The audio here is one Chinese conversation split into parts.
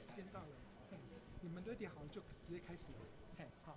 时间到了，你们ready好就直接开始。好。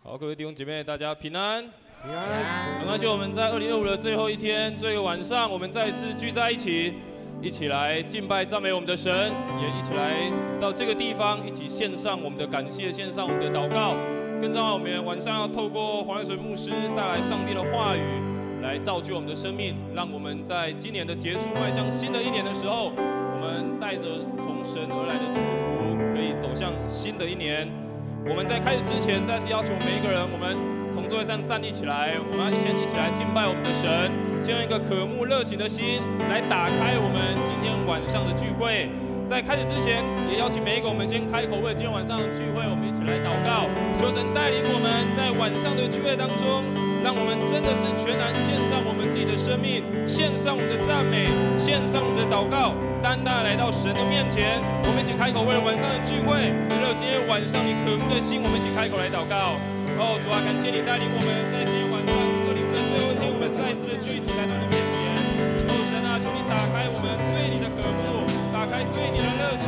好，各位弟兄姐妹，大家平安。平安。很高兴我们在2025的最后一天、最后一个晚上，我们再一次聚在一起，一起来敬拜赞美我们的神，也一起来到这个地方，一起献上我们的感谢，献上我们的祷告。更重要，我们晚上要透过黄瑞水牧师带来上帝的话语，来造就我们的生命，让我们在今年的结束迈向新的一年的时候，我们带着从神而来的祝福，可以走向新的一年。我们在开始之前，再次邀请我们每一个人，我们从座位上站立起来，我们要先一起来敬拜我们的神，先用一个渴慕热情的心来打开我们今天晚上的聚会。在开始之前，也邀请每一个我们先开口为今天晚上的聚会，我们一起来祷告，求神带领我们在晚上的聚会当中，让我们真的是全然献上我们自己的生命，献上我们的赞美，献上我们的祷告，单单来到神的面前。我们一起开口为了晚上的聚会，为了今天晚上你渴慕的心，我们一起开口来祷告。哦，主啊，感谢你带领我们在今天晚上2025的最后一天，我们再次的聚集来到你面前。哦，神啊，求你打开我们对你的渴慕，打开对你的热情，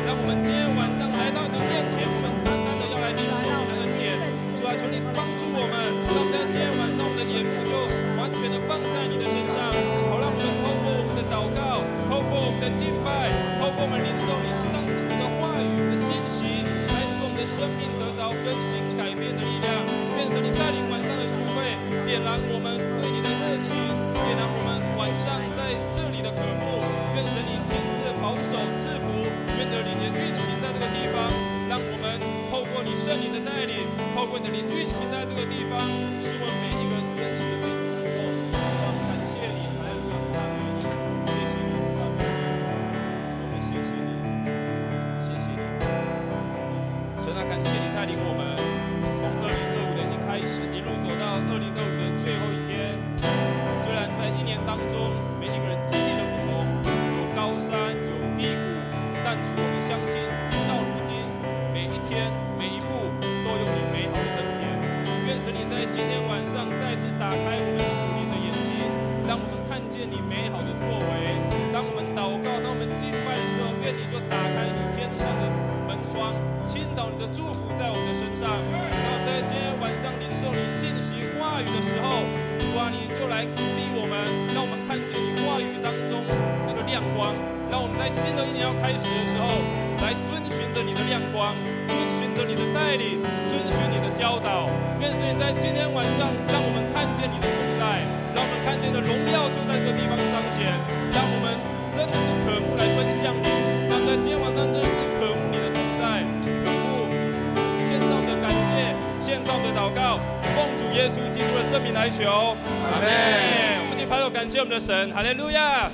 让我们今天晚上来到你的面前，我们单单的要来领受你的恩典。主啊，求你帮助我们，让在今天晚上我们的眼目就完全的放在你的身上，好让我们透过我们的祷告，透过我们的敬拜，透过我们领受你上主的话语的信息，来使我们的生命得着更新改变的力量。愿神你带领晚上的聚会，点燃我们对你的热情，点燃我们晚上在这里的渴慕。愿神你亲自的保守赐福，愿你的灵也运行在这个地方，让我们透过你圣灵的带领，透过你的灵运行在这个地方，使我们每一个人真实的被你感动。感谢你，还有赞美你，谢谢你，赞美你，我们谢谢你，谢谢你。神啊，感谢你带领我们从2025的一开始，一路走到2025的最后一天。虽然在一年当中，每一个人经历了不同，有高山，有低谷，但主，我们相信，直到如今，每一天，每一步都有你美好的恩典。愿神你在今天晚上再次打开我们属灵的眼睛，让我们看见你美好的作为。当我们祷告，当我们敬拜的时候，愿你就打开你天上的门窗，倾倒你的祝福在我们的身上。然后在今天晚上领受你信息话语的时候，主啊，你就来鼓励我们，让我们看见你话语当中那个亮光，让我们在新的一年要开始的时候，来遵循着你的亮光，遵循着你的带领，遵循你的教导。愿神你在今天晚上让我们看见你的同在，让我们看见的荣耀就在这个地方彰显，让我们真的是渴慕来奔向你，让在今天晚上真的是渴慕你的同在，渴慕献上的感谢，献上的祷告，奉主耶稣基督的圣名来求，阿门。我们一起拍手感谢我们的神，哈利路亚。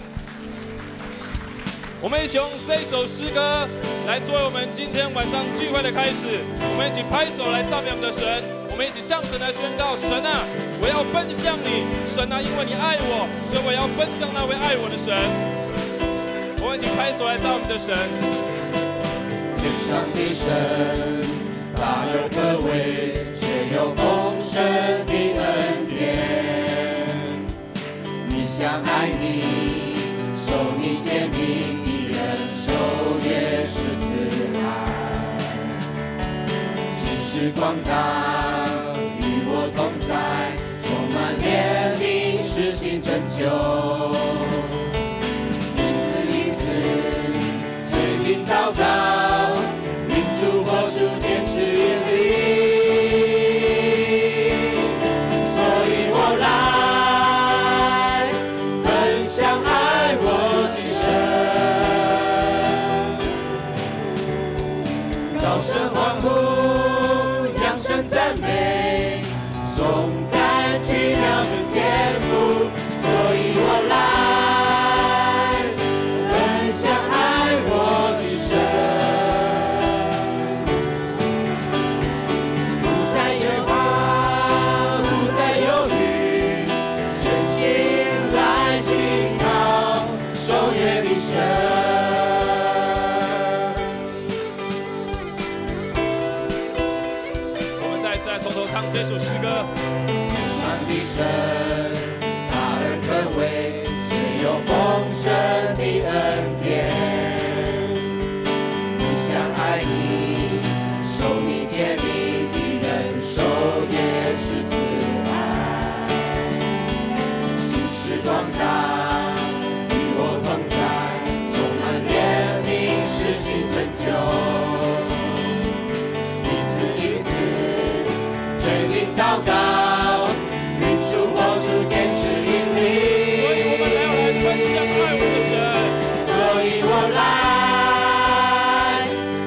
我们一起用这一首诗歌来作为我们今天晚上聚会的开始，我们一起拍手来赞美我们的神，我们一起向神来宣告：神啊，我要奔向你，神啊，因为你爱我，所以我要奔向那位爱我的神。我们一起拍手来赞美我们的神。天上的神，大而可畏，却有丰盛的恩典。你相爱你，受你诫命的人，受也是慈爱。其广大，与我同在，充满怜悯，施行拯救。一次一次垂听祷告，领主活出天使引领。所以我来奔向爱我的神，高声欢呼，扬声赞美，颂赞奇妙的天赋。所以我来奔向爱我的神，不再惧怕，不再犹豫，真心来信靠守约的神。我们再次来从头唱这首诗歌。上的神，大而可畏，却有丰盛的恩典。你想爱你，受你诫命的人，受也是慈爱。心事广大，与我同在，充满怜悯，施行拯救。一次一次垂听祷告，领主活出天使引领。所以我来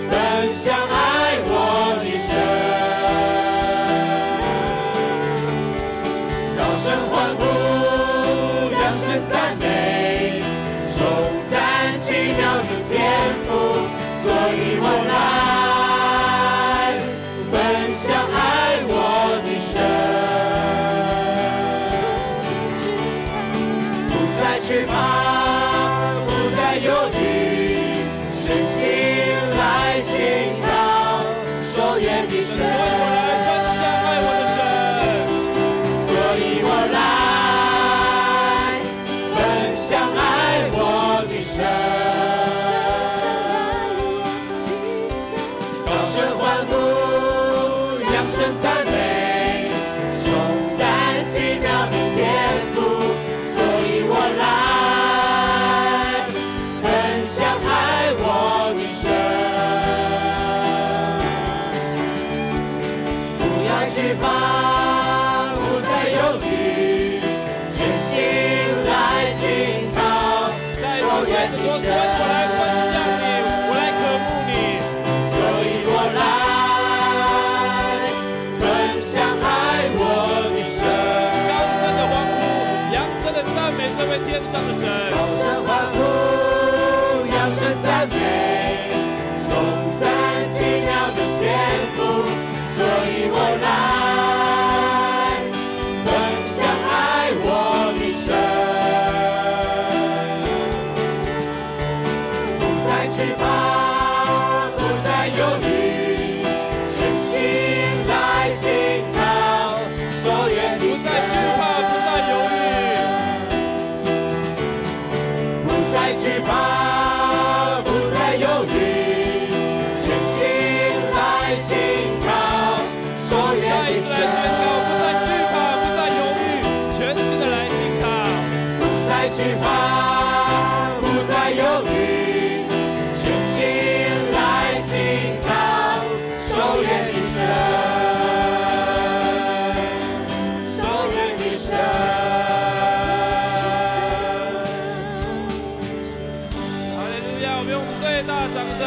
奔向爱我的神，高声欢呼，扬声赞美，颂赞奇妙的天赋。所以我来奔向爱我的神，不再惧怕，不再犹豫，真心来信靠守约的神。所以我来奔向爱我的神，高声欢呼，扬声赞美，颂赞奇妙的天赋。所以我来奔向爱我的神，不要惧怕，不再犹豫，真心来信靠守约的神。我来渴慕你。所以我来奔向爱我的神，高声的欢呼，扬声的赞美这位天上的神。高声欢呼，扬声赞美，颂赞奇妙的天赋。所以我来奔向爱我的神，不再惧怕，不再犹豫，真心来信靠守约的不再惧神。怕，不再犹豫，不再惧怕，不再犹豫，真心来信靠守约再一的次来宣告，不再神。惧怕，不再犹豫，全心的来信靠。不再惧怕，不再犹豫，真心来信靠守约的神，守约的神。哈利路亚！我们用最大掌声，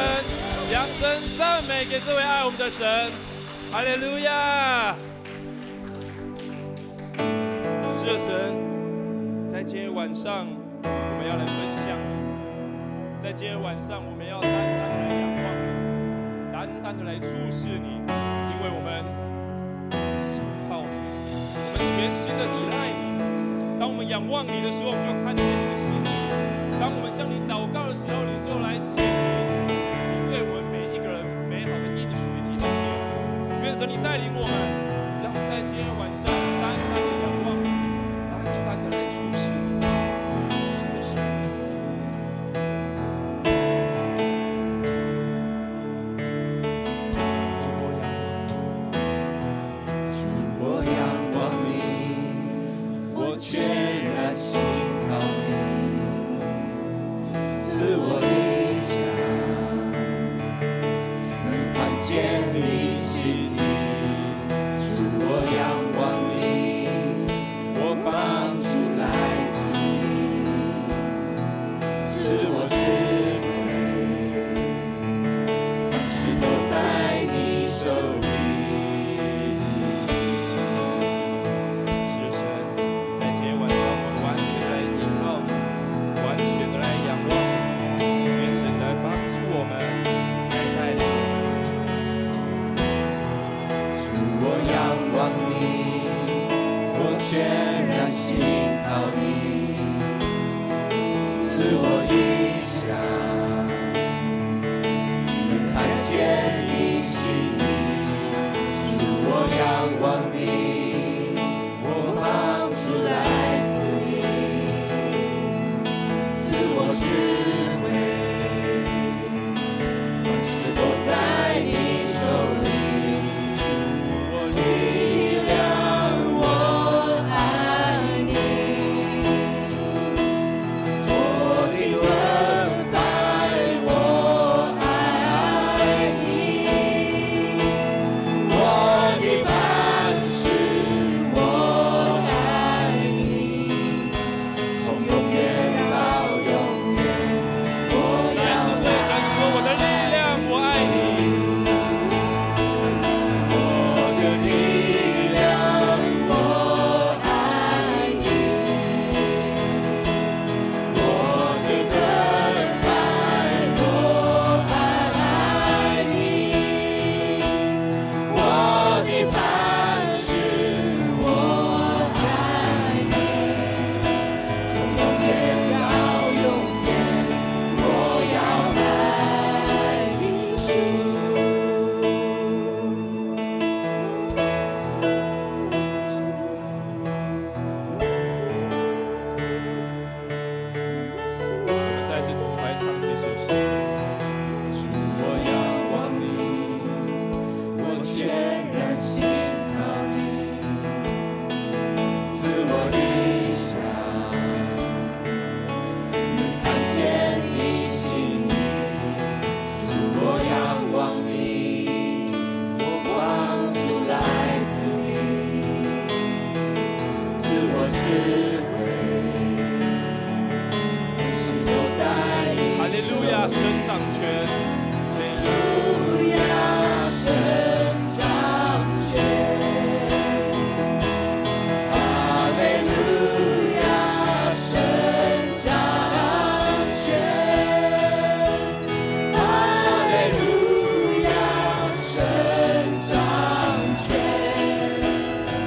扬声赞美给这位爱我们的神。哈利路亚！是的，神，在今天晚上，我们要来分享你；在今天晚上，我们要单单的来仰望你，单单的来注视你，因为我们信靠你，我们全心的依赖你。当我们仰望你的时候，我们就看见你的心意；当我们向你祷告的时候，你就来显明你对我们每一个人美好的应许以及恩典。愿神你带领我们，让我们在今天晚上单单的仰望你，单单的来注视你。是的，是的。主，我仰望你。望你，我全然信靠你，赐我意象，能看见你心意。主，我仰望你，我帮助来自你，赐我智慧，万事都在你手里。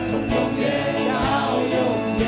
从永远到永远。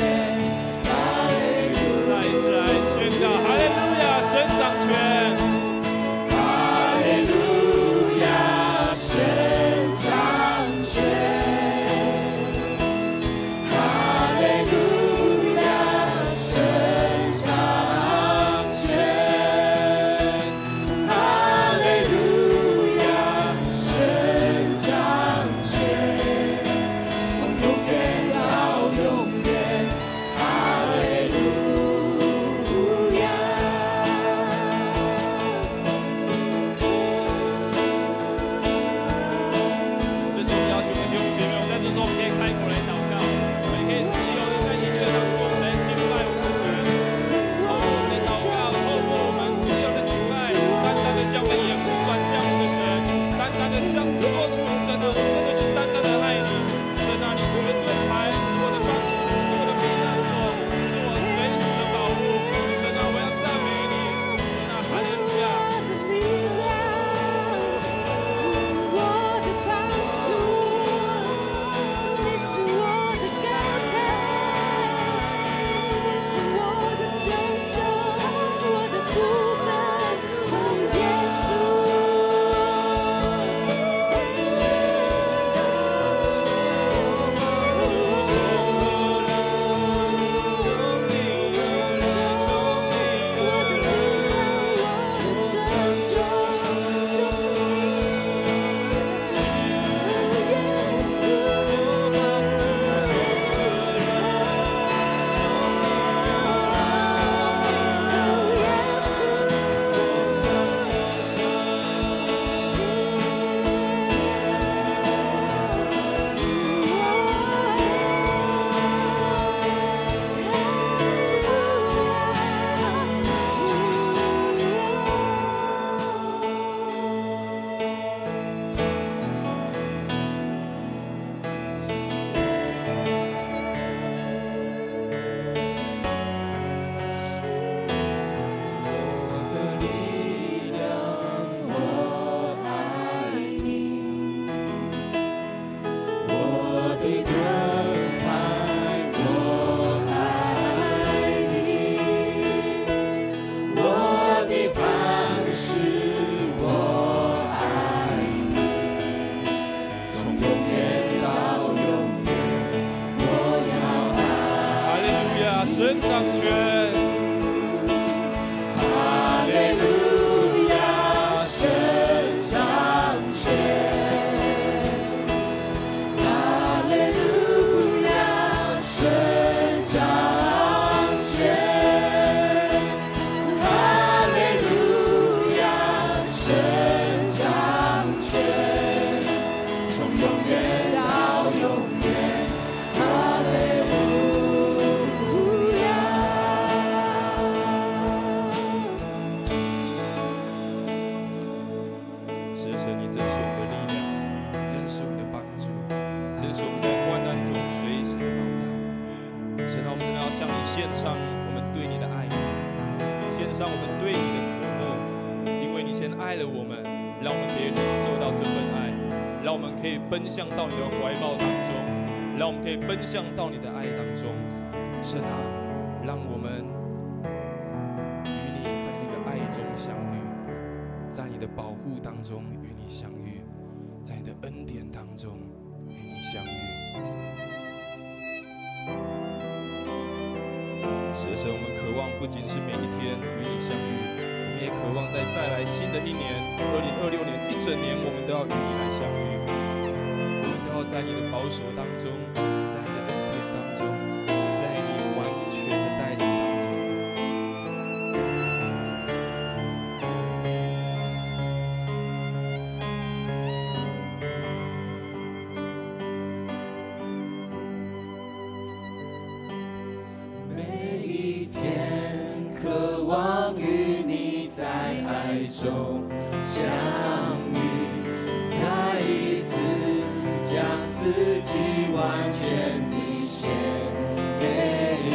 神掌权。哈利路亚，神掌权。哈利路亚，神掌权。哈利路亚，神掌权。从永远到永远，哈利路亚。是神，你真是我们的力量，真是我们的帮助，真是我们在患难中随时的保障。神啊，我们真的要向你献上我们对你的爱慕，献上我们对你的渴慕，因为你先爱了我们，让我们可以领受到这份爱，让我们可以奔向到你的怀抱当中，让我们可以奔向到你的爱当中。神啊，让我们与你在那个爱中相遇，在你的保护当中与你相遇，在你的恩典当中与你相遇。是的，神，我们渴望不仅是每一天与你相遇，我们也渴望在再来新的一年2026年一整年，我们都要与你来相遇，我们都要在你的保守当中，在你的恩典当中，在你完全的带领当中。每一天渴望与你在爱中相遇，再一次将自己完全地献给你，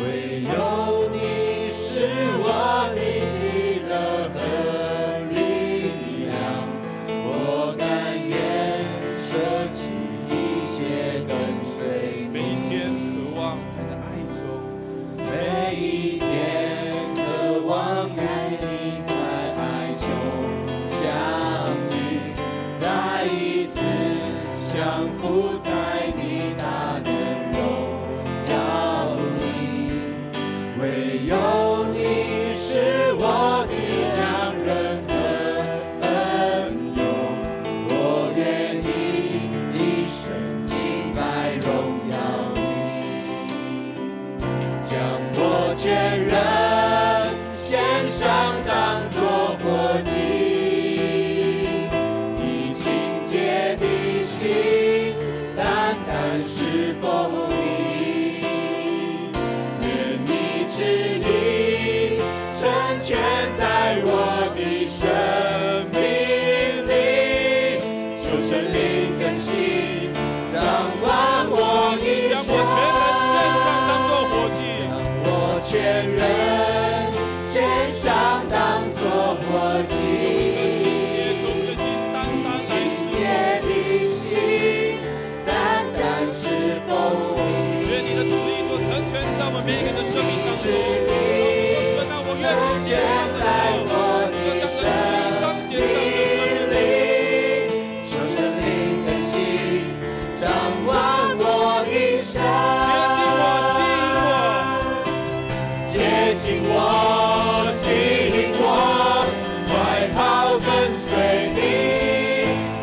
唯有你是我的喜乐和力量，我甘愿舍弃一切跟随每一你。天渴望在你的爱中，每一天渴望与你在爱中相遇，再一次降服在你大能荣耀里，唯有你是我的良人和恩友，我愿意一生敬拜荣耀你。将我全人献上，当作活祭，以清洁的心，单单侍奉你。愿你旨意成全在我的生命里，求圣灵更新，掌管我一将生。我全人献上当作活祭。我全人献上，当作活祭，清洁的心，单单侍奉你。愿你的旨意所成全在我们每一个人的生命当中。神啊，我愿意献上在我的生命里，求圣灵更新，掌管我一生。接近我，吸引我，快跑跟随你，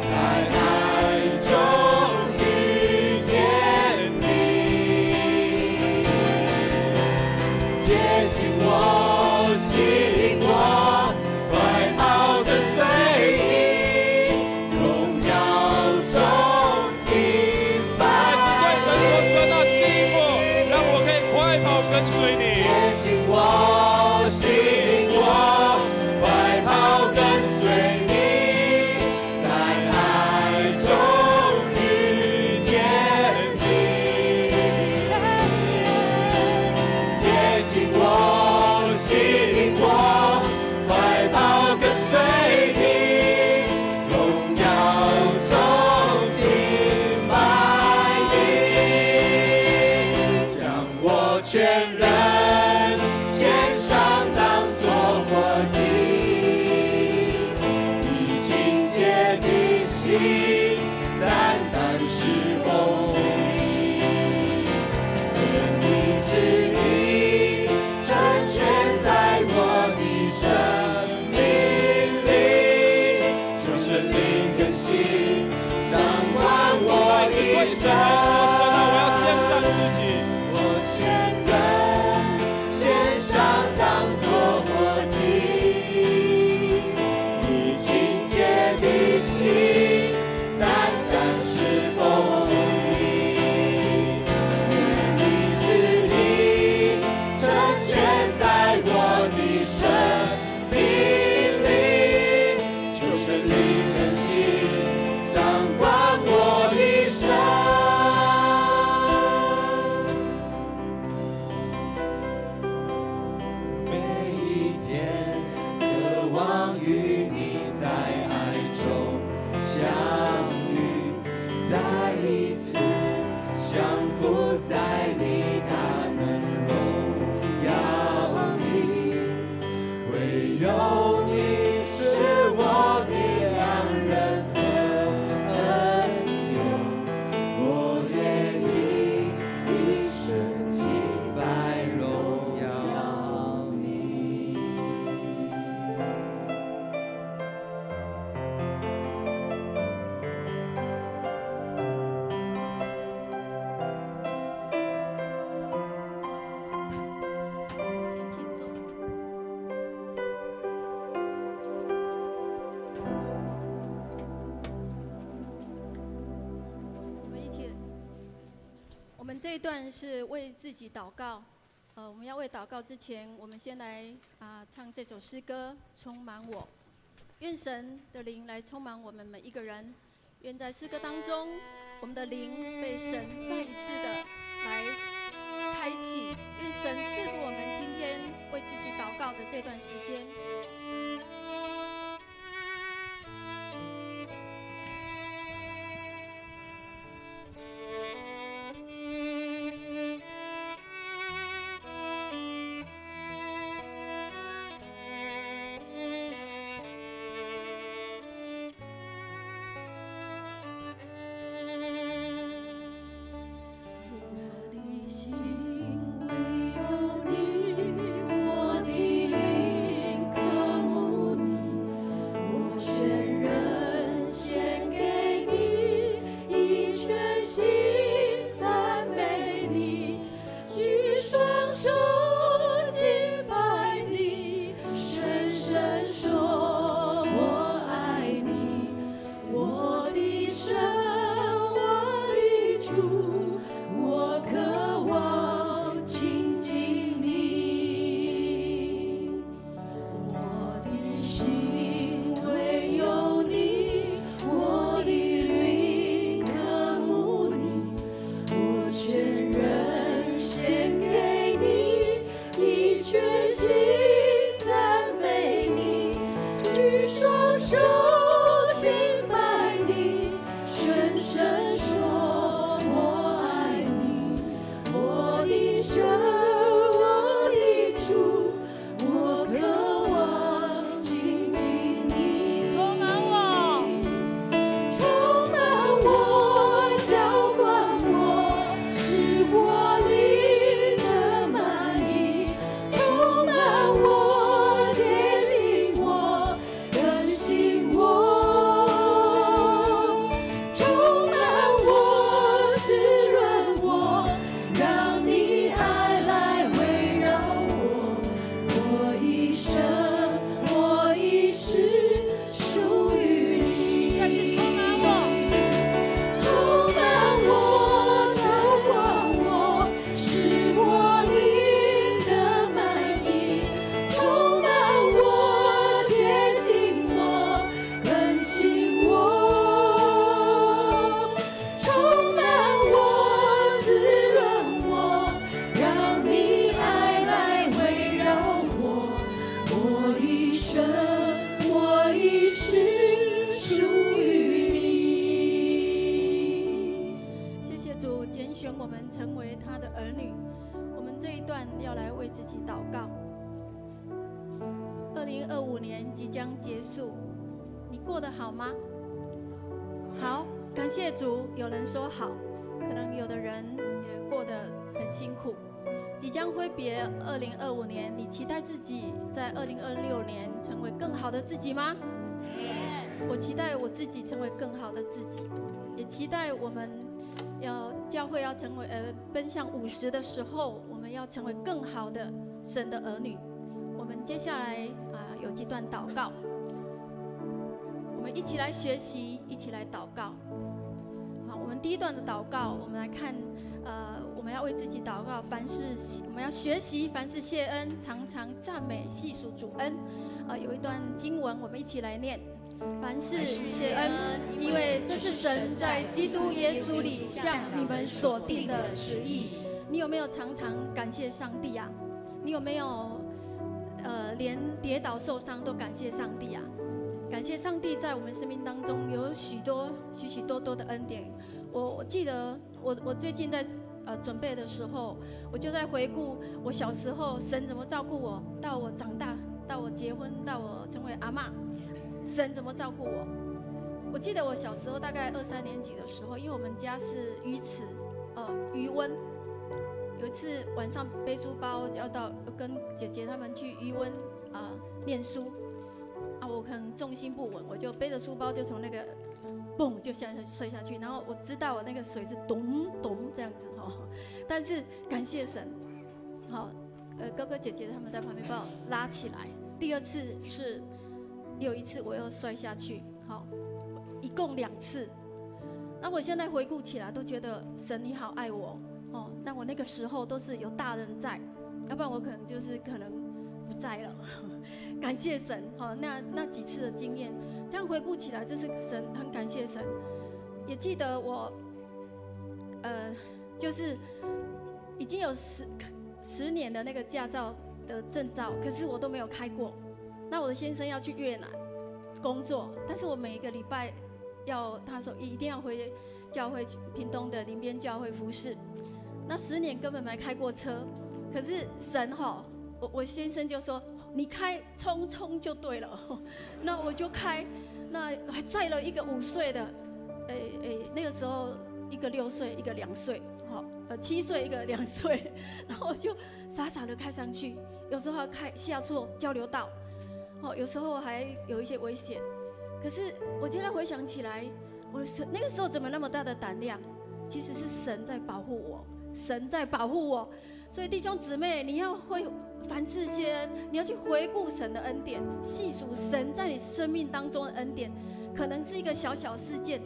在爱中遇见你。接近我，吸引我，快跑跟随你，荣耀中敬拜。那吸引我，让我可以快跑跟随你。接近我，吸引我，快跑跟随你，在爱中遇见你。接近我，吸引我，快跑跟随你，荣耀中敬拜你，将我全人献上，当作活祭，以清洁的心，单单侍奉你。愿你是对神来说，神啊，我要献上自己，我全身献上当作活祭，以清洁的心单单侍奉你。愿你旨意成全在我的生命里，求神灵更新掌管我的生。每一天渴望与你在爱中相遇，再一次降服在你大能荣耀里，唯有你是我的良人和恩友，我愿意一生敬拜荣耀你。先请坐。我们这一段是为自己祷告。我们要为祷告之前，我们先来唱这首诗歌《充满我》。愿神的灵来充满我们每一个人。愿在诗歌当中，我们的灵被神再一次的来开启。愿神赐福我们今天为自己祷告的这段时间。2025年即将结束，你过得好吗？好，感谢主。有人说好，可能有的人也过得很辛苦。即将挥别2025年，你期待自己在2026年成为更好的自己吗？我期待我自己成为更好的自己，也期待我们教会要成为奔向50的时候，我们要成为更好的神的儿女。我们接下来有几段祷告，我们一起来学习，一起来祷告。好，我们第一段的祷告，我们来看，我们要为自己祷告，我们要学习，凡事谢恩，常常赞美，细数主恩。有一段经文，我们一起来念。凡事谢恩，因为这是神在基督耶稣里向你们所定的旨意。你有没有常常感谢上帝啊？你有没有连跌倒受伤都感谢上帝啊？感谢上帝在我们生命当中有许许多多的恩典。我记得我最近在准备的时候，我就在回顾我小时候神怎么照顾我，到我长大，到我结婚，到我成为阿嬷。神怎么照顾我？我记得我小时候大概2、3年级的时候，因为我们家是鱼池，渔温。有一次晚上背书包要跟姐姐他们去渔温念书，我可能重心不稳，我就背着书包就从那个蹦就摔下去，然后我知道我那个水是咚咚这样子但是感谢神，哥哥姐姐他们在旁边把我拉起来。第二次是。有一次我又摔下去，一共2次。那我现在回顾起来，都觉得神你好爱我那我那个时候都是有大人在，要不然我可能不在了。感谢神那几次的经验，这样回顾起来，就是神很感谢神。也记得我就是已经有10年的那个驾照的证照，可是我都没有开过。那我的先生要去越南工作，但是我每一个礼拜他说一定要回教会，屏东的林边教会服侍。那10年根本没开过车，可是神我先生就说你开冲就对了，那我就开，那还载了一个5岁的，那个时候一个6岁，一个2岁，7岁一个2岁，然后我就傻傻的开上去，有时候还下错交流道。有时候还有一些危险，可是我现在回想起来，我那个时候怎么那么大的胆量？其实是神在保护我，神在保护我。所以弟兄姊妹，你要会凡事谢恩，你要去回顾神的恩典，细数神在你生命当中的恩典。可能是一个小小事件，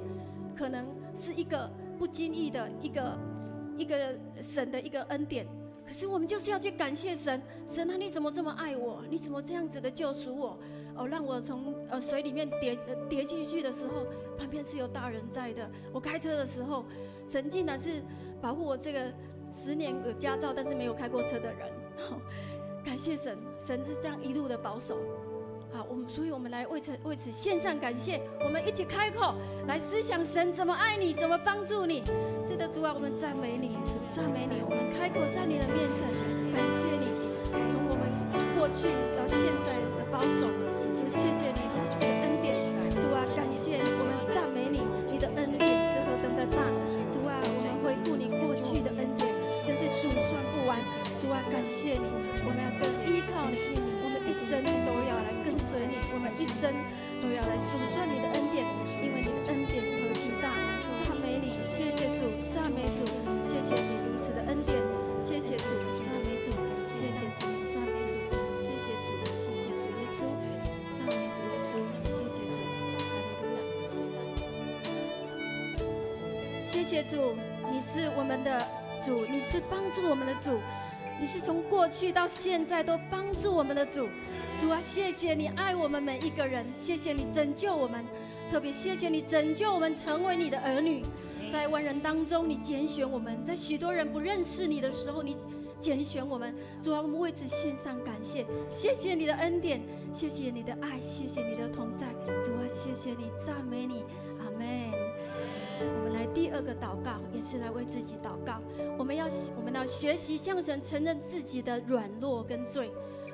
可能是一个不经意的一个神的一个恩典。可是我们就是要去感谢神，神啊，你怎么这么爱我？你怎么这样子的救赎我？让我从水里面跌进去的时候，旁边是有大人在的。我开车的时候，神竟然是保护我这个10年有驾照但是没有开过车的人。感谢神，神是这样一路的保守。好，所以我们来为此献上感谢。我们一起开口来思想神怎么爱你，怎么帮助你。是的，主啊，我们赞美你，赞美你。我们开口在你的面前，感谢你，从我们过去到现在的保守，谢谢你如此的恩典。主啊，感谢你，我们赞美你，你的恩典是何等的大。主啊，我们回顾你过去的恩典，真是数算不完。主啊，感谢你，我们要更依靠你，我们一生都要来跟随你，我们一生都要来数算你的恩典，因为你的恩典何其大。赞美你，谢谢主，赞美主，谢谢你如此的恩典，谢谢主，赞美主，谢谢主，赞美主，谢谢主，谢谢主耶稣，赞美主耶稣，谢谢主，谢谢主，你是我们的主，你是帮助我们的主，你是从过去到现在都帮助我们的主。主啊，谢谢你爱我们每一个人，谢谢你拯救我们，特别谢谢你拯救我们成为你的儿女。在万人当中你拣选我们，在许多人不认识你的时候你拣选我们。主啊，我们为此献上感谢，谢谢你的恩典，谢谢你的爱，谢谢你的同在。主啊，谢谢你，赞美你，阿们。我们来第2个祷告，也是来为自己祷告。我们要学习向神承认自己的软弱跟罪，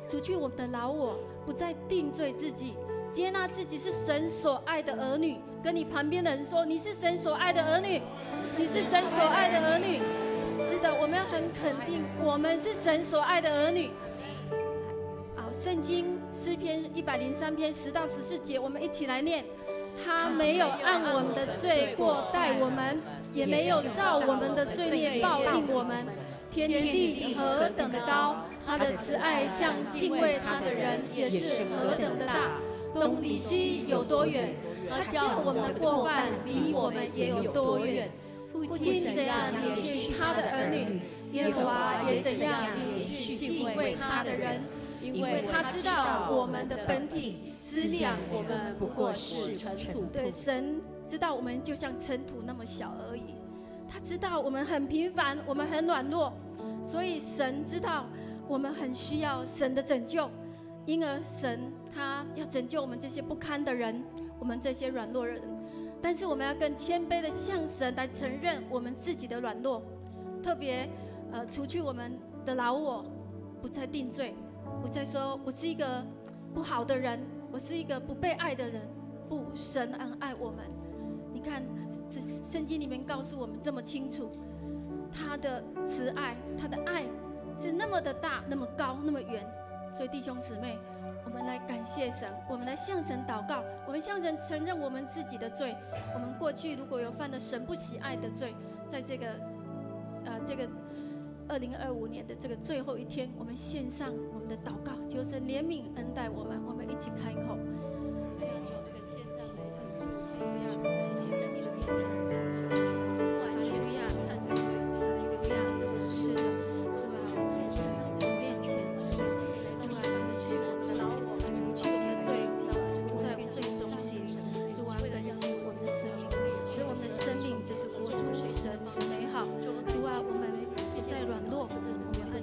除去我们的老我，不再定罪自己，接纳自己是神所爱的儿女。跟你旁边的人说，你是神所爱的儿女，你是神所爱的儿女。是的，我们要很肯定，我们是神所爱的儿女。好，圣经诗篇103篇10到14节，我们一起来念。他没有按我们的罪过待我们，也没有照我们的罪孽报应我们。天地何等的高，他的慈爱向敬畏他的人也是何等的大。东离西有多远？他叫我们的过犯离我们也有多远。父亲怎样连续他的儿女，耶和华也怎样连续敬畏他的人，因为他知道我们的本体，思想我们不过是尘土。对，神知道我们就像尘土那么小而已，他知道我们很平凡，我们很软弱，所以神知道我们很需要神的拯救，因而神他要拯救我们这些不堪的人，我们这些软弱人。但是我们要更谦卑的向神来承认我们自己的软弱，特别除去我们的老我，不再定罪，不再说我是一个不好的人，我是一个不被爱的人。不，神很爱我们。你看，这圣经里面告诉我们这么清楚，他的慈爱，他的爱是那么的大，那么高，那么远。所以弟兄姊妹，我们来感谢神，我们来向神祷告，我们向神承认我们自己的罪。我们过去如果有犯了神不喜爱的罪，在这个2025年的这个最后一天，我们献上我们的祷告，求神怜悯恩待我们。我们一起开口。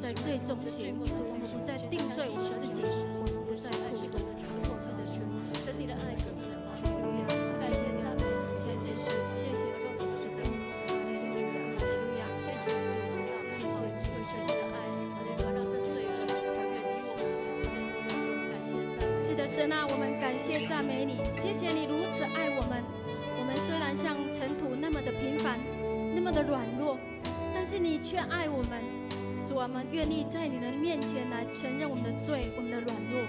在最中心，我们不再定罪我们自己，我们不再苦毒。神你的爱可以的话，感谢赞美，谢谢主，谢谢主，是的，哈利路亚，谢谢主，谢谢主神的爱，哈利路亚，让这罪恶才远离我们。感谢赞美，是的，神啊，我们感谢赞美你，谢谢你如此爱我们。我们虽然像尘土那么的平凡，那么的软弱，但是你却爱我们。主啊，我们愿意在你的面前来承认我们的罪，我们的软弱。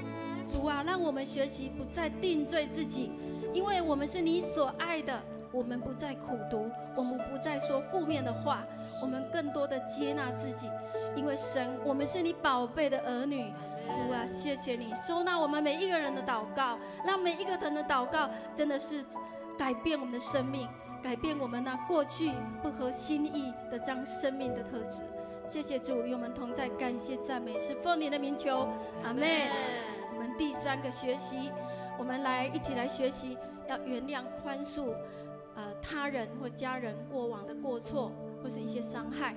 主啊，让我们学习不再定罪自己，因为我们是你所爱的，我们不再苦毒，我们不再说负面的话，我们更多的接纳自己，因为神，我们是你宝贝的儿女。主啊，谢谢你收纳我们每一个人的祷告，让每一个人的祷告真的是改变我们的生命，改变我们那过去不合心意的这样生命的特质。谢谢主与我们同在，感谢赞美，是奉你的名求，阿们。我们第3个学习，我们一起来学习，要原谅宽恕他人或家人过往的过错或是一些伤害。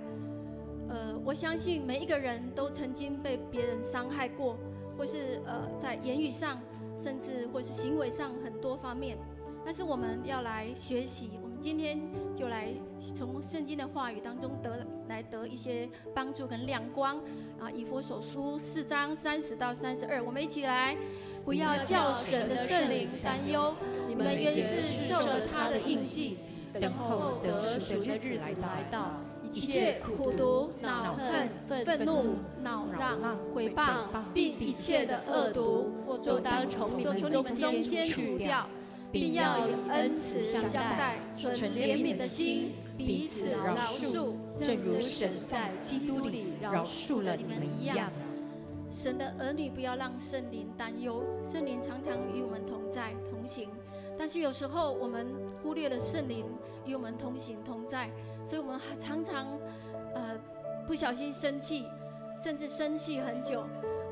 我相信每一个人都曾经被别人伤害过，或是在言语上，甚至或是行为上很多方面。但是我们要来学习，我们今天就来从圣经的话语当中得一些帮助跟亮光啊。以弗所书4章30到32，我们一起来。不要叫神的圣灵担忧，你们原是受了他的印记，等候得赎的日来到。一切苦毒、恼恨、愤怒、恼让、毁谤，并一切的恶毒，都当从你们中间除掉，并要有恩慈相待，存怜悯的心，彼此饶恕，正如神在基督里饶恕了你们一样。神的儿女不要让圣灵担忧，圣灵常常与我们同在同行，但是有时候我们忽略了圣灵与我们同行同在，所以我们常常不小心生气，甚至生气很久，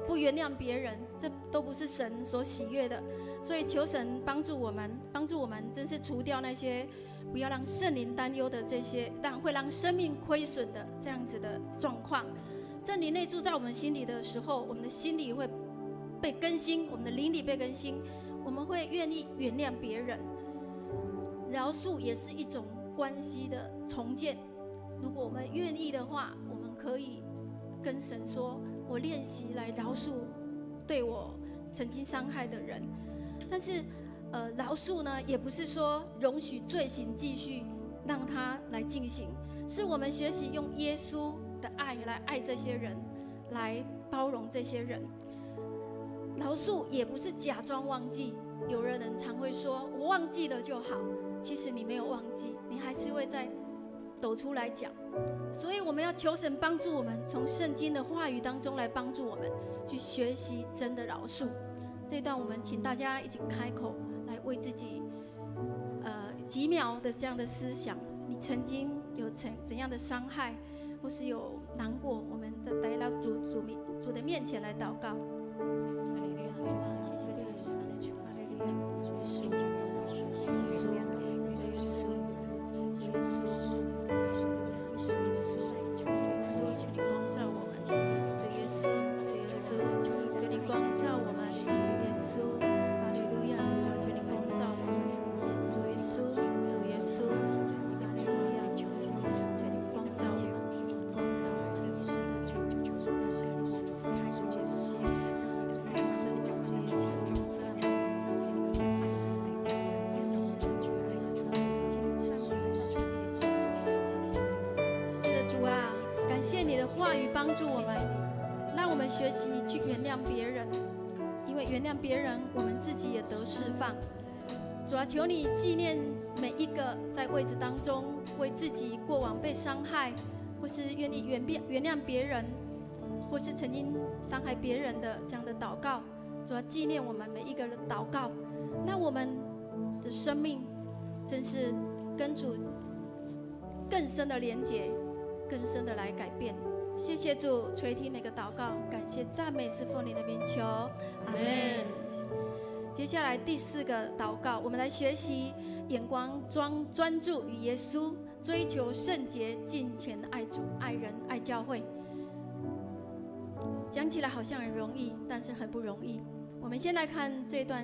不原谅别人，这都不是神所喜悦的。所以求神帮助我们真是除掉那些不要让圣灵担忧的这些会让生命亏损的这样子的状况。圣灵内住在我们心里的时候，我们的心里会被更新，我们的灵里被更新，我们会愿意原谅别人。饶恕也是一种关系的重建。如果我们愿意的话，我们可以跟神说，我练习来饶恕对我曾经伤害的人。但是饶恕呢，也不是说容许罪行继续让它来进行，是我们学习用耶稣的爱来爱这些人，来包容这些人。饶恕也不是假装忘记，有的人常会说我忘记了就好，其实你没有忘记，你还是会在抖出来讲。所以我们要求神帮助我们，从圣经的话语当中来帮助我们去学习真的饶恕。这一段我们请大家一起开口来为自己几秒的这样的思想，你曾经有怎样的伤害，或是有难过，我们来到主的面前来祷告。帮助我们，让我们学习去原谅别人，因为原谅别人，我们自己也得释放。主啊，求你纪念每一个在位置当中为自己过往被伤害，或是愿意原谅别人，或是曾经伤害别人的这样的祷告。主啊，纪念我们每一个人的祷告，让我们的生命真是跟主更深的连结，更深的来改变。谢谢主垂听每个祷告，感谢赞美是奉你的名求，阿们。接下来第4个祷告，我们来学习眼光专注于耶稣，追求圣洁，敬虔爱主、爱人、爱教会。讲起来好像很容易，但是很不容易。我们先来看这段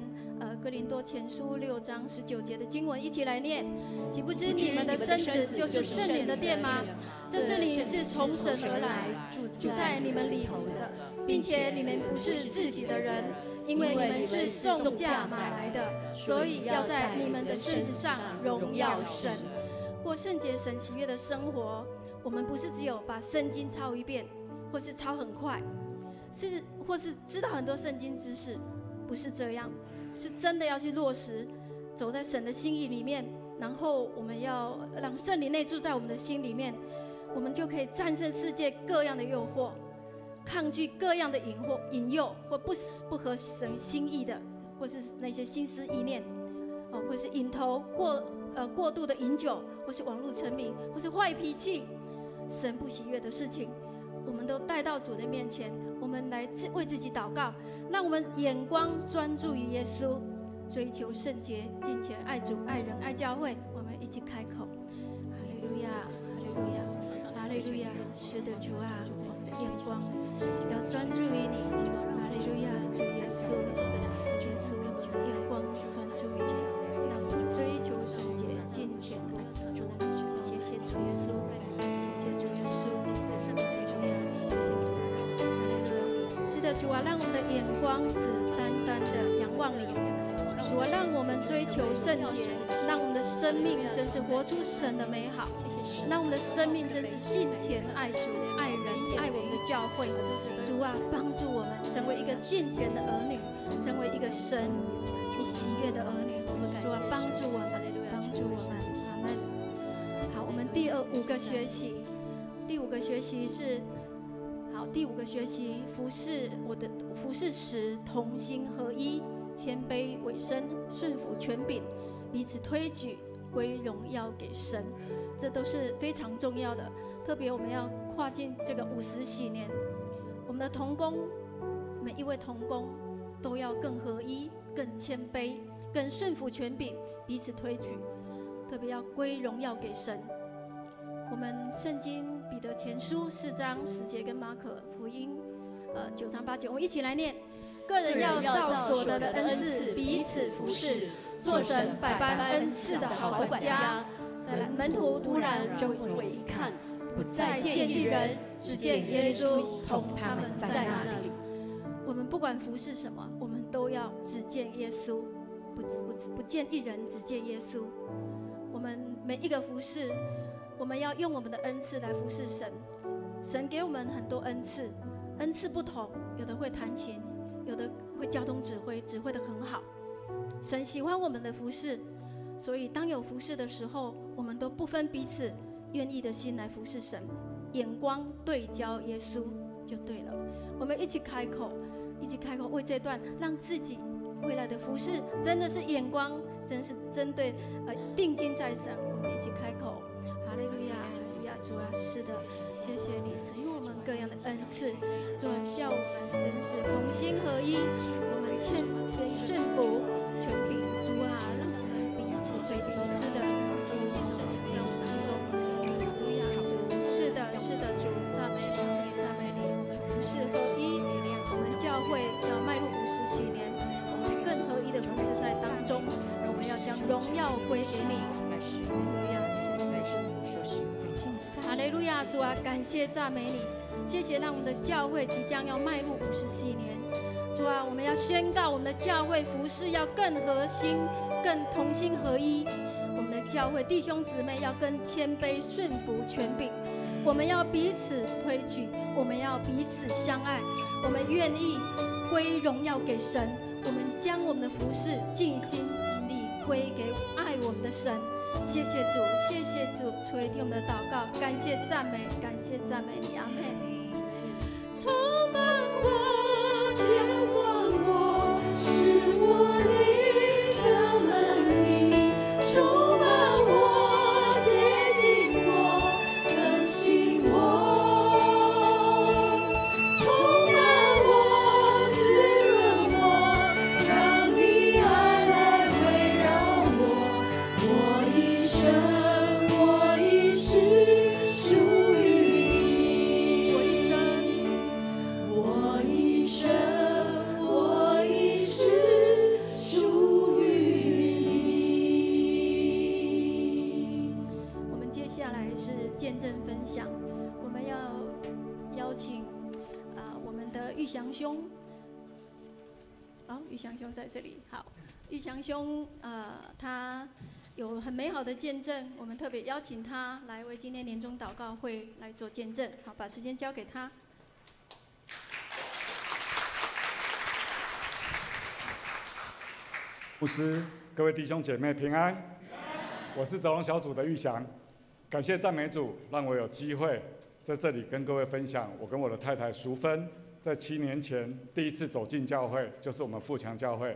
哥林多前书6章19节的经文，一起来念：岂不知你们的身子就是圣灵的殿吗？这圣灵是从神而来，住在你们里头的，并且你们不是自己的人，因为你们是重价买来的，所以要在你们的身子上荣耀神。过圣洁神喜悦的生活，我们不是只有把圣经抄一遍，或是抄很快，或是知道很多圣经知识，不是这样，是真的要去落实，走在神的心意里面，然后我们要让圣灵内住在我们的心里面，我们就可以战胜世界各样的诱惑，抗拒各样的引诱或不合神心意的，或是那些心思意念，或是瘾头过度的饮酒，或是网络沉迷，或是坏脾气，神不喜悦的事情，我们都带到主的面前，我们来为自己祷告，让我们眼光专注于耶稣，追求圣洁，敬虔爱主、爱人、爱教会。我们一起开口：哈利路亚，哈利路亚，哈利路亚！是的，主啊，我们的眼光要专注于你。哈利路亚，主耶稣，主耶稣，我们的眼光专注于你，让我们追求圣洁，敬虔爱主。谢谢主耶稣，谢谢主耶稣，哈利路亚，谢谢主。是的，主啊，让我们的眼光只单单的仰望你。主啊，让我们追求圣洁，让我们的生命真是活出神的美好，让我们的生命真是敬虔爱主、爱人、爱我们的教会。主啊，帮助我们成为一个敬虔的儿女，成为一个神你喜悦的儿女。主啊，帮助我们，帮助我们，阿们。好，我们第5个学习，第5个学习是。好，第5个学习，服侍时同心合一，谦卑委身，顺服权柄，彼此推举，归荣耀给神，这都是非常重要的。特别我们要跨进这个50禧年，我们的同工，每一位同工都要更合一、更谦卑、更顺服权柄，彼此推举，特别要归荣耀给神。我们圣经彼得前书4章10节跟马可福音9章8节，我们一起来念：个人要照所得的恩赐彼此服侍，做神百般恩赐的好管家。再来，门徒突然周围一看，不再见一人，只见耶稣同他们在那里。我们不管服侍什么，我们都要只见耶稣，不见一人，只见耶稣。我们每一个服侍，我们要用我们的恩赐来服侍神。神给我们很多恩赐，恩赐不同，有的会弹琴，有的会交通指挥，指挥得很好。神喜欢我们的服侍，所以当有服侍的时候，我们都不分彼此，愿意的心来服侍神，眼光对焦耶稣就对了。我们一起开口，为这段让自己未来的服侍真的是眼光，真是针对定睛在神。我们一起开口，哈利路亚，哈利路亚，主啊，是的，谢谢你赐予我们各样的恩赐，主啊，叫我们真是同心合一，我们谦卑顺服权柄，主啊，让我们彼此追求。是的，谢谢主在我们当中，哈利路亚，主，是的，是的，主，赞美上帝，赞美你，我们服侍合一，我们教会要迈入50禧年，我们更合一的服侍在当中，我们要将荣耀归给你，哈利路亚。哈利路亚，主啊，感谢赞美你，谢谢让我们的教会即将要迈入50禧年。主啊，我们要宣告我们的教会服事要更合心、更同心合一。我们的教会弟兄姊妹要更谦卑顺服权柄，我们要彼此推举，我们要彼此相爱，我们愿意归荣耀给神，我们将我们的服事尽心尽力归给爱我们的神。谢谢主，谢谢主，垂听我们的祷告，感谢赞美，感谢赞美你，阿们。充满我，浇灌我，使我灵飘满你，充满我，接近我，更新我，充满我，滋润我，让你爱来围绕我。我一生，我一世属于你。我一生，我一世属于你。我们接下来是见证分享，我们要邀请我们的玉祥兄。玉祥兄在这里。好，玉祥兄他有很美好的见证，我们特别邀请他来为今天年终祷告会来做见证。好，把时间交给他。牧师，各位弟兄姐妹平安。我是泽龙小组的玉祥，感谢赞美主，让我有机会在这里跟各位分享我跟我的太太淑芬在7年前第一次走进教会，就是我们富强教会，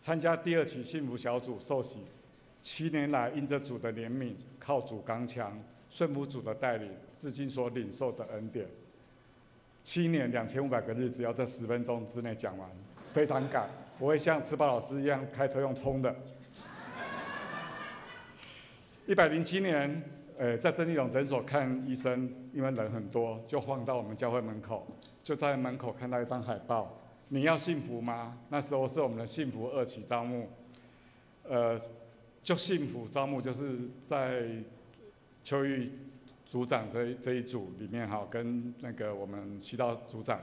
参加第2期幸福小组受洗。7年来，因着主的怜悯，靠主刚强，顺服主的带领，至今所领受的恩典。7年2500个日子，要在10分钟之内讲完，非常赶。我会像吃饱老师一样开车用冲的。107年，在真理荣诊所看医生，因为人很多，就晃到我们教会门口，就在门口看到一张海报，你要幸福吗？那时候是我们的幸福2期招募，就幸福招募就是在邱玉组长这一组里面哈，跟那个我们西道组长、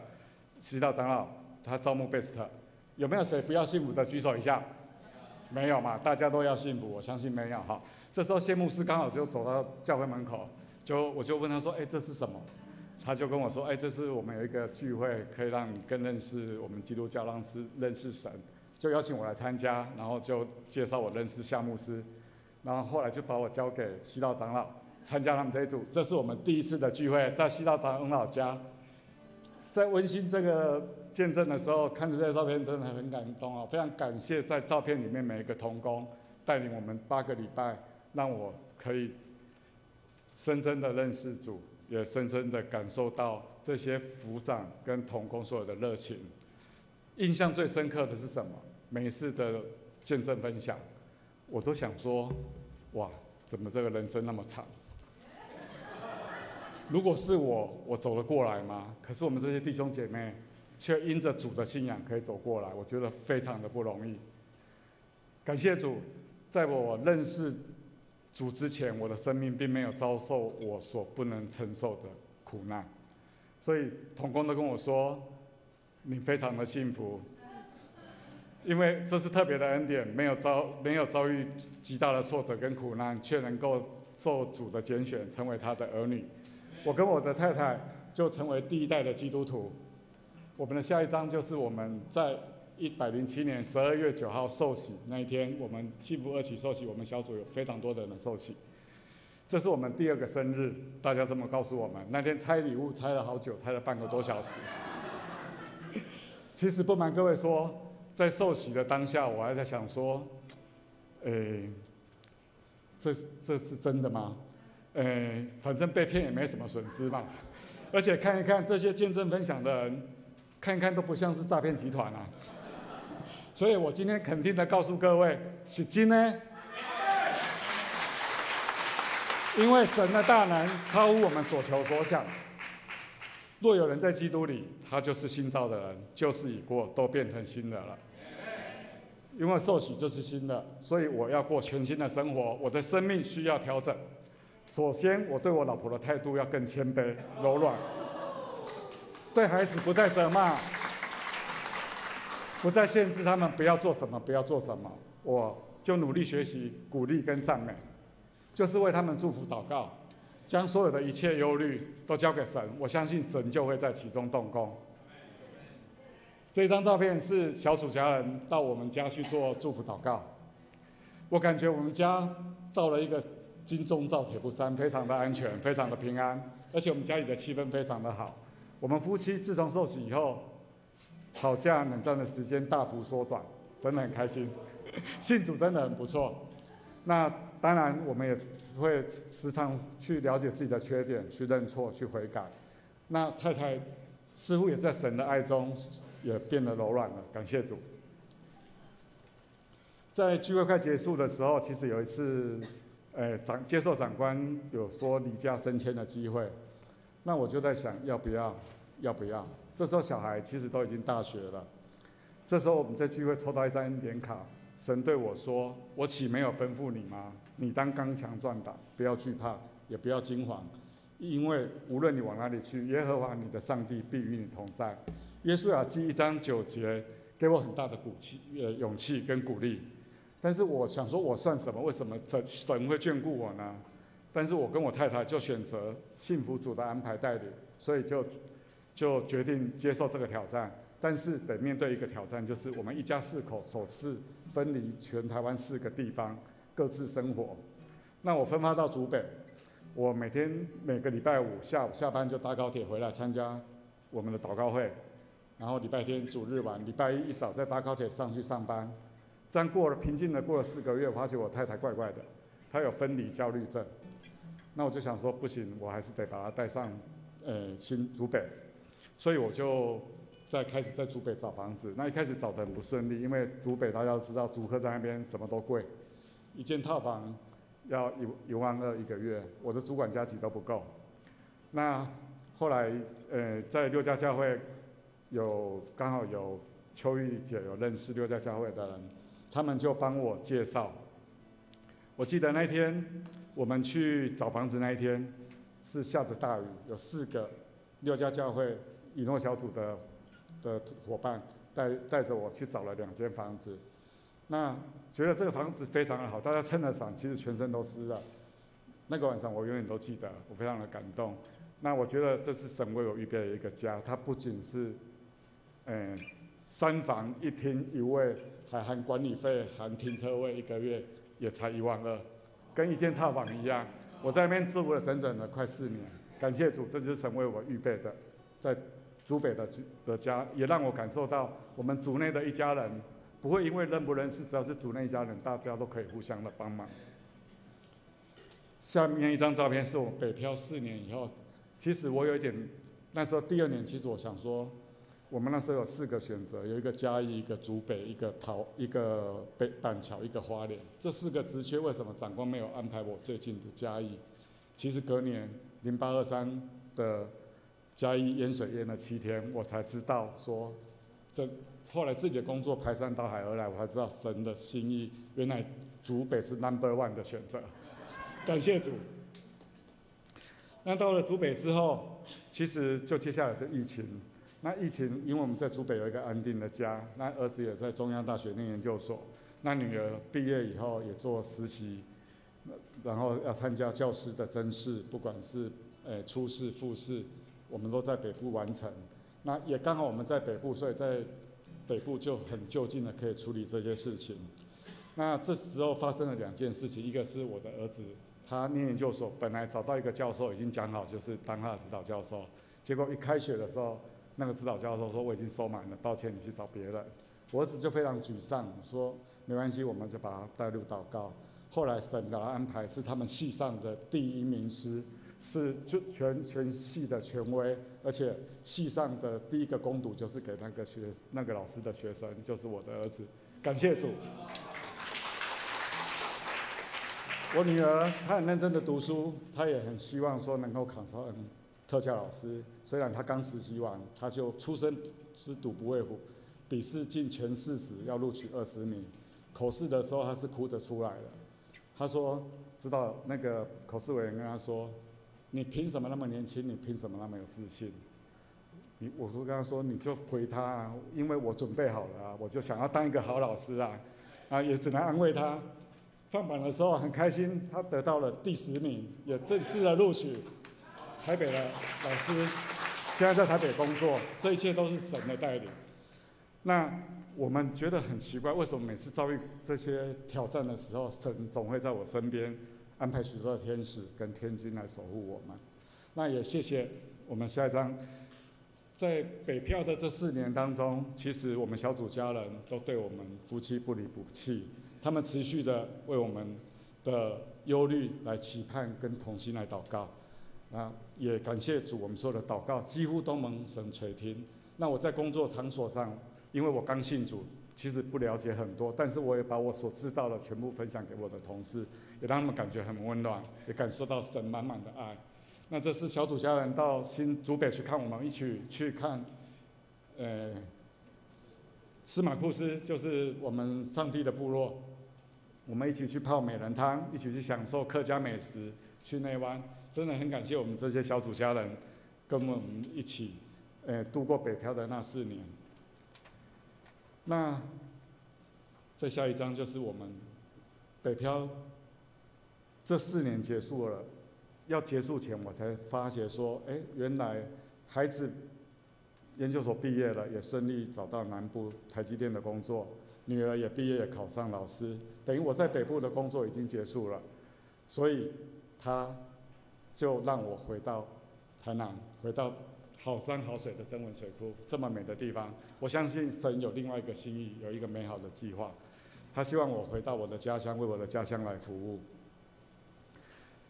西道长老，他招募 best， 有没有谁不要幸福的举手一下？没有嘛，大家都要幸福，我相信没有哈。这时候谢牧师刚好就走到教会门口，我就问他说：“这是什么？”他就跟我说：“这是我们有一个聚会，可以让你更认识我们基督教，认识神。”就邀请我来参加，然后就介绍我认识夏牧师，然后后来就把我交给西道长老参加他们这一组。这是我们第一次的聚会，在西道长老家。在温馨这个见证的时候，看着这些照片真的很感动啊！非常感谢在照片里面每一个同工带领我们8个礼拜，让我可以深深的认识主，也深深的感受到这些辅长跟同工所有的热情。印象最深刻的是什么？每一次的见证分享，我都想说，哇，怎么这个人生那么长？如果是我走得过来吗？可是我们这些弟兄姐妹，却因着主的信仰可以走过来，我觉得非常的不容易。感谢主，在我认识主之前，我的生命并没有遭受我所不能承受的苦难，所以同工都跟我说，你非常的幸福，因为这是特别的恩典，没有遭遇极大的挫折跟苦难，却能够受主的拣选，成为他的儿女。我跟我的太太就成为第一代的基督徒。我们的下一章就是我们在107年12月9号受洗那一天，我们幸福2期受洗，我们小组有非常多的人受洗。这是我们第2个生日，大家这么告诉我们。那天拆礼物拆了好久，拆了半个多小时。其实不瞒各位说，在受洗的当下，我还在想说，这是真的吗？反正被骗也没什么损失嘛。而且看一看这些见证分享的人，看一看都不像是诈骗集团啊。所以我今天肯定的告诉各位，是真的。因为神的大能超乎我们所求所想。若有人在基督里，他就是新造的人，旧事已过，都变成新的了。因为受洗就是新的，所以我要过全新的生活。我的生命需要调整。首先，我对我老婆的态度要更谦卑、柔软，对孩子不再责骂，不再限制他们不要做什么，不要做什么。我就努力学习、鼓励跟赞美。就是为他们祝福祷告，将所有的一切忧虑都交给神，我相信神就会在其中动工。这张照片是小组家人到我们家去做祝福祷告，我感觉我们家造了一个金钟罩铁布衫，非常的安全，非常的平安，而且我们家里的气氛非常的好。我们夫妻自从受洗以后，吵架冷战的时间大幅缩短，真的很开心。信主真的很不错。那当然，我们也会时常去了解自己的缺点，去认错，去悔改。那太太似乎也在神的爱中，也变得柔软了，感谢主。在聚会快结束的时候，其实有一次，接受长官有说离家升迁的机会，那我就在想，要不要？这时候小孩其实都已经大学了。这时候我们在聚会抽到一张恩典卡。神对我说：“我岂没有吩咐你吗？你当刚强壮胆，不要惧怕，也不要惊惶，因为无论你往哪里去，耶和华你的上帝必与你同在。”约书亚记1章9节给我很大的勇气跟鼓励。但是我想说，我算什么？为什么神会眷顾我呢？但是我跟我太太就选择信服主的安排带领，所以就决定接受这个挑战。但是得面对一个挑战，就是我们一家4口首次分离全台湾4个地方，各自生活。那我分发到竹北，我每个礼拜5下午下班就搭高铁回来参加我们的祷告会，然后礼拜天主日晚，礼拜1一早再搭高铁上去上班。这样平静的过了4个月，我发觉我太太怪怪的，她有分离焦虑症。那我就想说不行，我还是得把她带上竹北，所以我就开始在竹北找房子。那一开始找得很不顺利，因为竹北大家都知道，竹科在那边什么都贵，一间套房要1万2一个月，我的主管加级都不够。那后来在6家教会刚好有秋玉姐有认识6家教会的人，他们就帮我介绍。我记得那天我们去找房子那一天是下着大雨，有4个6家教会以诺小组的伙伴带着我去找了2间房子，那觉得这个房子非常的好，大家撑得伞，其实全身都湿了。那个晚上我永远都记得，我非常的感动。那我觉得这是神为我预备的一个家，它不仅是3房1厅1卫，还含管理费、含停车位，1个月也才1万2，跟一间套房一样。我在那边住了整整的快4年，感谢主，这就是神为我预备的，在竹北的家，也让我感受到我们组内的一家人不会因为认不认识，只要是组内一家人，大家都可以互相的帮忙。下面一张照片是我北漂4年以后，其实我有一点，那时候第2年，其实我想说，我们那时候有4个选择，有一个嘉义，一个竹北，一个板桥，一个花莲。这4个职缺为什么长官没有安排我最近的嘉义？其实隔年0823的嘉义淹水淹了7天，我才知道说，后来自己的工作排山倒海而来，我才知道神的心意，原来竹北是 No.1 的选择，感谢主。那到了竹北之后，其实就接下来这疫情。那疫情，因为我们在竹北有一个安定的家，那儿子也在中央大学念研究所，那女儿毕业以后也做实习，然后要参加教师的甄试，不管是初试、复试，我们都在北部完成。那也刚好我们在北部，所以在北部就很就近的可以处理这些事情。那这时候发生了2件事情，一个是我的儿子他念研究所，本来找到一个教授已经讲好，就是当他的指导教授，结果一开学的时候，那个指导教授说我已经收满了，抱歉，你去找别人。我儿子就非常沮丧，说没关系，我们就把他带入祷告。后来神给他安排是他们系上的第1名师，是就全系的权威，而且系上的第一个攻读就是给那个老师的学生，就是我的儿子。感谢主。我女儿她很认真的读书，她也很希望说能够考上特教老师。虽然她刚实习完，她就出生之犊不畏虎，笔试进前40，要录取20名。口试的时候她是哭着出来的。她说，知道那个口试委员跟她说，你凭什么那么年轻？你凭什么那么有自信？我就跟她说，你就回她啊，因为我准备好了啊，我就想要当一个好老师啊，也只能安慰她。放榜的时候很开心，他得到了第10名，也正式的录取台北的老师，现在在台北工作，这一切都是神的带领。那我们觉得很奇怪，为什么每次遭遇这些挑战的时候，神总会在我身边安排许多的天使跟天军来守护我们？那也谢谢我们下一章，在北漂的这4年当中，其实我们小组家人都对我们夫妻不离不弃。他们持续的为我们的忧虑来期盼跟同心来祷告，也感谢主，我们所有的祷告几乎都蒙神垂听。那我在工作场所上，因为我刚信主，其实不了解很多，但是我也把我所知道的全部分享给我的同事，也让他们感觉很温暖，也感受到神满满的爱。那这是小组家人到新竹北去看我们，一起去看，司马库斯，就是我们上帝的部落。我们一起去泡美人汤，一起去享受客家美食，去内湾，真的很感谢我们这些小组家人，跟我们一起，度过北漂的那4年。那再下一章就是我们北漂这4年结束了，要结束前我才发觉说，原来孩子研究所毕业了，也顺利找到南部台积电的工作。女儿也毕业，也考上老师，等于我在北部的工作已经结束了，所以他就让我回到台南，回到好山好水的曾文水库，这么美的地方。我相信神有另外一个心意，有一个美好的计划，他希望我回到我的家乡，为我的家乡来服务。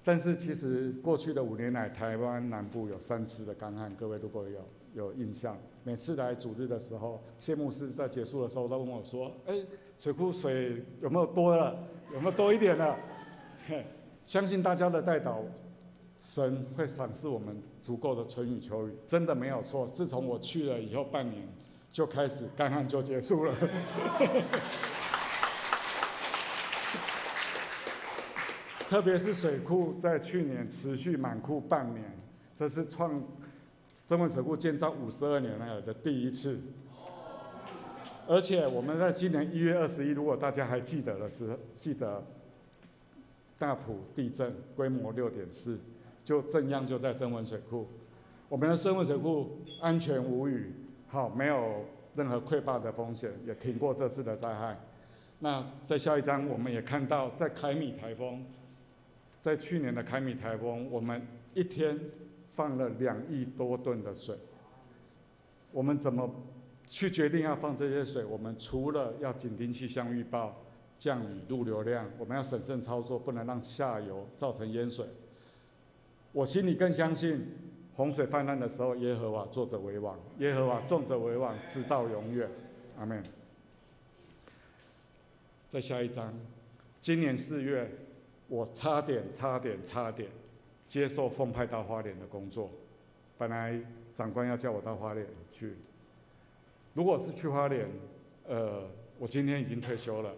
但是其实过去的5年来，台湾南部有3次的干旱，各位如果有印象，每次来主日的时候，谢牧师在结束的时候都问我说：“水库水有没有多了？有没有多一点了？”相信大家的代祷，神会赏赐我们足够的春雨秋雨，真的没有错。自从我去了以后半年，就开始干旱就结束了。特别是水库在去年持续满库半年，这是创曾文水库建造52年来的第1次。而且我们在今年1月21，如果大家还记得的是，记得大埔地震规模6.4，就震央就在曾文水库。我们的曾文水库安全无虞，好，没有任何溃坝的风险，也挺过这次的灾害。那在下一章，我们也看到在凯米台风。在去年的凯米台风，我们1天放了2亿多吨的水。我们怎么去决定要放这些水？我们除了要紧盯气象预报、降雨、路流量，我们要审慎操作，不能让下游造成淹水。我心里更相信，洪水泛滥的时候，耶和华坐着为王，耶和华重着为王，直到永远。阿们。再下一章，今年4月。我差点接受奉派到花莲的工作，本来长官要叫我到花莲去。如果是去花莲，我今天已经退休了，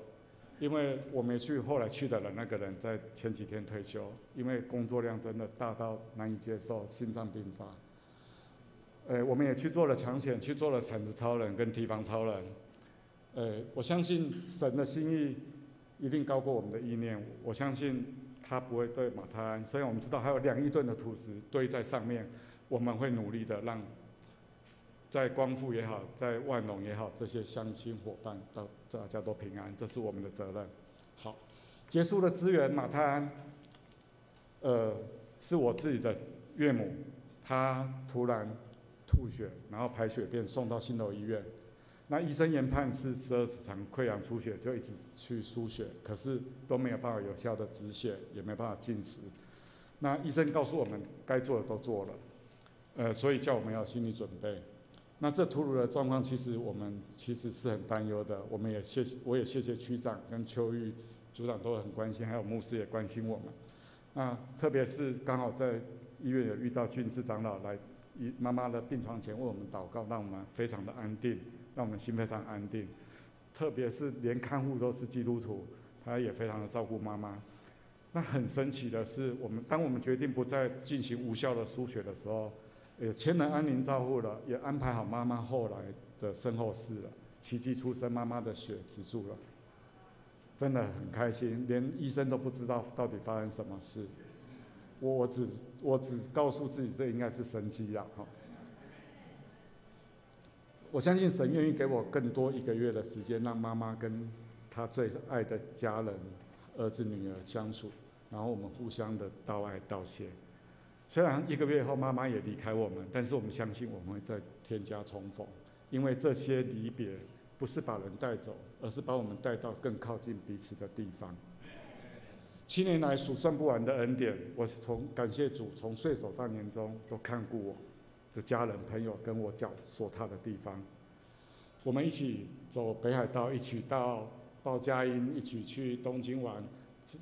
因为我没去，后来去的人那个人在前几天退休，因为工作量真的大到难以接受，心脏病发。我们也去做了抢险，去做了铲子超人跟堤防超人。我相信神的心意一定高过我们的意念，我相信他不会对马太安。虽然我们知道还有2亿吨的土石堆在上面，我们会努力的让在光复也好，在万隆也好，这些乡亲伙伴大家都平安，这是我们的责任。好，结束了支援马太安，是我自己的岳母，她突然吐血，然后排血便送到新楼医院。那医生研判是12指肠溃疡出血，就一直去输血，可是都没有办法有效的止血，也没办法进食。那医生告诉我们，该做的都做了，所以叫我们要心理准备。那这突如的状况，我们其实是很担忧的。我也谢谢区长跟邱玉组长都很关心，还有牧师也关心我们。那特别是刚好在医院有遇到俊志长老来妈妈的病床前为我们祷告，让我们非常的安定，让我们心非常安定。特别是连看护都是基督徒，他也非常的照顾妈妈。那很神奇的是，当我们决定不再进行无效的输血的时候，也签了安宁照护了，也安排好妈妈后来的身后事了。奇迹出生，妈妈的血止住了，真的很开心，连医生都不知道到底发生什么事。我只告诉自己，这应该是神迹啦。我相信神愿意给我更多1个月的时间，让妈妈跟她最爱的家人、儿子、女儿相处，然后我们互相的道爱道谢。虽然1个月后妈妈也离开我们，但是我们相信我们会再添加重逢，因为这些离别不是把人带走，而是把我们带到更靠近彼此的地方。7年来数算不完的恩典，我感谢主，从岁首到年终都看顾我的家人朋友跟我脚所踏的地方。我们一起走北海道，一起到报佳音，一起去东京玩，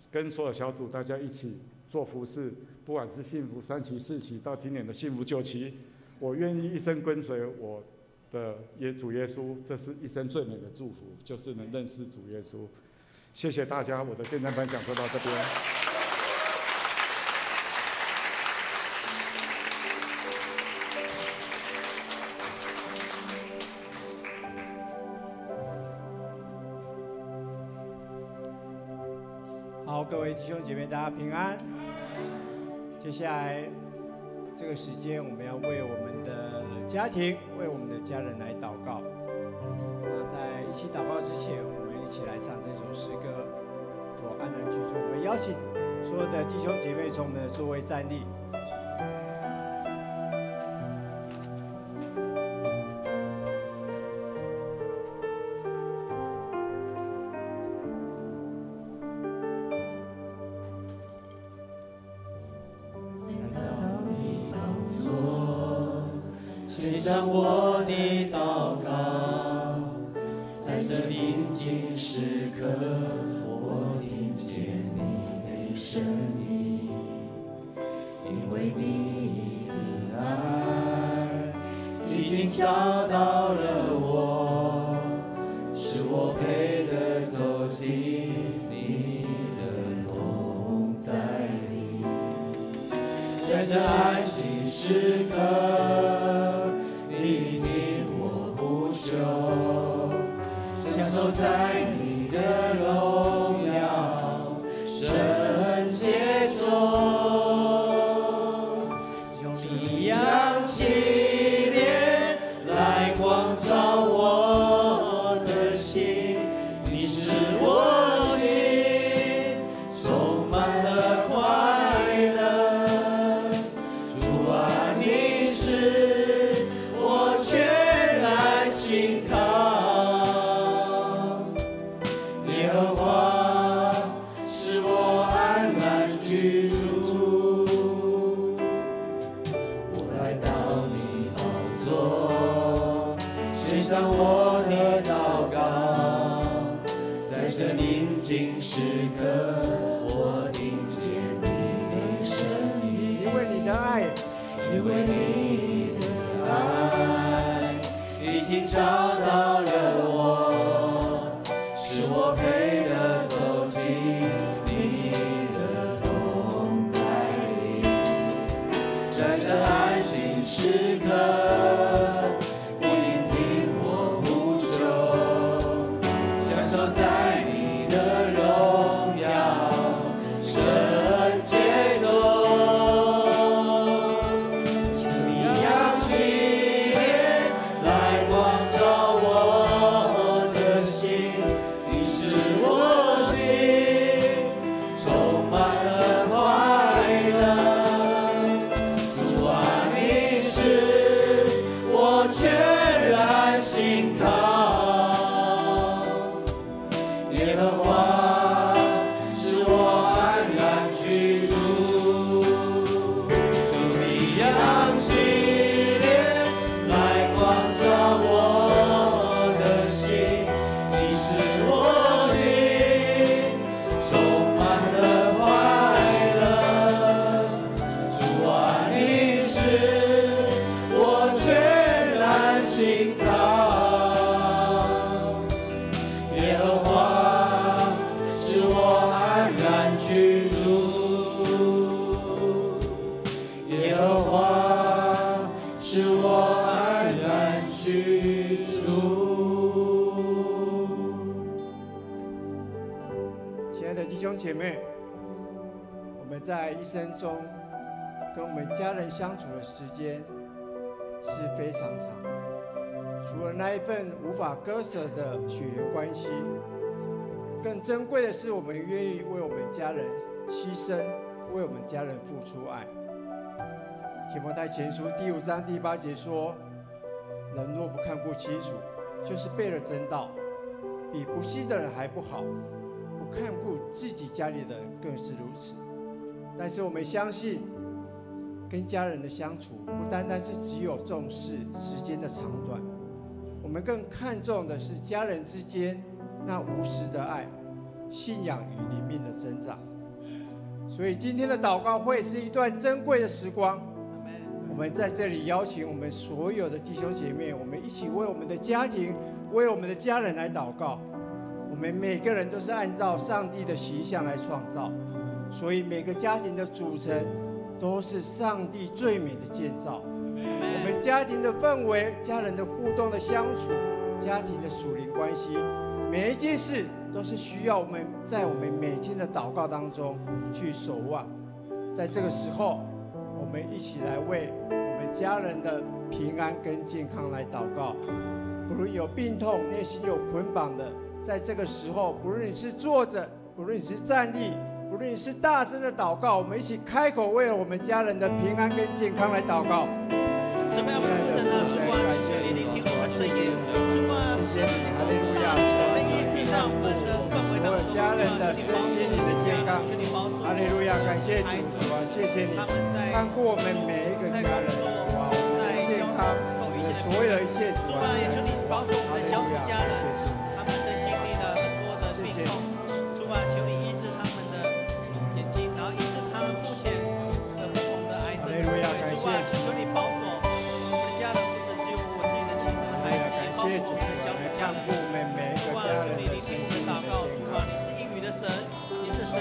跟所有小组大家一起做服事，不管是幸福3期4期到今年的幸福9期，我愿意一生跟随我的主耶稣，这是一生最美的祝福，就是能认识主耶稣。谢谢大家，我的见证分享就到这边。好，各位弟兄姐妹，大家平安。接下来这个时间，我们要为我们的家庭、为我们的家人来祷告。那在一起祷告之前，我们一起来唱这首诗歌《我安然居住》。我们邀请所有的弟兄姐妹从我们的座位站立。向我的祷告，在这宁静时刻，我听见你的声音，因为你的爱已经找到了我，使我配得走进你的同在里，在这安静时刻。你听我呼求，享受在你的荣耀圣洁中，用你扬起脸来光照我的心，你使我心充满了快乐。主啊，你是信靠耶和华，使我安然居住。我来到你宝座，献上我的祷告，在这宁静时刻，我听见你的声音，因为你的爱，因为你的爱已经找到了我，使我配得走进你的同在里，在这安静时刻，你聆听我呼求，享受在你的荣耀圣洁中。充满了快乐。姐妹，我们在一生中跟我们家人相处的时间是非常长，除了那一份无法割舍的血缘关系，更珍贵的是我们愿意为我们家人牺牲，为我们家人付出爱。提摩太前书第5章第8节说：人若不看顾亲属，就是背了真道，比不信的人还不好。不看顾自己家里的人更是如此。但是我们相信，跟家人的相处不单单是只有重视时间的长短，我们更看重的是家人之间那无私的爱、信仰与灵命的增长。所以今天的祷告会是一段珍贵的时光。我们在这里邀请我们所有的弟兄姐妹，我们一起为我们的家庭、为我们的家人来祷告。我们每个人都是按照上帝的形象来创造，所以每个家庭的组成都是上帝最美的建造。我们家庭的氛围、家人的互动的相处、家庭的属灵关系，每一件事都是需要我们在我们每天的祷告当中去守望。在这个时候，我们一起来为我们家人的平安跟健康来祷告。不论有病痛、内心有捆绑的，在这个时候，不论你是坐着，不论你是站立，不论你是大声的祷告，我们一起开口为了我们家人的平安跟健康来祷告。什么样的父神呢？主啊，求你聆听我们的声音。主啊，谢谢你，哈利路亚！你的恩义赐上我们的氛围当中，家人的身心灵的健康，哈利路亚！感谢主，主啊，谢谢你看顾我们每一个家人，主啊，我们的健康，我们所有的一切，主啊，也求你保守我们的小组家人，他们正经历了很多的病痛，主啊，求你医治他们的眼睛，然后医治他们目前的不同的癌症。主啊，求你保守我们的家人，不只只有我自己的亲生的孩子，也包括我们的小组家人。我们每一个家人的聆听我们的祷告，主啊，你是应许的神，你是神。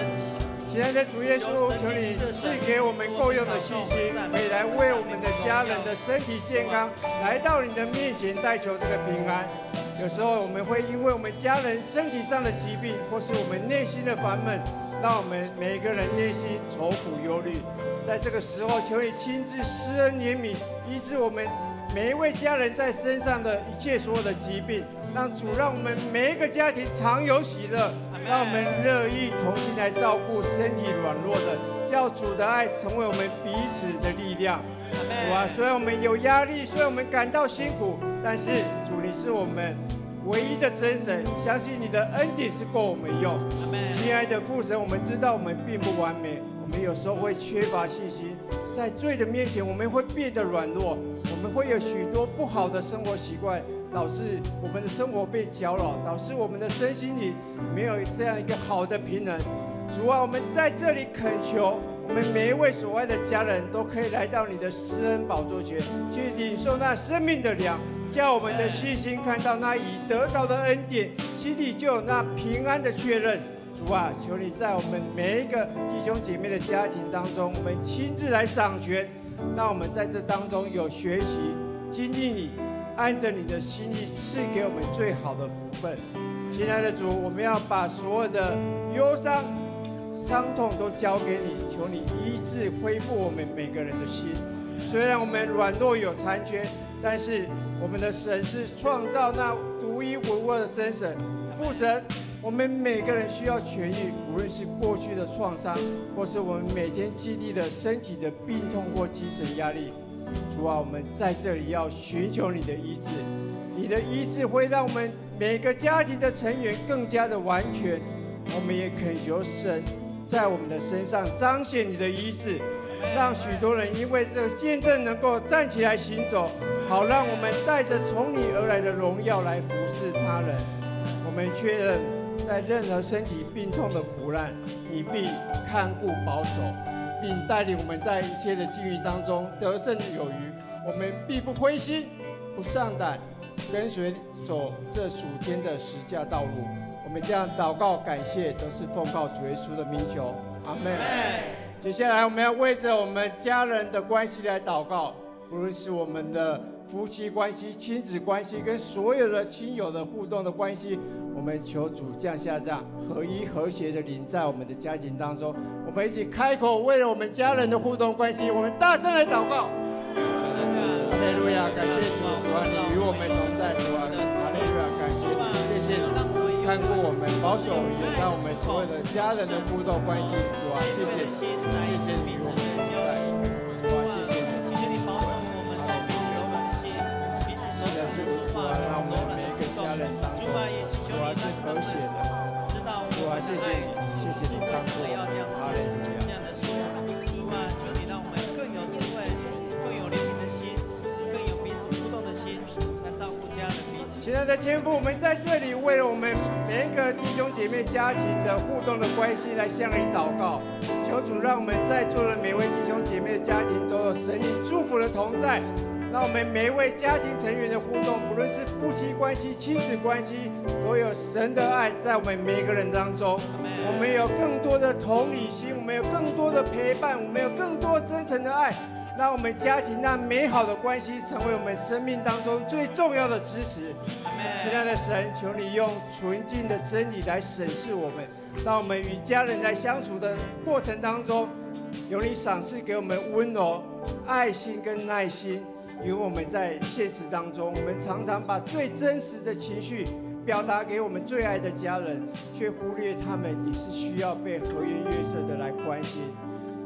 亲爱的主耶稣，求你赐给我们够用的信心，可以来为我们的家人的身体健康来到你的面前代求这个平安。有时候我们会因为我们家人身体上的疾病，或是我们内心的烦闷，让我们每个人内心愁苦忧虑。在这个时候，求你亲自施恩怜悯，医治我们每一位家人在身上的一切所有的疾病，让主让我们每一个家庭常有喜乐，让我们乐意同心来照顾身体软弱的，叫主的爱成为我们彼此的力量。主啊，虽然我们有压力，虽然我们感到辛苦，但是主你是我们唯一的真神，相信你的恩典是够我们用。亲爱的父神，我们知道我们并不完美，我们有时候会缺乏信心，在罪的面前我们会变得软弱，我们会有许多不好的生活习惯，导致我们的生活被搅扰，导致我们的身心里没有这样一个好的平衡。主啊，我们在这里恳求，我们每一位所爱的家人都可以来到你的施恩宝座前，去领受那生命的粮，叫我们的信心看到那已得着的恩典，心里就有那平安的确认。主啊，求你在我们每一个弟兄姐妹的家庭当中，我们亲自来掌权，让我们在这当中有学习经历你，按着你的心意赐给我们最好的福分。亲爱的主，我们要把所有的忧伤、伤痛都交给你，求你医治恢复我们每个人的心。虽然我们软弱有残缺，但是我们的神是创造那独一无二的真神。父神，我们每个人需要痊愈，无论是过去的创伤，或是我们每天经历的身体的病痛或精神压力。主啊，我们在这里要寻求你的医治，你的医治会让我们每个家庭的成员更加的完全。我们也恳求神在我们的身上彰显你的医治，让许多人因为这个见证能够站起来行走，好让我们带着从你而来的荣耀来服侍他人。我们确认，在任何身体病痛的苦难，你必看顾保守，并带领我们在一切的境遇当中得胜有余。我们必不灰心，不上胆，跟随走这属天的十架道路。我们这样祷告感谢，都是奉靠主耶稣的名求，阿们。接下来我们要为着我们家人的关系来祷告，不论是我们的夫妻关系、亲子关系，跟所有的亲友的互动的关系，我们求主降下这样合一和谐的灵在我们的家庭当中。我们一起开口，为了我们家人的互动关系，我们大声来祷告。哈利路亚，感谢主，主啊，你与我们同在，主啊，哈利路亚，感谢你，谢谢你看顾我们，保守也让我们所有的家人的互动关系，主啊，谢谢你，谢谢你与我们同在，主啊，谢谢你，谢谢你保守我们在彼此柔软的心，彼此都能说话，让我们每一个家人当中，主啊是和谐的，主啊谢谢你，谢谢你看顾我们，哈利路亚。这样的说，主啊，求你让我们更有智慧，更有怜悯的心，更有彼此互动的心，来照顾家人彼此。亲爱的天父，我们在这里为了我们每一个弟兄姐妹家庭的互动的关系来向你祷告，求主让我们在座的每位弟兄姐妹的家庭都有神你祝福的同在，让我们每一位家庭成员的互动，不论是夫妻关系、亲子关系，都有神的爱在我们每一个人当中。我们有更多的同理心，我们有更多的陪伴，我们有更多真诚的爱，让我们家庭那美好的关系成为我们生命当中最重要的支持。亲爱的神，求你用纯净的真理来审视我们，让我们与家人在相处的过程当中，有你赏赐给我们温柔、爱心跟耐心。因为我们在现实当中，我们常常把最真实的情绪表达给我们最爱的家人，却忽略他们也是需要被和颜悦色的来关心。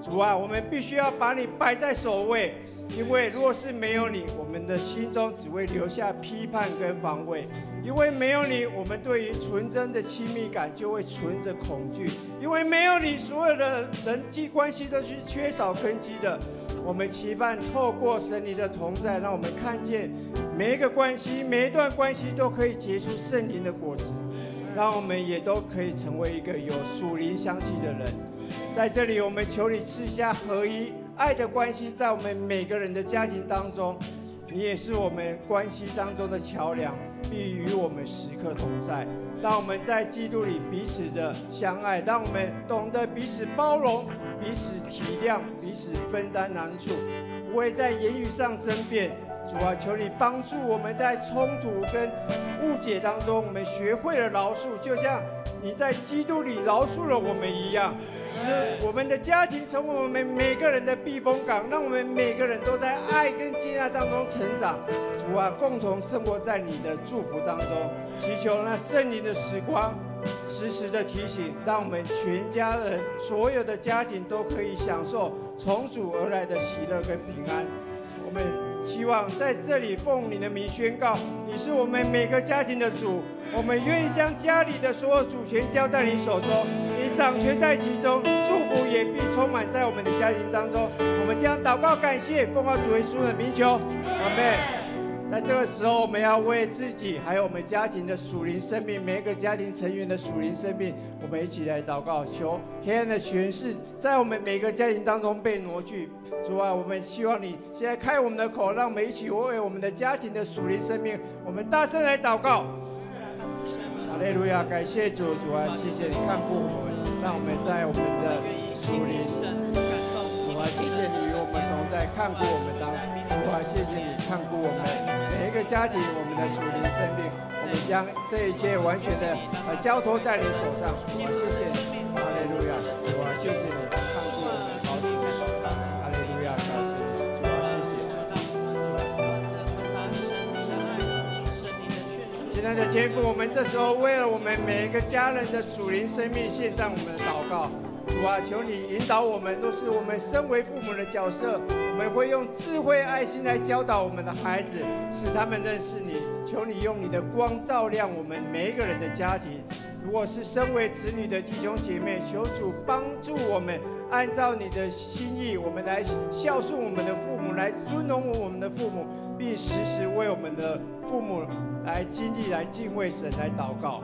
主啊，我们必须要把你摆在首位，因为若是没有你，我们的心中只会留下批判跟防卫；因为没有你，我们对于纯真的亲密感就会存着恐惧；因为没有你，所有的人际关系都是缺少根基的。我们期盼透过神你的同在，让我们看见每一个关系、每一段关系都可以结出圣灵的果子，让我们也都可以成为一个有属灵香气的人。在这里，我们求你赐下合一爱的关系，在我们每个人的家庭当中，你也是我们关系当中的桥梁，必与我们时刻同在。让我们在基督里彼此的相爱，让我们懂得彼此包容、彼此体谅、彼此分担难处，不会在言语上争辩。主啊，求你帮助我们在冲突跟误解当中，我们学会了饶恕，就像你在基督里饶恕了我们一样，使我们的家庭成为我们每个人的避风港，让我们每个人都在爱跟接纳当中成长。主啊，共同生活在你的祝福当中，祈求那圣灵的时光时时的提醒，让我们全家人所有的家庭都可以享受从主而来的喜乐跟平安。我们希望在这里奉你的名宣告，你是我们每个家庭的主，我们愿意将家里的所有主权交在你手中，你掌权在其中，祝福也必充满在我们的家庭当中。我们将祷告感谢，奉靠主耶稣的名求，阿们。在这个时候，我们要为自己还有我们家庭的属灵生命，每一个家庭成员的属灵生命，我们一起来祷告，求黑暗的权势在我们每个家庭当中被挪去。主啊，我们希望你现在开我们的口，让我们一起为我们的家庭的属灵生命，我们大声来祷告。哈利路亚，感谢主，主啊，谢谢你看顾我们，让我们在我们的属灵。主啊，谢谢你与我们同在，看顾我们当。主啊，谢谢你看顾我们每一个家庭，我们的属灵生命，我们将这一切完全的交托在你手上。主啊，谢谢你，哈利路亚。主啊，谢谢你看顾我们，保守我们。哈利路亚，感谢主啊，谢谢。亲爱的天父，我们这时候为了我们每一个家人的属灵生命献上我们的祷告。主啊，求你引导我们，都是我们身为父母的角色，我们会用智慧、爱心来教导我们的孩子，使他们认识你。求你用你的光照亮我们每一个人的家庭。如果是身为子女的弟兄姐妹，求主帮助我们，按照你的心意，我们来孝顺我们的父母，来尊荣我们的父母，并时时为我们的父母来经历、来敬畏神、来祷告。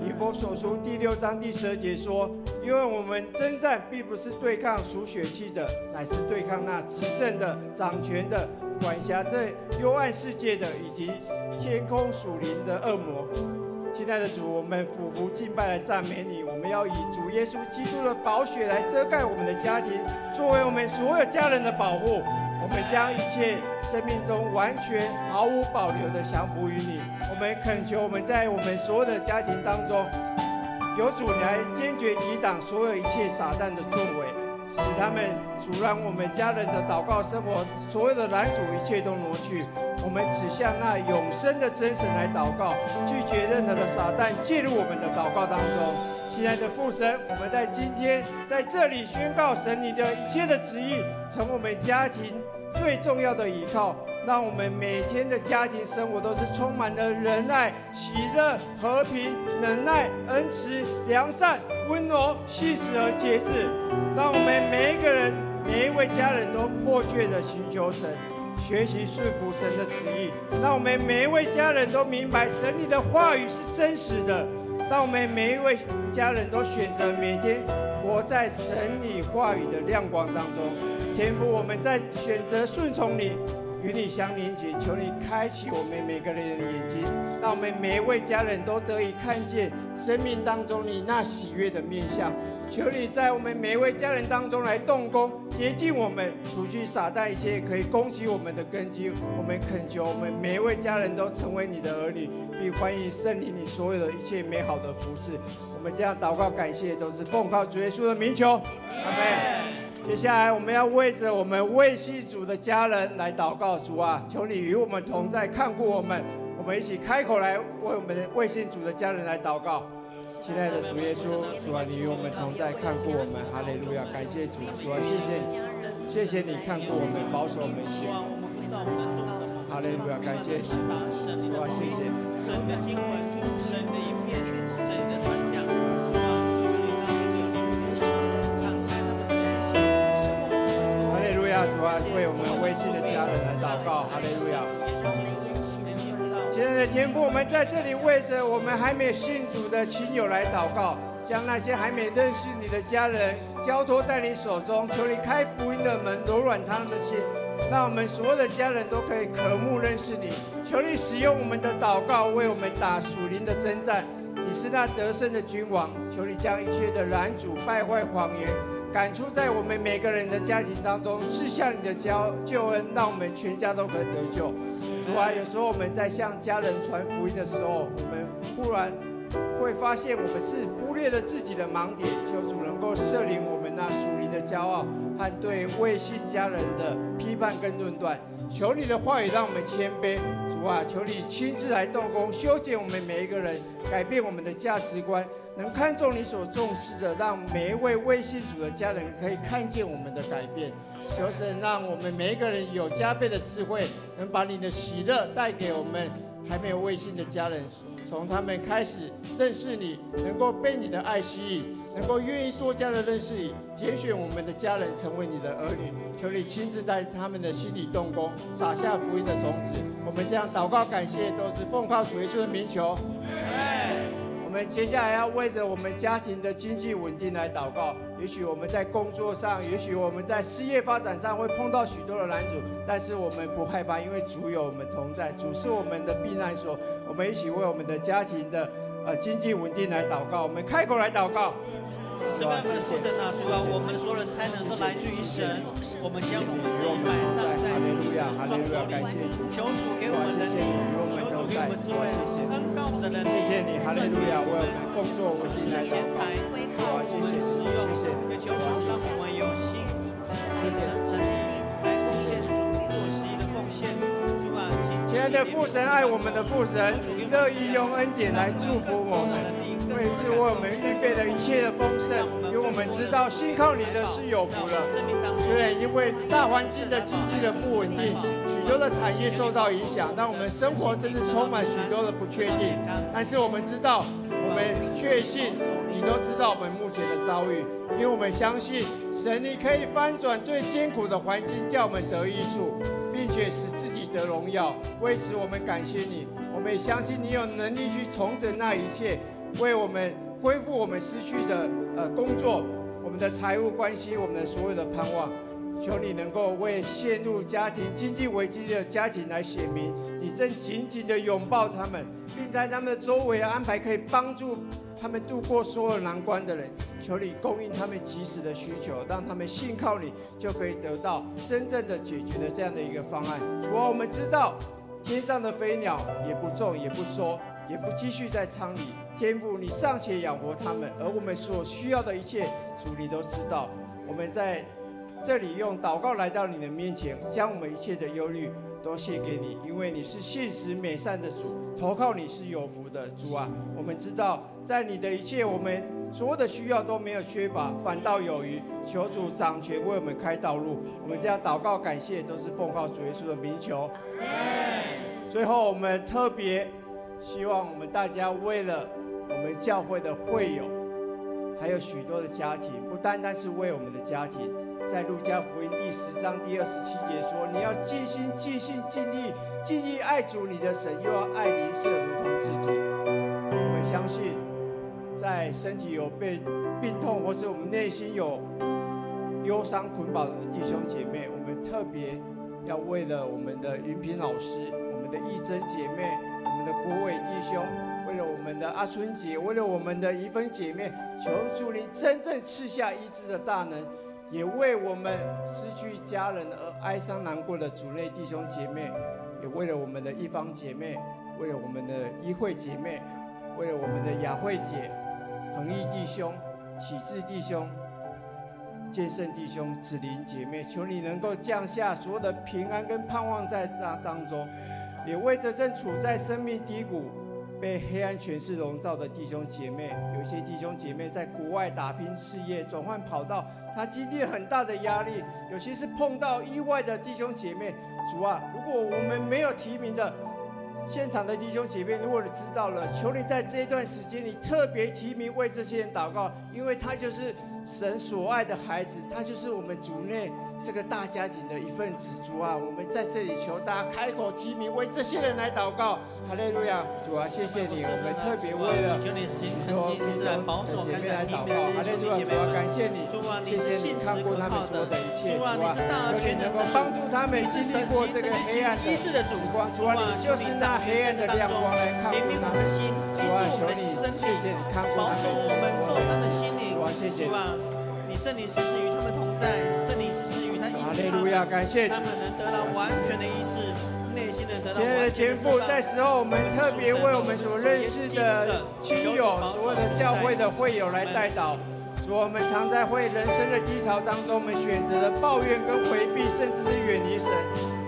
以弗所书第6章第12节说：“因为我们征战并不是对抗属血气的，乃是对抗那执政的、掌权的、管辖这幽暗世界的，以及天空属灵的恶魔。”亲爱的主，我们俯伏敬拜来赞美你。我们要以主耶稣基督的宝血来遮盖我们的家庭，作为我们所有家人的保护。我们将一切生命中完全毫无保留的降服于你。我们恳求我们在我们所有的家庭当中，有主来坚决抵挡所有一切撒旦的作为，使他们阻拦我们家人的祷告生活，所有的拦阻一切都挪去。我们指向那永生的真神来祷告，拒绝任何的撒旦介入我们的祷告当中。亲爱的父神，我们在今天在这里宣告神你的一切的旨意，成我们家庭最重要的依靠，让我们每天的家庭生活都是充满了仁爱、喜乐、和平、忍耐、恩慈、良善、温柔、细致和节制。让我们每一个人、每一位家人都迫切的寻求神，学习顺服神的旨意。让我们每一位家人都明白神你的话语是真实的。让我们每一位家人都选择每天活在神你话语的亮光当中。天父，我们在选择顺从你，与你相连接，求你开启我们每个人的眼睛，让我们每一位家人都得以看见生命当中你那喜悦的面向。求你在我们每一位家人当中来动工，洁净我们，除去撒旦一切可以攻击我们的根基。我们恳求我们每一位家人都成为你的儿女，并欢迎圣灵你所有的一切美好的服事。我们这样祷告感谢，都是奉靠主耶稣的名求，阿们。接下来我们要为着我们未信主的家人来祷告。主啊，求你与我们同在，看顾我们。我们一起开口来为我们的未信主的家人来祷告。亲爱的主耶稣，主啊，你与我们同在，看顾我们，哈利路亚！感谢主，主啊，谢谢你，谢谢你看顾我们，保守我们心，哈利路亚！感谢主，主啊，谢谢你。神的经文，神的一片，神的传讲，哈利路亚！主啊，为我们微信的家人来祷告，哈利路亚！亲爱的天父，我们在这里为着我们还没有信主的亲友来祷告，将那些还没认识你的家人交托在你手中，求你开福音的门，柔软他们的心，让我们所有的家人都可以渴慕认识你。求你使用我们的祷告，为我们打属灵的征战。你是那得胜的君王，求你将一切的拦阻、败坏、谎言赶出在我们每个人的家庭当中，赐下你的救恩，让我们全家都可以得救。主啊，有时候我们在向家人传福音的时候，我们忽然会发现我们是忽略了自己的盲点。求主能够赦免我们那属灵的骄傲和对未信家人的批判跟论断。求你的话语让我们谦卑。主啊，求你亲自来动工，修剪我们每一个人，改变我们的价值观，能看重你所重视的，让每一位未信主的家人可以看见我们的改变。求神让我们每一个人有加倍的智慧，能把你的喜乐带给我们还没有未信的家人，从他们开始认识你，能够被你的爱吸引，能够愿意多加的认识你，拣选我们的家人成为你的儿女。求你亲自在他们的心里动工，撒下福音的种子。我们这样祷告感谢，都是奉靠主耶稣的名求。我们接下来要为着我们家庭的经济稳定来祷告。也许我们在工作上，也许我们在事业发展上会碰到许多的拦阻，但是我们不害怕，因为主有我们同在，主是我们的避难所。我们一起为我们的家庭的经济稳定来祷告。我们开口来祷告。这边我们的父神啊，主啊，我们所有的才能都来自于神，我们将我们自己摆上在主的双手里，求主给我们能力，求主给我们智慧，恩膏我们的能力，谢谢你，哈利路亚，为我们工作稳定来祷告。哇，谢谢主，谢谢，也求主让我们有心，诚意来奉献主做十一的奉献，主啊，亲爱的父神，爱我们的父神，乐意用恩典来祝福我们，为是为我们预备了一切的丰盛，因为我们知道信靠你的是有福的。虽然因为大环境的经济的不稳定，许多的产业受到影响，让我们生活真是充满许多的不确定。但是我们知道，我们确信你都知道我们目前的遭遇，因为我们相信神，你可以翻转最艰苦的环境，叫我们得益处，并且使自己得荣耀。为此，我们感谢你。我们也相信你有能力去重整那一切，为我们恢复我们失去的工作，我们的财务关系，我们的所有的盼望。求你能够为陷入家庭经济危机的家庭来显明，你正紧紧地拥抱他们，并在他们的周围安排可以帮助他们度过所有难关的人。求你供应他们及时的需求，让他们信靠你，就可以得到真正的解决的这样的一个方案。主啊，我们知道天上的飞鸟也不种也不收，也不继续在仓里。天父，你尚且养活他们，而我们所需要的一切，主你都知道。我们在这里用祷告来到你的面前，将我们一切的忧虑都卸给你，因为你是信实美善的主，投靠你是有福的。主啊，我们知道在你的一切，我们所有的需要都没有缺乏，反倒有余。求主掌权为我们开道路。我们这样祷告感谢，都是奉靠主耶稣的名求。最后，我们特别希望我们大家为了我们教会的会友，还有许多的家庭，不单单是为我们的家庭，在路加福音第10章第27节说，你要尽心尽性尽力爱主你的神，又要爱邻舍如同自己。我们相信，在身体有被病痛，或是我们内心有忧伤捆绑的弟兄姐妹，我们特别要为了我们的云平老师、我们的义珍姐妹、我们的国伟弟兄，为了我们的阿春姐，为了我们的怡芬姐妹，求主你真正赐下医治的大能，也为我们失去家人而哀伤难过的主内弟兄姐妹，也为了我们的一方姐妹，为了我们的一慧姐妹，为了我们的雅慧姐、恒毅弟兄、启智弟兄、建圣弟兄、子琳姐妹，求你能够降下所有的平安跟盼望在当中，也为着正处在生命低谷、被黑暗权势笼罩的弟兄姐妹，有些弟兄姐妹在国外打拼事业、转换跑道，他经历很大的压力；有些是碰到意外的弟兄姐妹。主啊，如果我们没有提名的现场的弟兄姐妹，如果你知道了，求你在这一段时间，你特别提名为这些人祷告，因为他就是神所爱的孩子，他就是我们主内这个大家庭的一份子。主啊，我们在这里求大家开口提名，为这些人来祷告。哈利路亚！主啊，谢谢你，我们特别为了许多弟兄姐妹来祷告。哈利路亚！主啊，感谢你，谢谢你看过他们所有的一切。主啊，求你能够帮助他们经历过这个黑暗的曙光。主啊，你就是那黑暗的亮光来看顾他们。主啊，求你，谢谢你看过他们所有的心灵。主啊，谢谢你。你圣灵时时与他们同在，圣灵时时与他医治他们，哈利路亚，感谢你，他们能得到完全的医治，内心能得到亲爱的天父，在时候我们特别为我们所认识的亲友、所有的教会的会友来代祷。主，我们常在人生的低潮当中，我们选择了抱怨跟回避，甚至是远离神。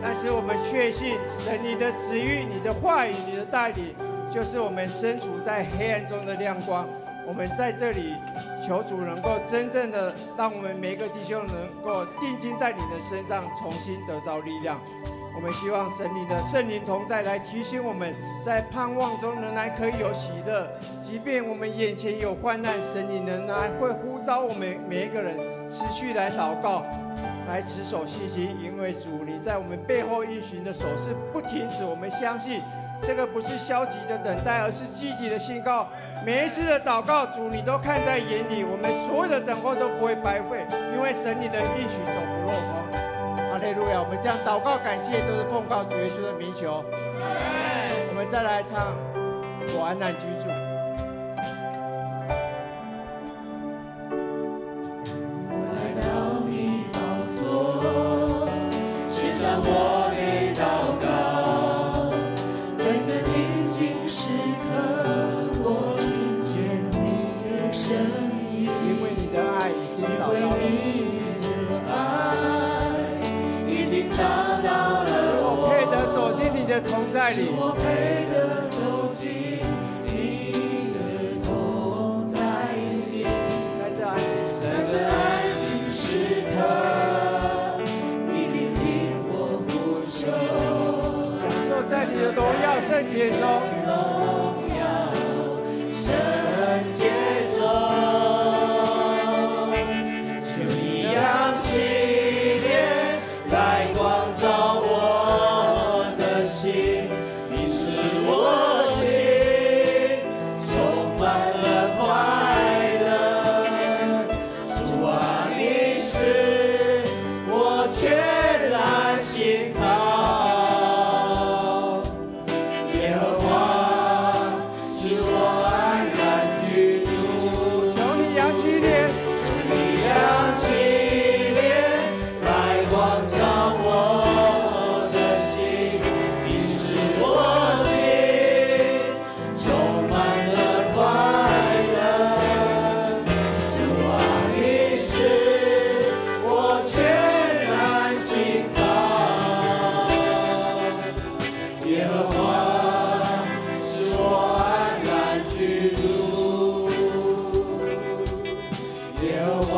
但是我们确信，神你的旨意、你的话语、你的带领，就是我们身处在黑暗中的亮光。我们在这里求主能够真正的让我们每一个弟兄能够定睛在你的身上，重新得着力量。我们希望神你的圣灵同在，来提醒我们在盼望中仍然可以有喜乐，即便我们眼前有患难，神你仍然会呼召我们每一个人持续来祷告，来持守信心，因为主你在我们背后运行的手是不停止。我们相信这个不是消极的等待，而是积极的信告。每一次的祷告，主你都看在眼里，我们所有的等候都不会白费，因为神你的应许总不落空。哈利路亚！我们这样祷告感谢，都是奉靠主耶稣的名求。我们再来唱《我安然居住》。我来到你宝座，献上我的祷告，在这宁静时刻，我听见你的声音，因为你的爱已经找到了，找到了我配得走进你的同在里，我配得走进你的同在里，在这安静时刻，你聆听我呼求，享受在你的荣耀圣洁中，荣耀圣洁中，求你扬起脸来光照我的心，你使我心充满了快乐。主啊，你是我耶和华使我安然居住，耶和华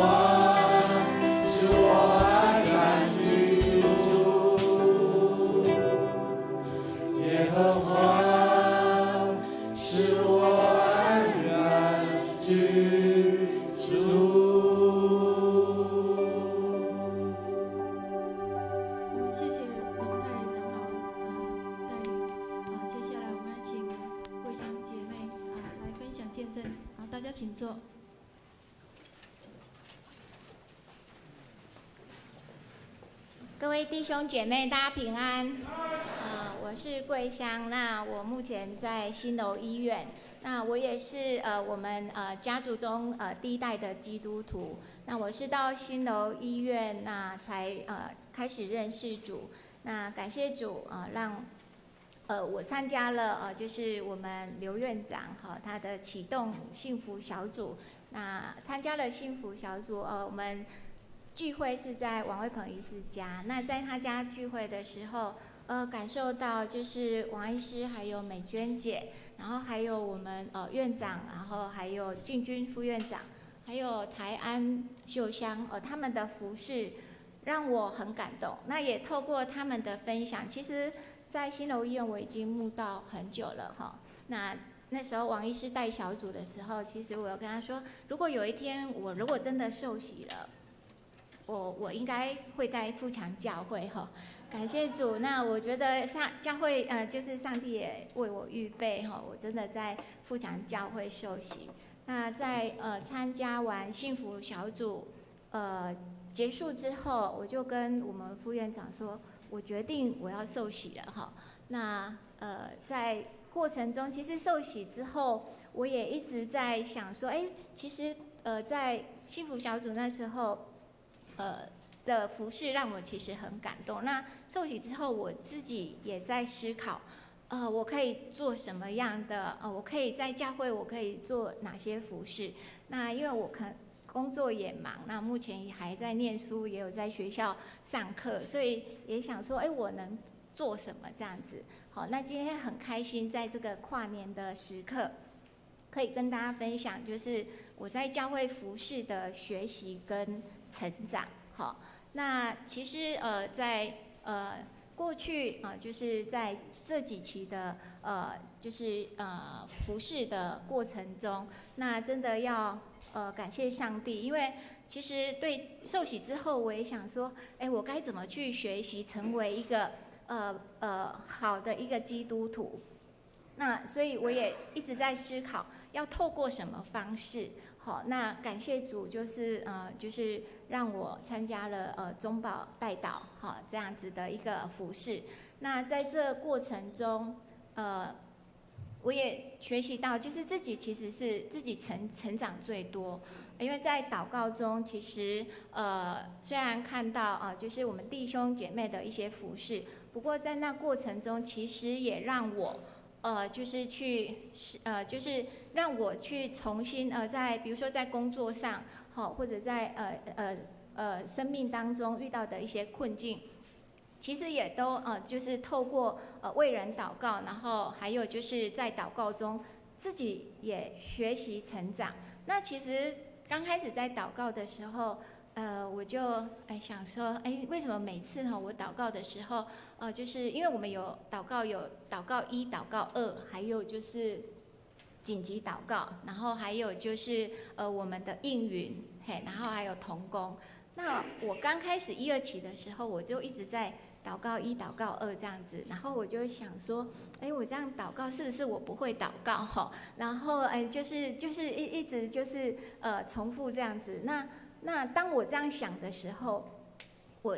使我安然居住，耶和华使我安然居住。谢谢龙太长老带领接下来我们要请桂香姐妹来分享见证，大家请坐。各位弟兄姐妹，大家平安。我是桂香，那我目前在新楼医院。那我也是我们家族中第一代的基督徒。那我是到新楼医院那才开始认识主。那感谢主让我参加了就是我们刘院长他的启动幸福小组。那参加了幸福小组我们聚会是在王惠鹏医师家。那在他家聚会的时候感受到就是王医师还有美娟姐，然后还有我们院长，然后还有进军副院长，还有台安秀香他们的服事让我很感动。那也透过他们的分享，其实在新楼医院我已经慕道很久了那时候王医师带小组的时候，其实我有跟他说，如果有一天我如果真的受洗了，我应该会在富强教会感谢主。那我觉得教会就是上帝也为我预备我真的在富强教会受洗。那在参加完幸福小组结束之后，我就跟我们副院长说，我决定我要受洗了那在过程中，其实受洗之后，我也一直在想说，其实在幸福小组那时候的服事让我其实很感动。那受洗之后，我自己也在思考，我可以做什么样的？我可以在教会，我可以做哪些服事？那因为我工作也忙，那目前也还在念书，也有在学校上课，所以也想说，我能做什么这样子？好，那今天很开心，在这个跨年的时刻，可以跟大家分享，就是我在教会服事的学习跟成长。好，那其实在过去就是在这几期的就是服事的过程中，那真的要感谢上帝，因为其实对受洗之后，我也想说，我该怎么去学习成为一个好的一个基督徒？那所以我也一直在思考，要透过什么方式？好，那感谢主，就是让我参加了中保代祷这样子的一个服事。那在这过程中，我也学习到，就是自己其实是自己成长最多。因为在祷告中，其实虽然看到就是我们弟兄姐妹的一些服事，不过在那过程中，其实也让我就是让我去重新在比如说在工作上或者在生命当中遇到的一些困境，其实也都就是透过为人祷告，然后还有就是在祷告中自己也学习成长。那其实刚开始在祷告的时候，我就想说，为什么每次我祷告的时候，就是因为我们有祷告1、祷告2，还有就是紧急祷告，然后还有就是我们的应允，然后还有同工。那我刚开始1、2期的时候，我就一直在祷告1、祷告2这样子，然后我就想说，我这样祷告是不是我不会祷告然后就是一直就是重复这样子。那当我这样想的时候，我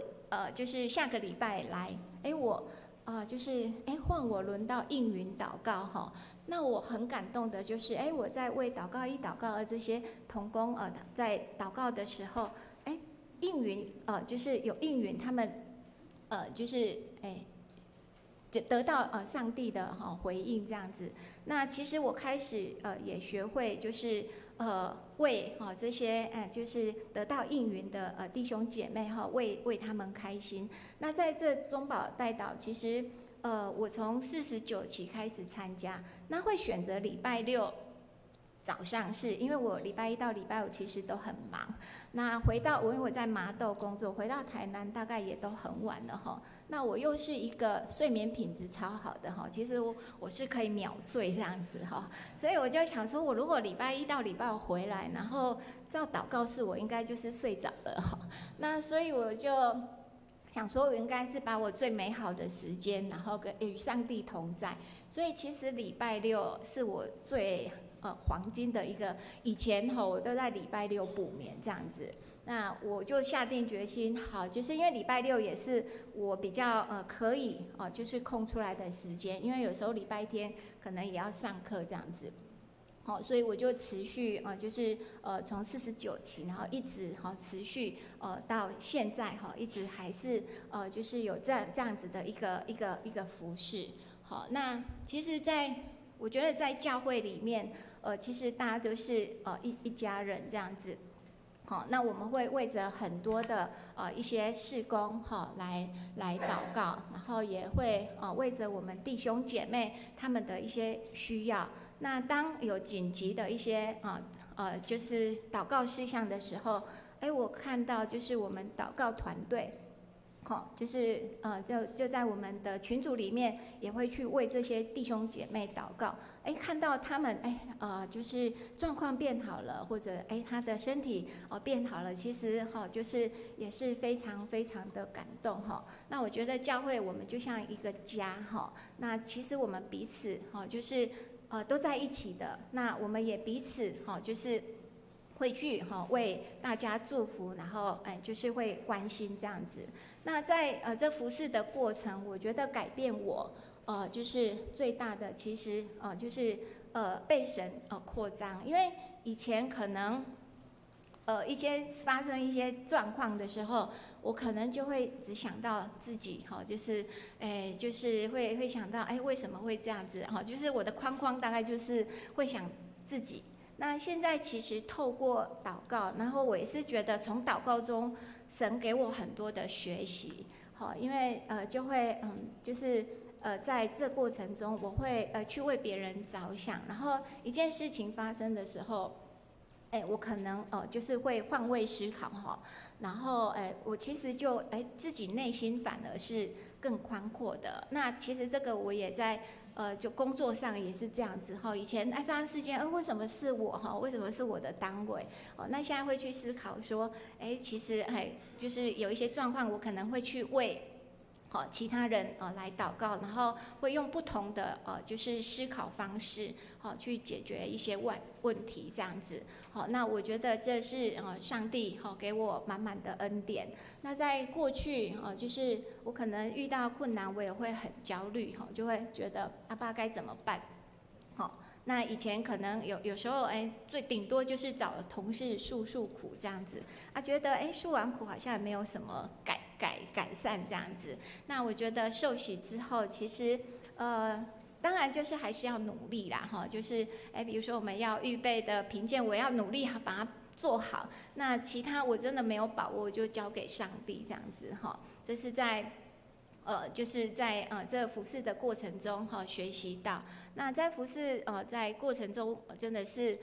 就是下个礼拜来，我就是换我轮到应允祷告那我很感动的就是，我在为祷告1、祷告2这些同工在祷告的时候，应允就是有应允他们就是得到上帝的回应这样子。那其实我开始也学会就是为这些就是得到应允的弟兄姐妹为他们开心。那在这中保代祷，其实我从49期开始参加，那会选择礼拜六早上，是因为我礼拜一到礼拜五其实都很忙。那因为我在麻豆工作，回到台南大概也都很晚了哈。那我又是一个睡眠品质超好的哈，其实我是可以秒睡这样子哈，所以我就想说，我如果礼拜一到礼拜五回来，然后照祷告室，我应该就是睡着了哈。那所以我就想说，我应该是把我最美好的时间，然后与上帝同在。所以其实礼拜六是我最黄金的一个，以前我都在礼拜六补眠这样子。那我就下定决心，好，就是因为礼拜六也是我比较可以就是空出来的时间，因为有时候礼拜天可能也要上课这样子。好，所以我就持续就是从49期，然后一直持续到现在一直还是就是有这样子的一个服事。好，那其实我觉得在教会里面，其实大家都是一家人这样子。好，那我们会为着很多的一些事工来祷告，然后也会为着我们弟兄姐妹他们的一些需要。那当有紧急的一些就是祷告事项的时候，我看到就是我们祷告团队，就是就在我们的群组里面也会去为这些弟兄姐妹祷告。看到他们就是状况变好了，或者他的身体变好了，其实就是也是非常非常的感动哈。那我觉得教会我们就像一个家哈，那其实我们彼此就是都在一起的，那我们也彼此就是会去为大家祝福，然后就是会关心这样子。那在这服事的过程，我觉得改变我就是最大的，其实就是被神扩张。因为以前可能发生一些状况的时候，我可能就会只想到自己就是就是会想到为什么会这样子就是我的框框大概就是会想自己。那现在其实透过祷告，然后我也是觉得从祷告中神给我很多的学习，因为就会就是在这过程中我会去为别人着想，然后一件事情发生的时候，我可能就是会换位思考然后我其实就自己内心反而是更宽阔的。那其实这个我也在就工作上也是这样子以前发生事件为什么是我为什么是我的单位那现在会去思考说其实就是有一些状况我可能会去为其他人来祷告，然后会用不同的就是思考方式去解决一些问题这样子。那我觉得这是上帝给我满满的恩典。那在过去就是我可能遇到困难，我也会很焦虑就会觉得阿爸该怎么办。那以前可能有时候最顶多就是找同事诉苦这样子觉得诉完苦好像也没有什么改善这样子。那我觉得受洗之后，其实当然就是还是要努力啦就是比如说我们要预备的评鉴，我要努力把它做好。那其他我真的没有把握，我就交给上帝这样子这是在就是在这服事的过程中学习到。那在服事在过程中真的是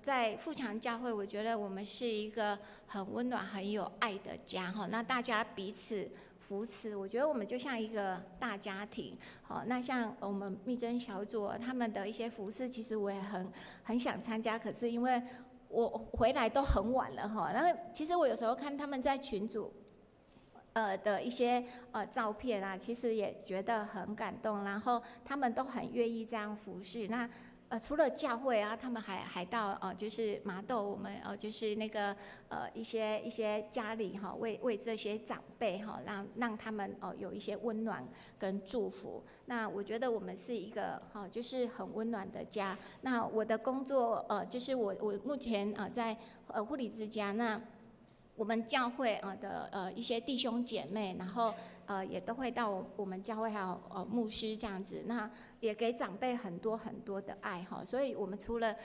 在富强教会，我觉得我们是一个很温暖很有爱的家那大家彼此扶持，我觉得我们就像一个大家庭那像我们密侦小组他们的一些服事，其实我也很想参加，可是因为我回来都很晚了那其实我有时候看他们在群组的一些照片啊，其实也觉得很感动，然后他们都很愿意这样服侍。那除了教会啊，他们还到就是麻豆，我们就是那个一些家里为这些长辈让他们有一些温暖跟祝福。那我觉得我们是一个就是很温暖的家。那我的工作就是我目前在护理之家那。我们教会的一些弟兄姐妹，然后也都会到我们教会，还有牧师这样子，那也给长辈很多很多的爱所以我们除了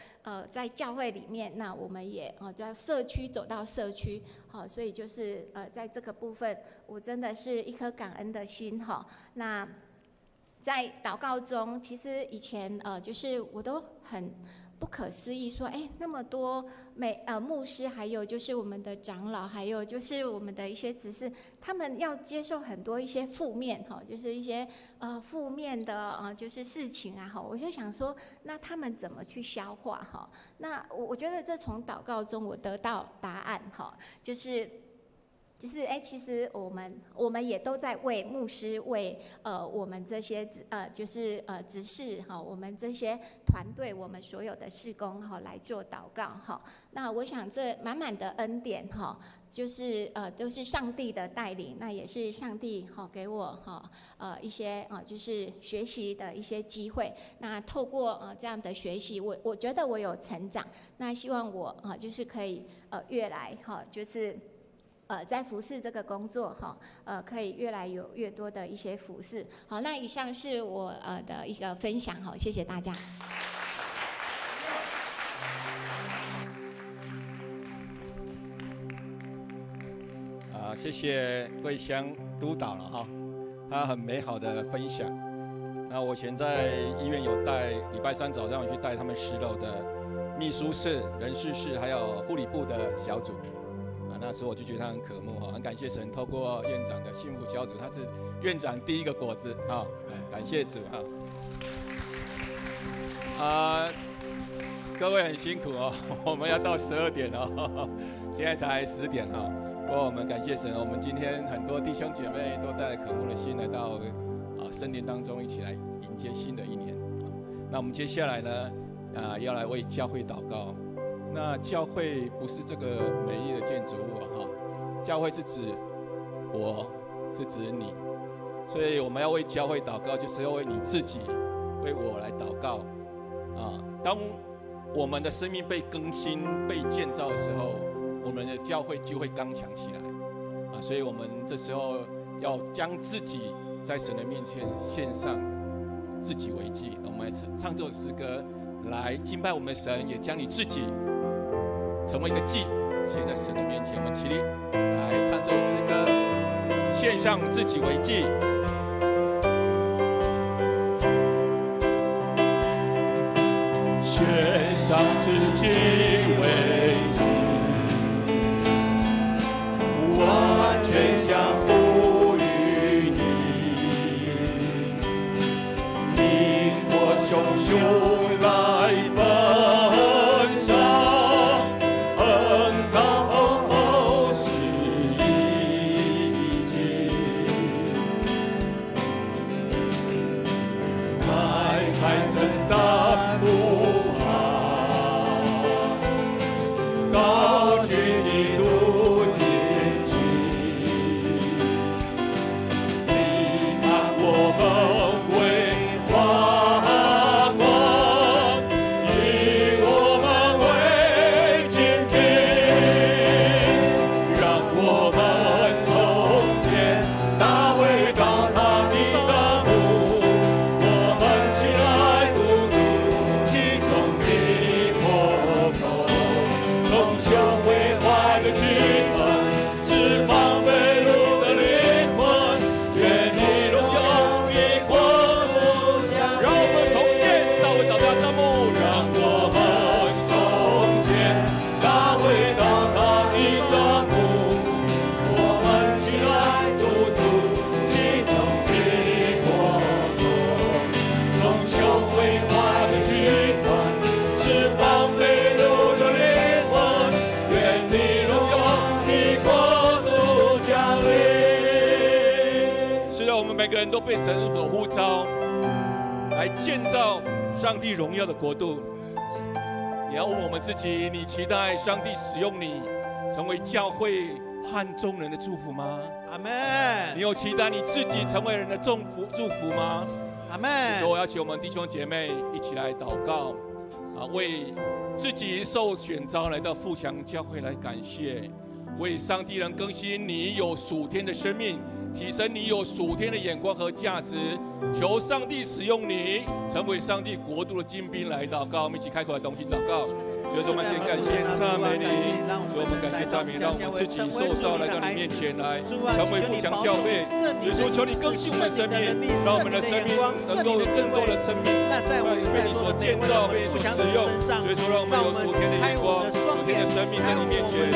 在教会里面，那我们也在社区走到社区所以就是在这个部分，我真的是一颗感恩的心那在祷告中，其实以前就是我都很不可思议，说那么多牧师，还有就是我们的长老，还有就是我们的一些执事，他们要接受很多一些负面就是一些负面的就是事情啊我就想说，那他们怎么去消化那我觉得这从祷告中我得到答案就是其实我们也都在为牧师，为我们这些就是执事我们这些团队，我们所有的事工来做祷告那我想这满满的恩典就是都是上帝的带领，那也是上帝给我一些就是学习的一些机会。那透过这样的学习，我觉得我有成长。那希望我就是可以越来就是在服事这个工作可以越来有越多的一些服事。好，那以上是我的一个分享谢谢大家。谢谢桂香督导了他很美好的分享。那我以前在医院有带，礼拜三早上去带他们10楼的秘书室、人事室还有护理部的小组。那时候我就觉得他很渴慕很感谢神，透过院长的幸福小组，他是院长第一个果子感谢主各位很辛苦我们要到12点现在才10点不过我们感谢神，我们今天很多弟兄姐妹都带着渴慕的心来到圣殿当中，一起来迎接新的一年。那我们接下来呢要来为教会祷告。那教会不是这个美丽的建筑物教会是指我，是指你，所以我们要为教会祷告，就是要为你自己，为我来祷告当我们的生命被更新、被建造的时候，我们的教会就会刚强起来所以我们这时候要将自己在神的面前献上，自己为祭。我们来唱这首诗歌来敬拜我们的神，也将你自己成为一个祭献在神的面前。我们起立来唱这首诗歌，献上自己为祭。献上自己为祭，完全降服于你，你我熊熊来焚烧，恩膏是一切，开征战不都被神所呼召来建造上帝荣耀的国度。你要问我们自己，你期待上帝使用你成为教会和众人的祝福吗？阿们。你有期待你自己成为人的祝福吗？阿们。所以我要请我们弟兄姐妹一起来祷告为自己受选召来到富强教会来感谢，为上帝能更新你有属天的生命，提升你有属天的眼光和价值，求上帝使用你成为上帝国度的精兵来祷告。我们一起开口来同心祷告。主我们先感谢赞美你，主我们感谢赞美，让我们自己受造来到你面前来，成为富强教会。主求你更新我们生命，让我们的生命能够有更多的生命，被你所建造，被你所使用。主让我们有属天的眼光，属天的生命在你面前。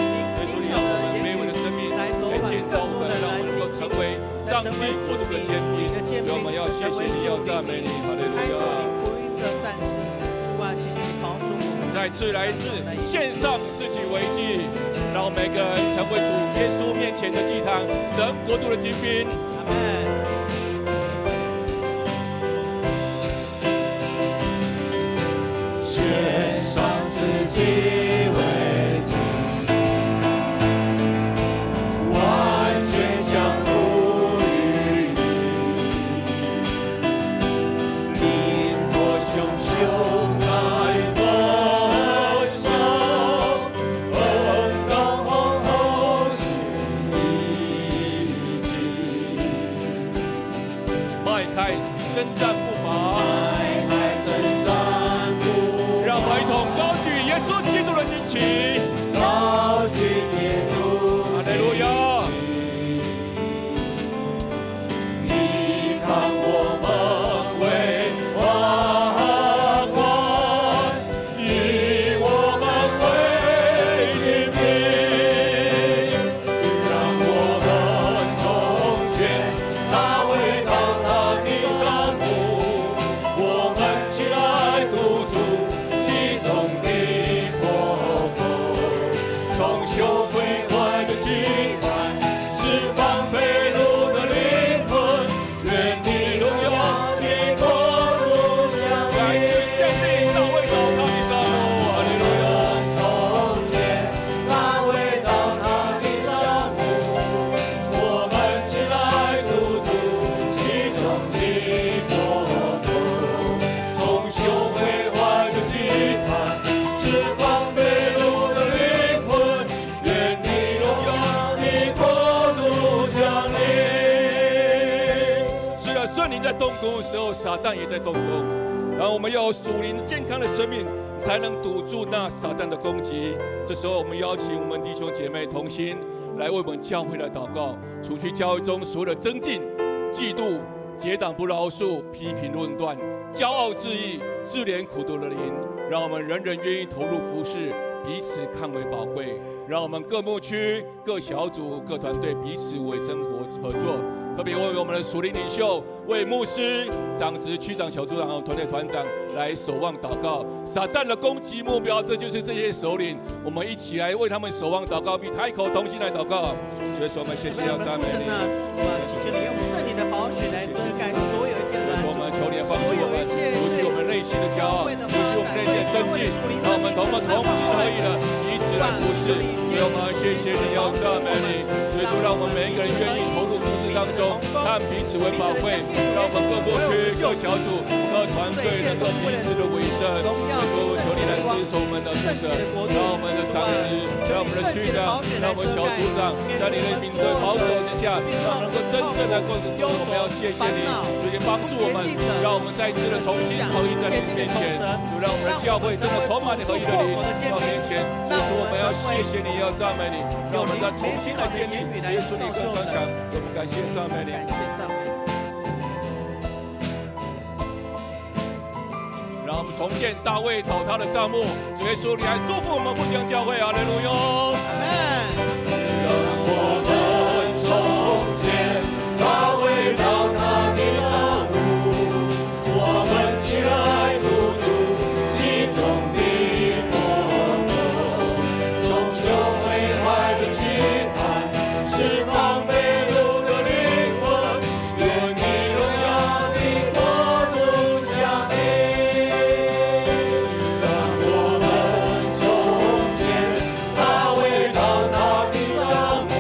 主你让我们每一位的生命来建造我们，让我们能够成为上帝国度的坚兵。主我们要谢谢你，要赞美你，哈利路亚。再次来一次献上自己为祭，让每个人成为主耶稣面前的祭坛，神国度的精兵。阿门。献上自己为祭，完全降服于你，令我穷修。征战步伐，让我们一同高举耶稣基督的旌旗，高举基督哈利路亚！你看我们为王冠，以我们为军兵，让我们重建大卫堂他的。我们起来堵住其中的破口，重修毁坏的祭坛，释放被掳的灵魂，愿你荣耀的国度降临。再次建立大卫岛他的帐幕，哈利路亚！重建大卫岛他的帐幕，我们起来堵住其中的破口。修毁坏的祭坛，释放被掳的灵魂，愿你荣耀的国度降临。是的，圣灵在动工的时候，撒旦也在动工。然后我们要有属灵健康的生命，才能堵住那撒旦的攻击。这时候，我们邀请我们弟兄姐妹同心来为我们教会来祷告，除去教会中所有的争竞、嫉妒、结党不饶恕、批评论断、骄傲自义、自怜苦毒的灵，让我们人人愿意投入服事，彼此看为宝贵。让我们各牧区、各小组、各团队彼此为生活合作，特别为我们的属灵领袖、为牧师、长职、区长、小组长和团队团长来守望祷告。撒旦的攻击目标，这就是这些首领，我们一起来为他们守望祷告，并开口同心来祷告。所以说，我们谢谢要赞美你。祈求你用圣灵的宝血来遮盖所有一切拦阻。我们求你帮助我们，除去我们内心的骄傲，除去我们内心的争竞，让我们同心合意的彼此来服侍。所以我们谢谢你，要赞美你。所以说，让我们每一个人愿意投入服侍当中，看彼此为宝贵，让我们各牧区、各小组、各团队能够彼此的为圣。所以说，求你来接受我们的负责，让我们的长职，让我们的区长，让我们小组长，在你的名对保守之下，让我们能够真正的过。我们要谢谢你，主也帮助我们，让我们再一次的重新合一在你面前。主让我们的教会真的充满你合一的灵到面前。主，我们要谢谢你，要赞美你，让我们再重新来建立耶稣你更刚强。我们感谢赞美你。让我们重建大卫倒塌的帐幕。主耶稣，你还祝福我们富强教会，哈利路亚！让我们重建大卫倒塌的帐幕，我们起来堵住其中的破口，重修毁坏的祭坛，释放被掳的灵魂，愿你荣耀的国度降临。让我们重建大卫倒塌的帐幕，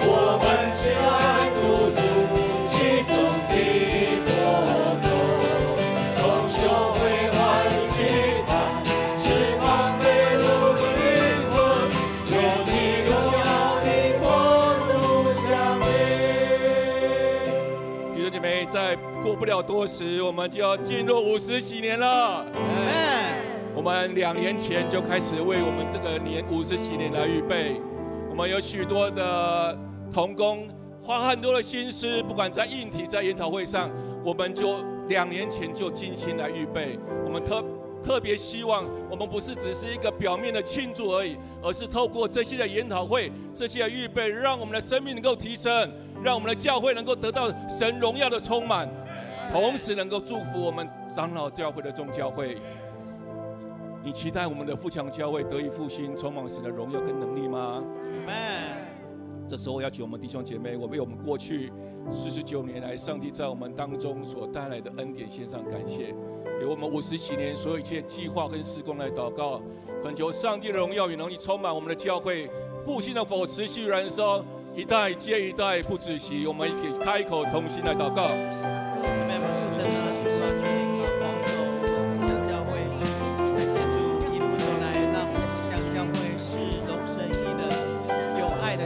我们起来堵住其中的破口，重修毁坏的祭坛，释放被掳的灵魂，愿你荣耀的国度降临。弟兄姐妹，再过不了多时，我们就要进入50禧年了。我们2年前就开始为我们这个50禧年来预备。我们有许多的同工花很多的心思，不管在硬体在研讨会上，我们就2年前就精心来预备。我们特别希望我们不是只是一个表面的庆祝而已，而是透过这些的研讨会、这些的预备，让我们的生命能够提升，让我们的教会能够得到神荣耀的充满，同时能够祝福我们长老教会的众教会。你期待我们的富强教会得以复兴，充满神的荣耀跟能力吗？这时候我要请我们弟兄姐妹，我为我们过去49年来上帝在我们当中所带来的恩典献上感谢，为我们50禧年所有一切计划跟事工来祷告，恳求上帝的荣耀与能力充满我们的教会，复兴的火持续燃烧，一代接一代不止息。我们一起开口同心来祷告。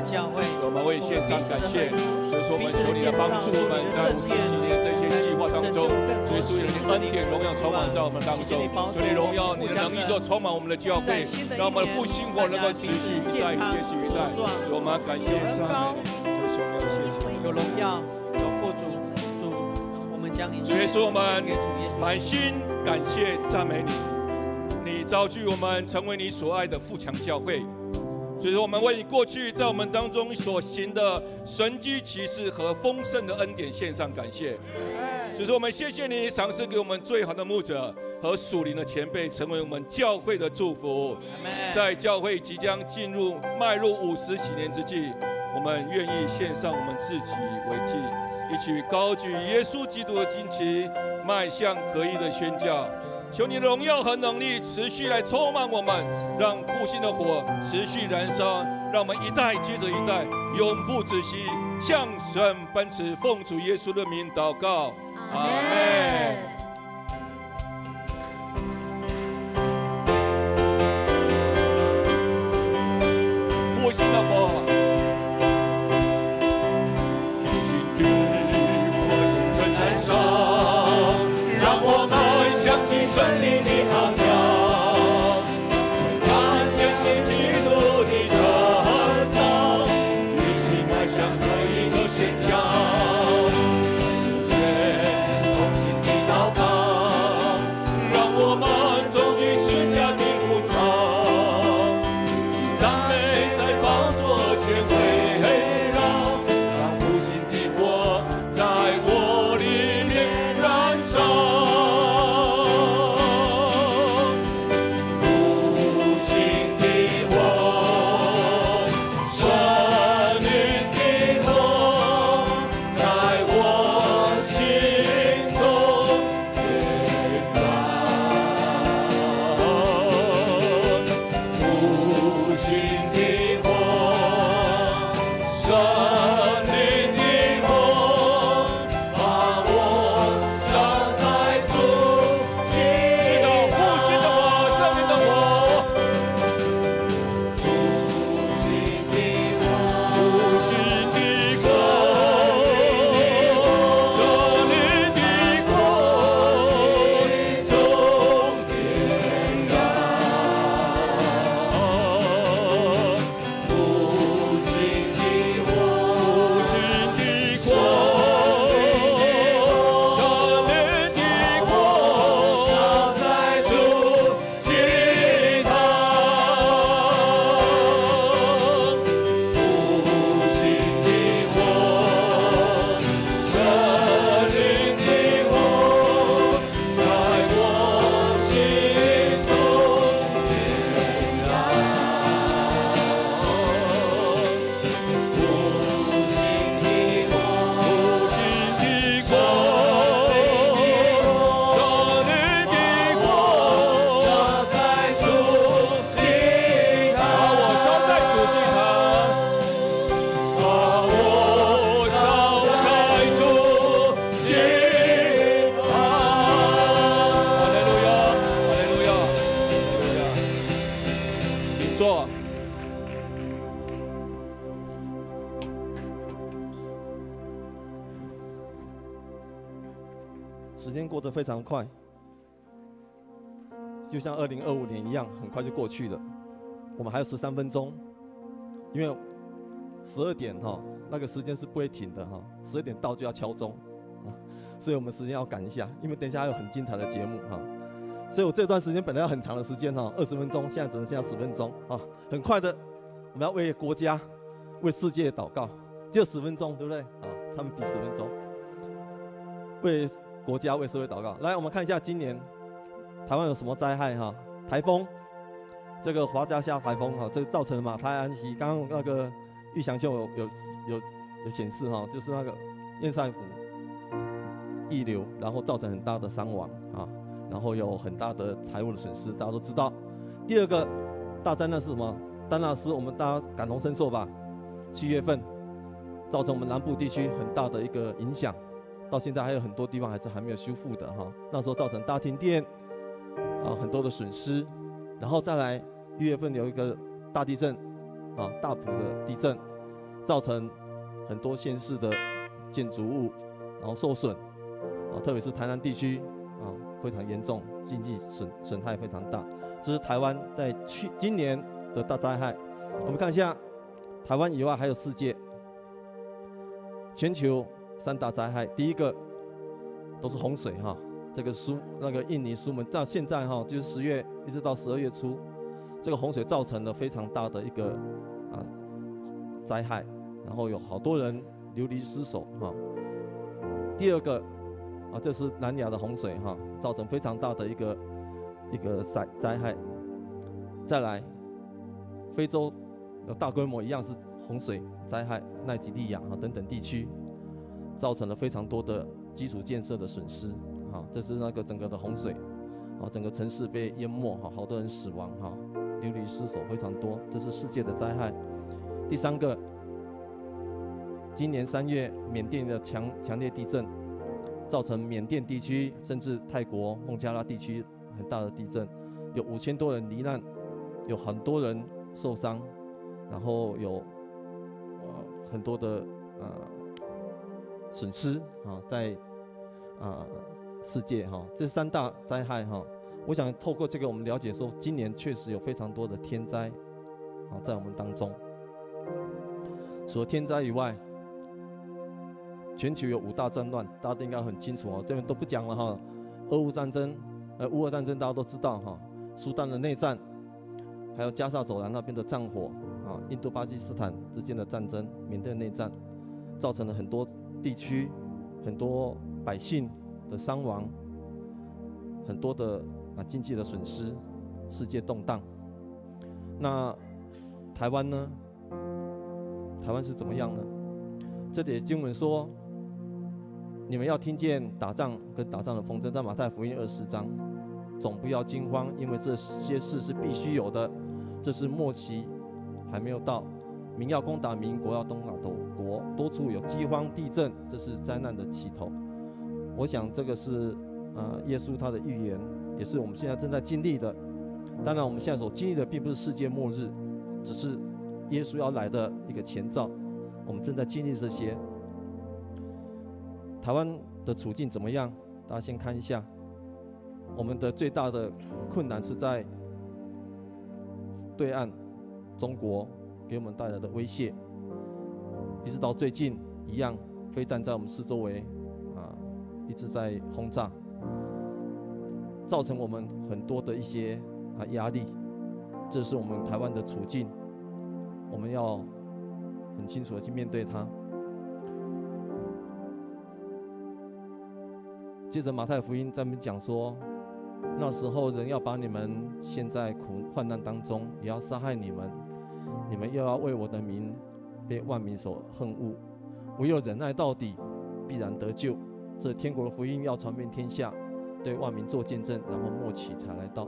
教会，我们为献上感谢，就是我们求你的帮助，我们在50禧年这些计划当中，耶稣有你恩典荣耀充满在我们当中，求你荣耀你的能力就充满我们的教会，让我们的复兴火能够持续一代接续一代。所以我们感谢赞美，就是我们要谢谢有荣耀，有富足，主，我们将你耶稣，我们满心感谢赞美你，你召聚我们成为你所爱的富强教会。所以说，我们为你过去在我们当中所行的神迹奇事和丰盛的恩典献上感谢。所以说，我们谢谢你赏赐给我们最好的牧者和属灵的前辈，成为我们教会的祝福。在教会即将迈入50禧年之际，我们愿意献上我们自己为祭，一起高举耶稣基督的旌旗，迈向合一的宣教。求你的荣耀和能力持续来充满我们，让复兴的火持续燃烧，让我们一代接着一代永不止息，向神奔驰。奉主耶稣的名祷告，阿们。复兴的火。顺利的号角，看见是基督的征兆，一起迈向合一的宣教。中间同心的祷告，让我们忠于释迦的呼召，赞美在宝座前围绕，让复兴的火在我里面燃烧。时间过得非常快，就像2025年一样，很快就过去了。我们还有13分钟，因为12点那个时间是不会停的12点到就要敲钟所以我们时间要赶一下，因为等一下还有很精彩的节目所以我这段时间本来要很长的时间20分钟，现在只能剩下10分钟很快的，我们要为国家、为世界祷告，只有10分钟，对不对他们比10分钟，为国家、为社会祷告。来，我们看一下今年台湾有什么灾害台风，这个华嘉夏台风这造成了马太安溪，刚刚那个玉祥就有显示就是那个堰塞湖溢流，然后造成很大的伤亡然后有很大的财务的损失，大家都知道。第二个大灾难是什么？丹纳斯，我们大家感同身受吧。7月份造成我们南部地区很大的一个影响，到现在还有很多地方还没有修复的那时候造成大停电很多的损失。然后再来1月份有一个大地震大埔的地震，造成很多县市的建筑物然后受损特别是台南地区非常严重，经济损害非常大。这是台湾在今年的大灾害。我们看一下台湾以外还有世界全球3大灾害。第一个都是洪水这个那个印尼苏门到现在就是10月一直到12月初，这个洪水造成了非常大的一个灾害，然后有好多人流离失所第二个这是南亚的洪水造成非常大的一个灾害。再来，非洲有大规模一样是洪水灾害，奈及利亚等等地区，造成了非常多的基础建设的损失这是那个整个的洪水整个城市被淹没好多人死亡流离失所非常多，这是世界的灾害。第三个，今年3月缅甸的强烈地震，造成缅甸地区甚至泰国孟加拉地区很大的地震，有5000多人罹难，有很多人受伤，然后有很多的损失在世界这3大灾害我想透过这个我们了解说，今年确实有非常多的天灾在我们当中。除了天灾以外，全球有5大战乱，大家都应该很清楚这边都不讲了乌俄战争大家都知道苏丹的内战，还有加沙走廊那边的战火印度巴基斯坦之间的战争，缅甸的内战，造成了很多地区很多百姓的伤亡，很多的经济的损失，世界动荡。那台湾呢？台湾是怎么样呢？这里经文说，你们要听见打仗跟打仗的风声，在马太福音20章，总不要惊慌，因为这些事是必须有的。这是末期还没有到，民要攻打民，国要攻打国，多处有饥荒、地震，这是灾难的起头。我想这个是耶稣他的预言，也是我们现在正在经历的。当然，我们现在所经历的并不是世界末日，只是耶稣要来的一个前兆。我们正在经历这些。台湾的处境怎么样？大家先看一下。我们的最大的困难是在对岸中国给我们带来的威胁，一直到最近一样，飞弹在我们四周围一直在轰炸，造成我们很多的一些压力。这是我们台湾的处境，我们要很清楚的去面对它。接着马太福音在那边讲说，那时候人要把你们陷在患难当中，也要杀害你们，你们又要为我的名被万民所恨恶，唯有忍耐到底，必然得救。这天国的福音要传遍天下，对万民做见证，然后末期才来到。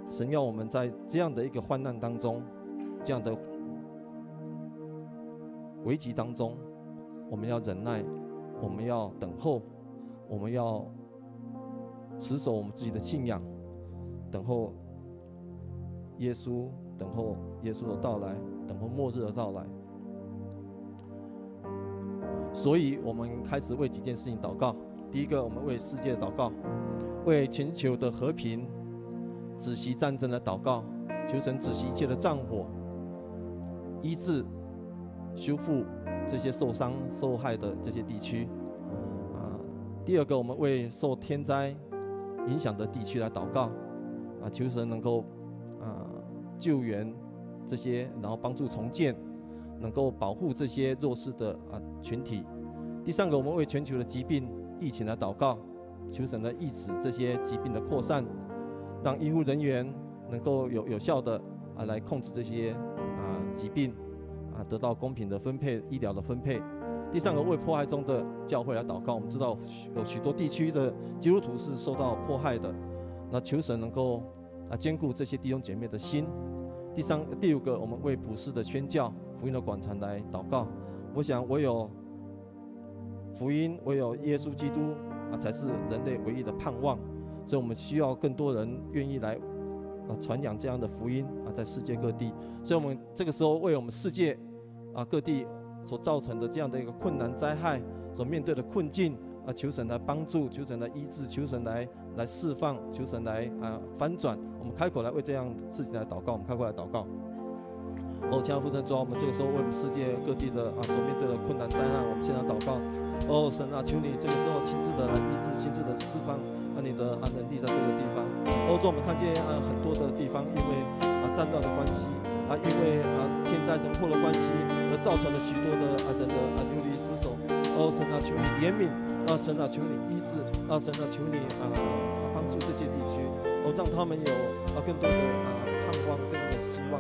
神要我们在这样的一个患难当中，这样的危急当中，我们要忍耐，我们要等候，我们要持守我们自己的信仰，等候耶稣，等候耶稣的到来，等候末日的到来。所以我们开始为几件事情祷告。第一个，我们为世界祷告，为全球的和平，止息战争的祷告，求神止息一切的战火，医治、修复这些受伤、受害的这些地区。第二个，我们为受天灾影响的地区来祷告，求神能够救援这些，然后帮助重建，能够保护这些弱势的群体。第三个，我们为全球的疾病疫情来祷告，求神来抑制这些疾病的扩散，让医护人员能够有效的来控制这些疾病，得到公平的分配，医疗的分配。第三个，为迫害中的教会来祷告。我们知道有许多地区的基督徒是受到迫害的，那求神能够兼顾这些弟兄姐妹的心。第五个，我们为普世的宣教、福音的广传来祷告。我想，唯有福音，唯有耶稣基督才是人类唯一的盼望。所以我们需要更多人愿意来传扬这样的福音在世界各地。所以我们这个时候为我们世界各地所造成的这样的一个困难灾害所面对的困境求神来帮助，求神来医治，求神来释放，求神来翻转。我们开口来为这样事情来祷告，我们开口来祷告。亲爱的父神，主啊，我们这个时候为我们世界各地的所面对的困难灾难，我们现在祷告。神啊，求你这个时候亲自的来医治，亲自的释放你的能力在这个地方。主，我们看见很多的地方因为战乱的关系因为天灾人祸的关系而造成了许多的人的流离失所。神啊，求你怜悯，神啊，求你医治，神啊，求你帮助这些地区，让他们有更多的盼望，更多的希望。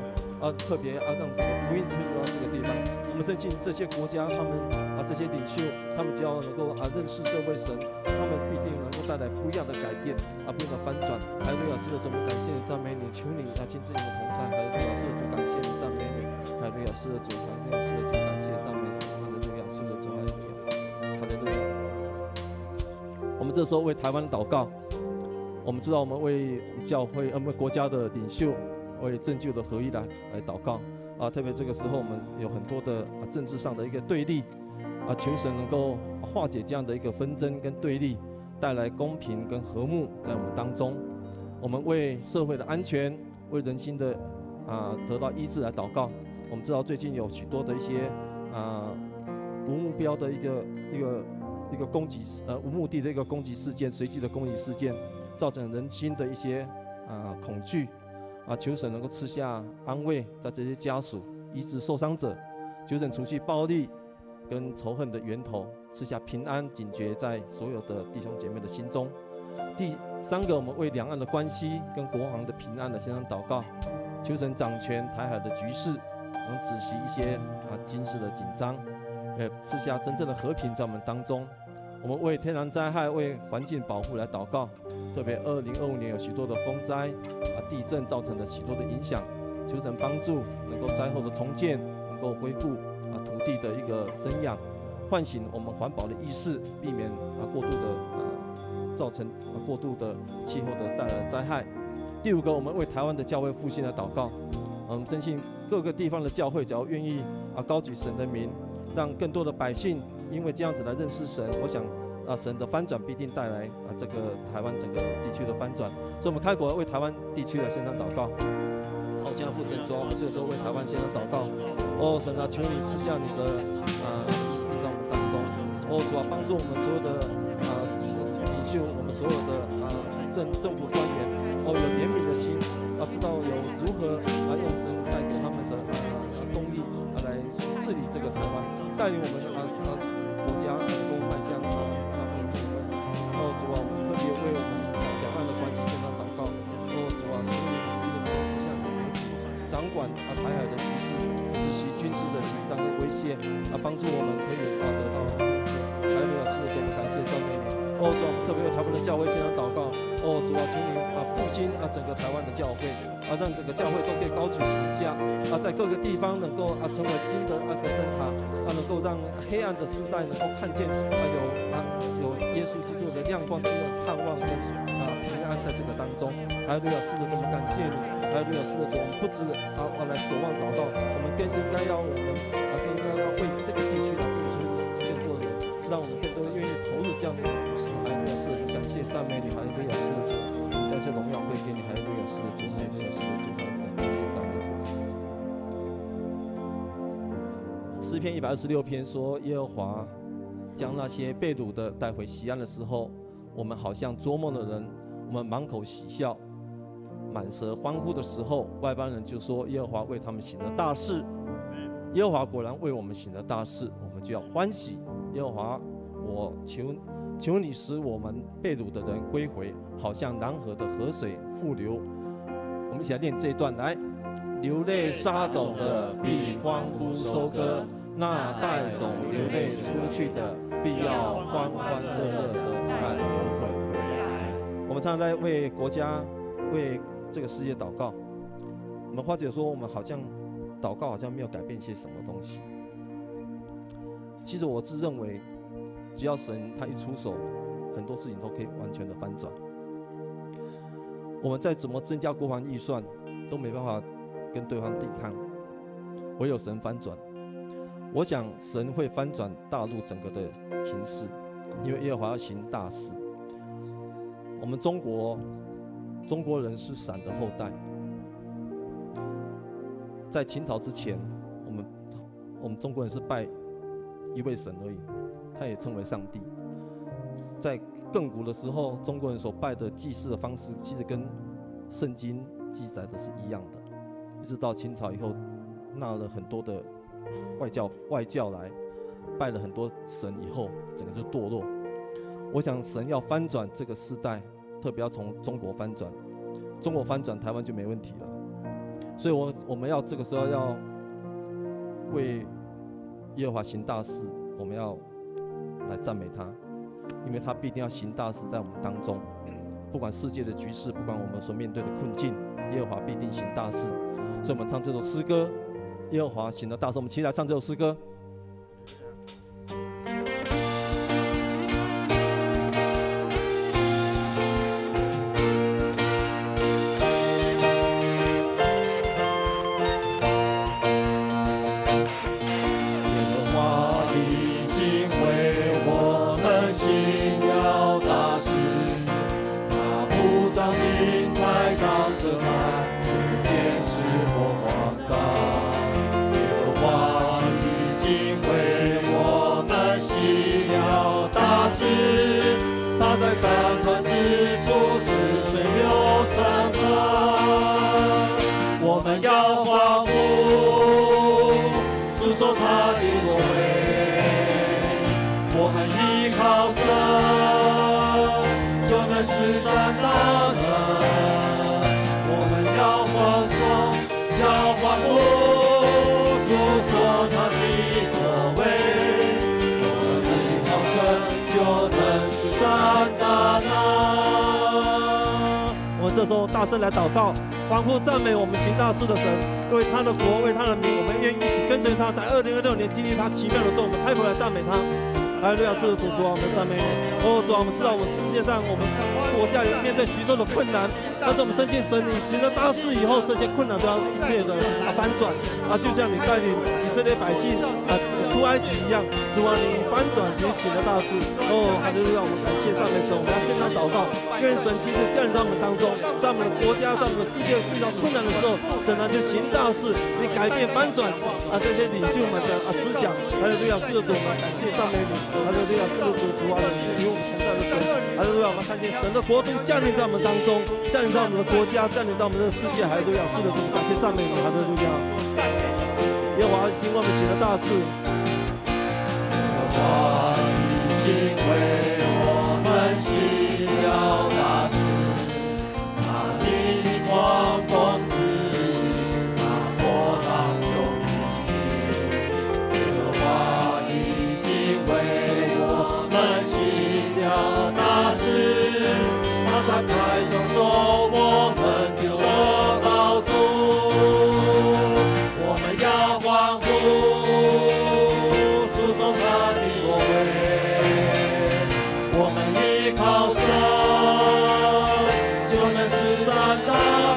特别让这个福音传到这个地方。我们相信这些国家，他们这些领袖，他们只要能够认识这位神，他们必定能够带来不一样的改变不一样的翻转。哈利路亚，是的，主，我们感谢你，赞美你，求你亲自与我们同在。哈利路亚，是的，主，感谢你，赞美你。哈利路亚，是的，主，哈利路亚，是的，主，感谢赞美神。哈利路亚，是的，主，哈利路亚，哈利路亚。我们这时候为台湾祷告，我们知道我们为教会、我们国家的领袖。为政教的合一来祷告特别这个时候我们有很多的政治上的一个对立求神能够化解这样的一个纷争跟对立，带来公平跟和睦在我们当中。我们为社会的安全，为人心的得到医治来祷告。我们知道最近有许多的一些无目标的一个攻击无目的的一个攻击事件，随机的攻击事件，造成人心的一些恐惧。求神能够赐下安慰在这些家属，医治受伤者，求神除去暴力跟仇恨的源头，赐下平安警觉在所有的弟兄姐妹的心中。第三个，我们为两岸的关系跟国防的平安的献上祷告，求神掌权台海的局势，能止息一些军事的紧张，赐下真正的和平在我们当中。我们为天然灾害、为环境保护来祷告，特别2025年有许多的风灾地震造成的许多的影响，求神帮助能够灾后的重建，能够恢复土地的一个生养，唤醒我们环保的意识，避免过度的造成过度的气候的带来的灾害。第五个，我们为台湾的教会复兴来祷告。我们相信各个地方的教会只要愿意高举神的名，让更多的百姓因为这样子来认识神，我想神的翻转必定带来这个台湾整个地区的翻转。所以我们开口为台湾地区来献上祷告。这样父神主，我们这个时候为台湾献上祷告。神啊，求你赐下你的医治在我们当中。主啊，帮助我们所有的领袖，我们所有的政府官员，有怜悯的心知道有如何用神带给他们的动力来治理这个台湾，带领我们国家能够迈向主啊，我们特别为我们两岸的关系献上祷告。主啊，求你这个时候赐下你的掌管台海的局势，止息军事的紧张和威胁帮助我们可以得到还有是多么感谢赞美你。主啊，我们特别为台湾的教会献上祷告。主啊，求你复兴整个台湾的教会让整个教会都可以高举十架在各个地方能够成为金的灯塔能够让黑暗的时代能够看见有耶稣基督的亮光的盼望跟平安在这个当中。哈利路亚，是的，我们感谢你。哈利路亚，是的，主，我们不止来守望祷告，我们更应该要为这个地区来付出更多的，让我们更多愿意投入这样的服事。哈利路亚，是的，感谢赞美你。哈利路亚，是的，主，再次荣耀归给你。哈利路亚。是的主，是的主，谢谢赞美主。诗篇126篇说，耶和华将那些被掳的带回锡安的时候，我们好像做梦的人，我们满口喜笑，满舌欢呼的时候，外邦人就说耶和华为他们行了大事。耶和华果然为我们行了大事，我们就要欢喜。耶和华，我求你使我们被掳的人归回，好像南河的河水复流。我们一起来念这一段，来，流泪撒种的必欢呼收割，那带种流泪出去的必要欢欢乐乐的带回来。我们常常在为国家、为这个世界祷告。我们花姐说，我们好像祷告好像没有改变些什么东西。其实我是认为，只要神他一出手，很多事情都可以完全的翻转。我们再怎么增加国防预算，都没办法跟对方抵抗，唯有神翻转。我想神会翻转大陆整个的情势，因为耶和华要行大事。我们中国人是闪的后代，在秦朝之前，我们中国人是拜一位神而已，他也称为上帝。在更古的时候，中国人所拜的祭祀的方式，其实跟圣经记载的是一样的。一直到清朝以后，纳了很多的外教来拜了很多神以后，整个就堕落。我想神要翻转这个世代，特别要从中国翻转，中国翻转台湾就没问题了。所以我们要这个时候要为耶和华行大事，我们要来赞美他，因为他必定要行大事在我们当中。不管世界的局势，不管我们所面对的困境，耶和华必定行大事。所以我们唱这首诗歌，耶和华行了大事。我们起来唱这首诗歌。他在干旱之处使水流成河，我们要欢呼，诉说他的作为。我们依靠神，就能施展大能。我们要欢颂，要欢呼，诉说他的作为。我们这时候大声来祷告，欢呼赞美我们行大事的神，为他的国，为他的名，我们愿意一起跟随他，在2026年经历他奇妙的作为，我们开口来赞美他。哈利路亚，是主啊，我们赞美你。哦，主啊，我们知道我们世界上我们国家有面对许多的困难，但是我们深信神，你行了大事以后，这些困难都要一切的翻转啊，就像你带领以色列百姓出埃及一样。主啊，你翻转你行了大事。哦，哈利路亚，我们感谢上帝神，我们要献上祷告，愿神亲自降临在我们当中，在我们的国家，在我们的世界遇到困难的时候，神啊就行大事，你改变翻转这些领袖们的思想。哈利路亚，是的主，我们感谢赞美你。哈利路亚，是的主，主啊，你是与我们同在的神。哈利路亚，我们看见神的国度降临在我们当中，降临在我们的国家，降临在我们的世界。哈利路亚，是的主，感谢赞美你。哈利路亚，耶和华已经为我们行了大事。耶和华已经为我们行了大事，他命令狂风止息，那波浪就平静。耶和华已经为我们行了大事，他在开双手，我们就得保住。我们要欢呼，诉说他的作为。我们依靠神，就能施展大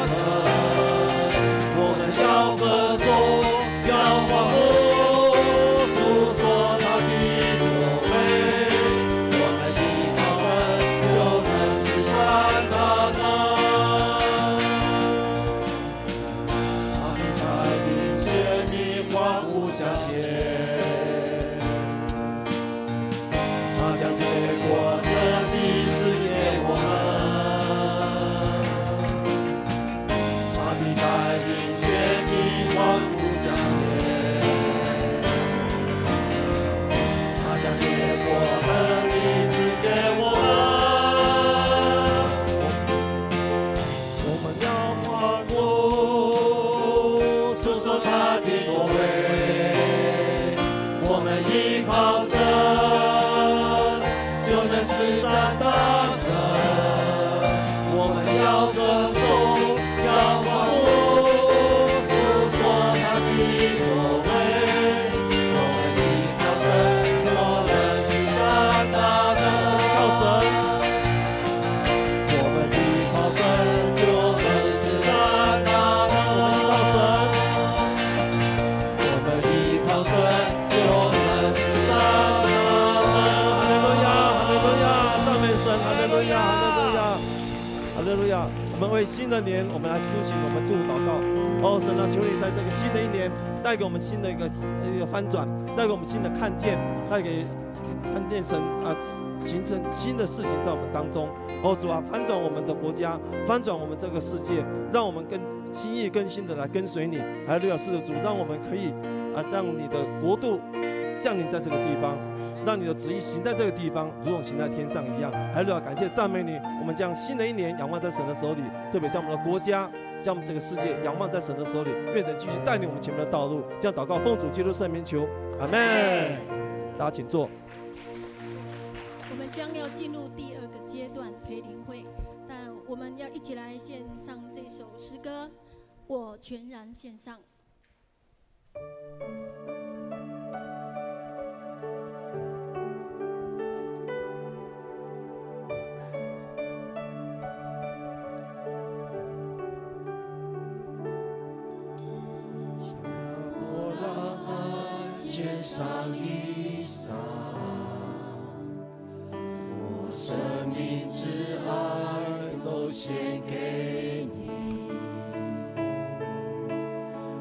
能。我们要歌颂，要欢呼，诉说他的作为。我们依靠神，就能施展大能。要歌颂，要欢呼，诉说他的作为。我们依靠神，做人是大大的靠神。我们依靠神，做人是大大的靠神。我们依靠神，做人是大大的。哈利路亚，哈利路亚，赞美神，哈利路亚，哈利路亚。哈利路亚！我们为新的年，我们来苏醒，我们祝福祷告。哦，神啊，求你在这个新的一年，带给我们新的一个翻转，带给我们新的看见，带给看见神啊，形成新的事情在我们当中。哦，主啊，翻转我们的国家，翻转我们这个世界，让我们更心意更新的来跟随你。哈利路亚！是的，主，让我们可以让你的国度降临在这个地方。让你的旨意行在这个地方，如同行在天上一样。还要感谢赞美你，我们将新的一年仰望在神的手里，特别将我们的国家，将我们这个世界仰望在神的手里，愿神继续带领我们前面的道路。这样祷告，奉主基督圣名求，阿门。大家请坐。我们将要进入第二个阶段培灵会，但我们要一起来献上这首诗歌，我全然献上。献上一裳，我生命之爱都献给你，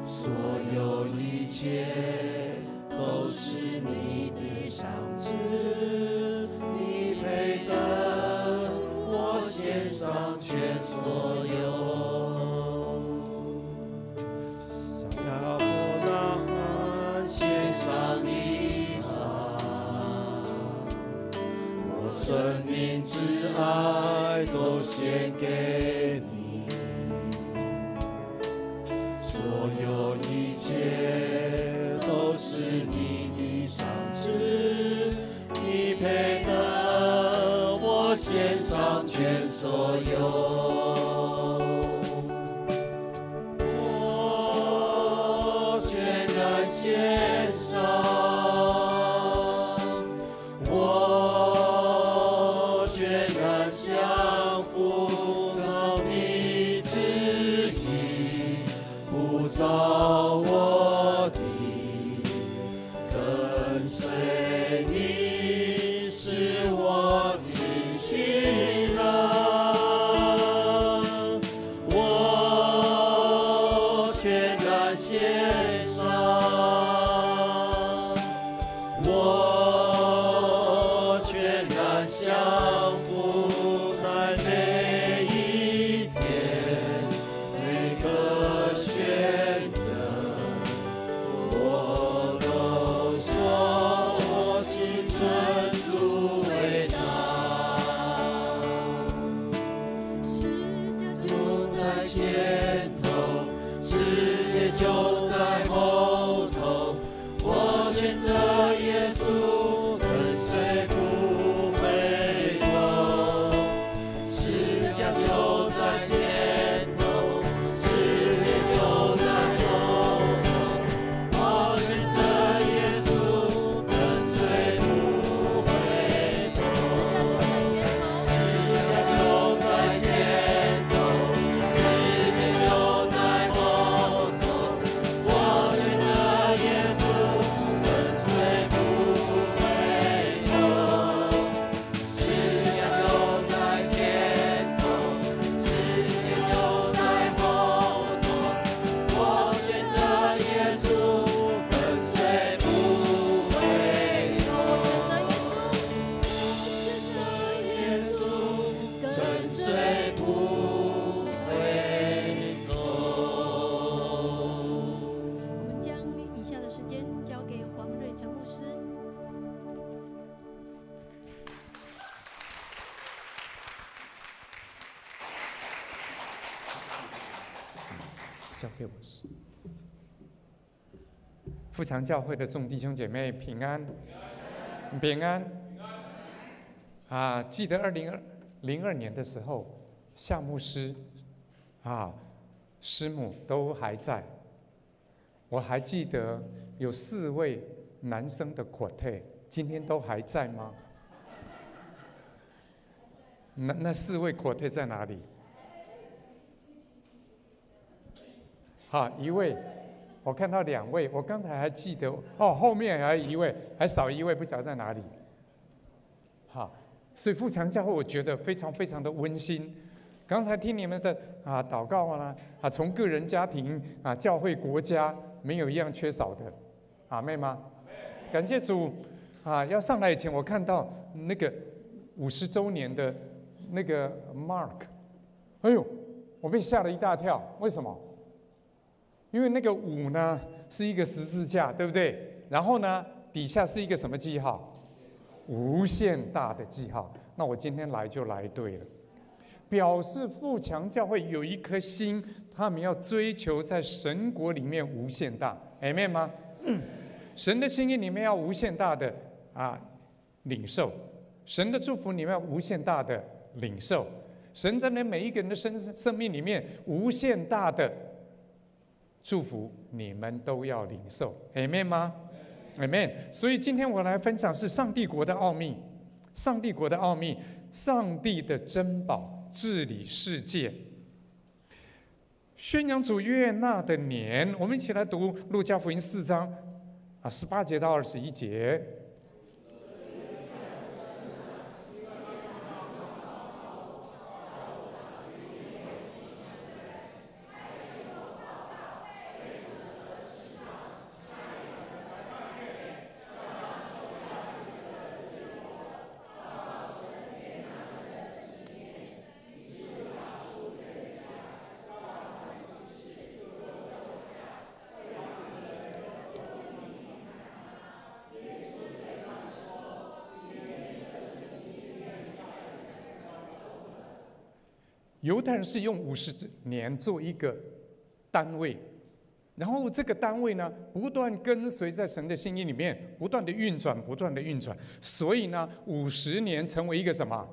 所有一切都是你的赏赐，你配得我献上全所有。生命之爱都献给你，所有一切都是你的赏赐，你配得我献上全所有。我全然献上。照我的跟随你，是我的喜乐。我全然献上，我全然降服在每一天，每个选择。我都说我心尊主伟大，世界就在前头，世界就在后头，我选择耶稣，跟随不回头。世界就在前头，世界就在后头。我选择耶稣，跟随不回头。世界就在前头，世界就在后头。我选择耶稣，跟随不回头。世界就在前头，世界就在后头。我选择耶稣。跟随不回头，选择耶稣，跟随不回头。我们将以下的时间交给黄瑞成牧师。交给我是。富强教会的众弟兄姐妹平安，平安。记得2002年的时候，夏牧师师母都还在。我还记得有4位男生的quartet，今天都还在吗？那4位quartet在哪里？1位，我看到2位，我刚才还记得后面还有1位，还少1位，不晓得在哪里。所以富强教会我觉得非常非常的温馨。刚才听你们的祷告从个人、家庭教会、国家，没有一样缺少的，阿妹吗？感谢主要上来以前，我看到那个50周年的那个 mark， 哎呦，我被吓了一大跳。为什么？因为那个5呢是一个十字架，对不对？然后呢底下是一个什么记号？无限大的记号。那我今天来就来对了，表示富强教会有一颗心，他们要追求在神国里面无限大， Amen 吗？神的心意里面要无限大的领受，神的祝福里面要无限大的领受，神在那每一个人的生命里面无限大的祝福，你们都要领受， Amen 吗？Amen。所以今天我来分享是上帝国的奥秘，上帝国的奥秘，上帝的珍宝治理世界，宣扬主悦纳的年。我们一起来读路加福音4章18节到21节。犹太人是用50年做一个单位，然后这个单位呢，不断跟随在神的心意里面，不断的运转，不断的运转。所以呢，50年成为一个什么？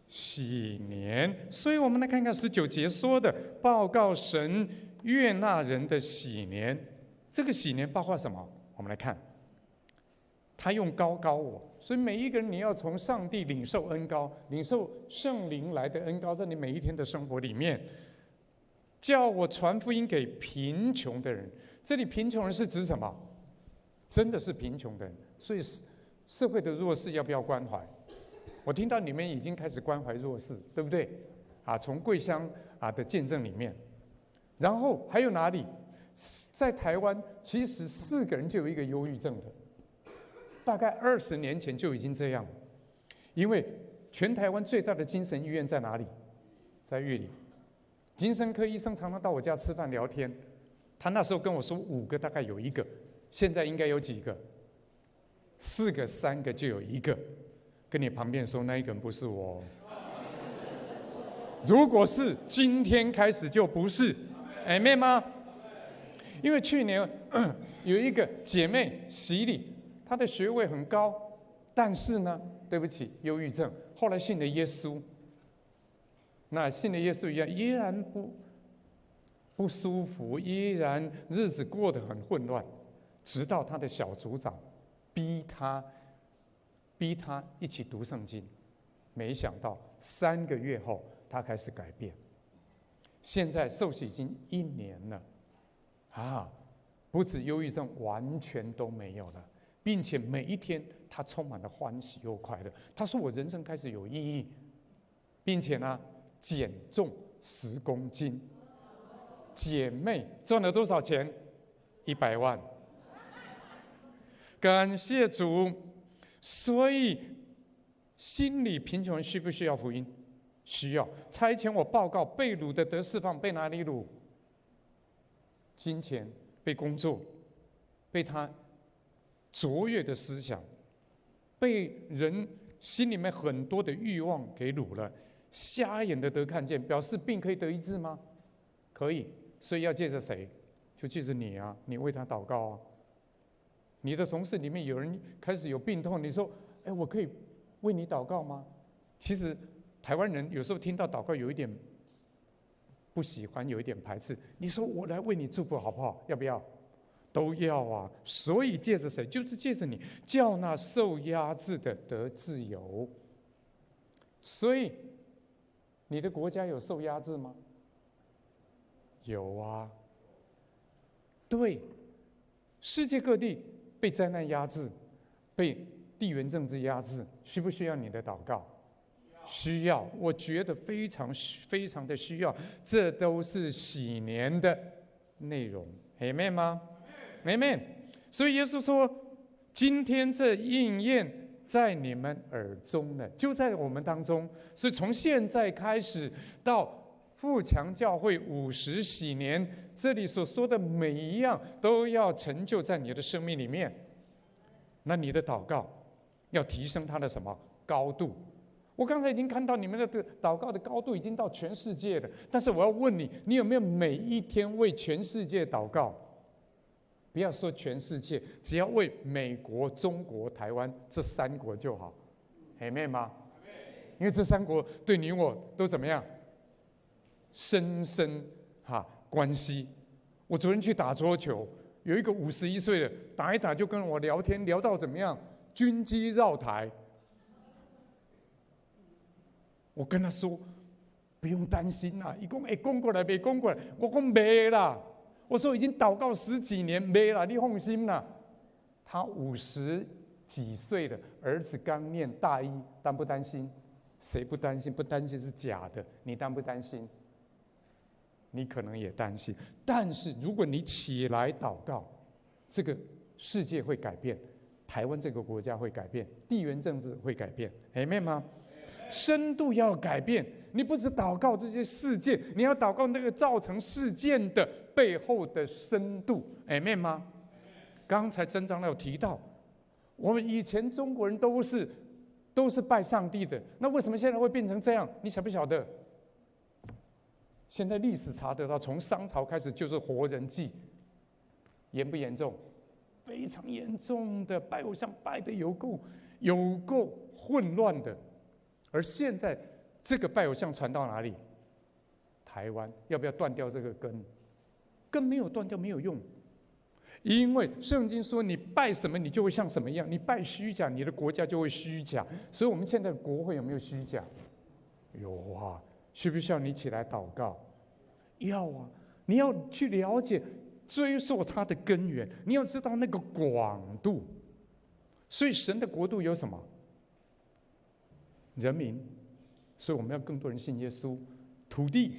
喜年。所以我们来看看19节说的，报告神悦纳人的喜年。这个喜年包括什么？我们来看，他用高高我。所以每一个人，你要从上帝领受恩膏，领受圣灵来的恩膏，在你每一天的生活里面，叫我传福音给贫穷的人。这里贫穷人是指什么？真的是贫穷的人。所以社会的弱势要不要关怀？我听到你们已经开始关怀弱势，对不对？从桂香的见证里面，然后还有哪里？在台湾，其实4个人就有一个忧郁症的。大概20年前就已经这样，因为全台湾最大的精神医院在哪里？在玉里。精神科医生常常到我家吃饭聊天，他那时候跟我说5个大概有1个，现在应该有几个？4个3个就有1个。跟你旁边说那一个人不是我，如果是今天开始就不是，Amen吗？因为去年有一个姐妹洗礼。他的学位很高，但是呢，对不起，忧郁症。后来信了耶稣，那信了耶稣一样，依然不舒服，依然日子过得很混乱。直到他的小组长逼他一起读圣经，没想到3个月后，他开始改变。现在受洗已经1年了，不止忧郁症完全都没有了。并且每一天他充满了欢喜又快乐。他说：“我人生开始有意义，并且呢，减重10公斤。”姐妹赚了多少钱？100万。感谢主。所以，心理贫穷人需不需要福音？需要。差遣我报告，被掳的得释放，被哪里掳？金钱，被工作，被他卓越的思想，被人心里面很多的欲望给掳了。瞎眼的得看见，表示病可以得医治吗？可以。所以要借着谁？就借着你啊！你为他祷告啊！你的同事里面有人开始有病痛，你说：“哎，我可以为你祷告吗？”其实台湾人有时候听到祷告有一点不喜欢，有一点排斥。你说我来为你祝福好不好？要不要？都要啊。所以借着谁？就是借着你，叫那受压制的得自由。所以你的国家有受压制吗？有啊。对，世界各地被灾难压制，被地缘政治压制，需不需要你的祷告？需要，我觉得非常的需要，这都是喜年的内容。Amen 吗 ？Amen。所以耶稣说，今天这应验在你们耳中了，就在我们当中。所以从现在开始到富强教会50喜年，这里所说的每一样都要成就在你的生命里面。那你的祷告要提升它的什么高度？我刚才已经看到你们的祷告的高度已经到全世界了，但是我要问你，你有没有每一天为全世界祷告？不要说全世界，只要为美国、中国、台湾这3国就好。Amen 吗？因为这3国对你我都怎么样？深关系。我昨天去打桌球，有一个51岁的打一打就跟我聊天，聊到怎么样？军机绕台。我跟他说，不用担心啦。他说会讲过来，没讲过来。我说没啦。我说已经祷告10几年，没啦，你放心啦。他50几岁了，儿子刚念大1，担不担心？谁不担心？不担心是假的。你担不担心？你可能也担心。但是如果你起来祷告，这个世界会改变，台湾这个国家会改变，地缘政治会改变。Amen 吗？深度要改变，你不只祷告这些事件，你要祷告那个造成事件的背后的深度。Amen 吗？刚才曾长老有提到，我们以前中国人都是拜上帝的，那为什么现在会变成这样？你晓不晓得？现在历史查得到，从商朝开始就是活人祭，严不严重？非常严重的，拜偶像拜的有够混乱的。而现在这个拜偶像传到哪里？台湾。要不要断掉这个根？根没有断掉没有用，因为圣经说你拜什么你就会像什么样，你拜虚假你的国家就会虚假。所以我们现在的国会有没有虚假？有啊。需不需要你起来祷告？要啊。你要去了解追溯它的根源，你要知道那个广度。所以神的国度有什么？人民。所以我们要更多人信耶稣。土地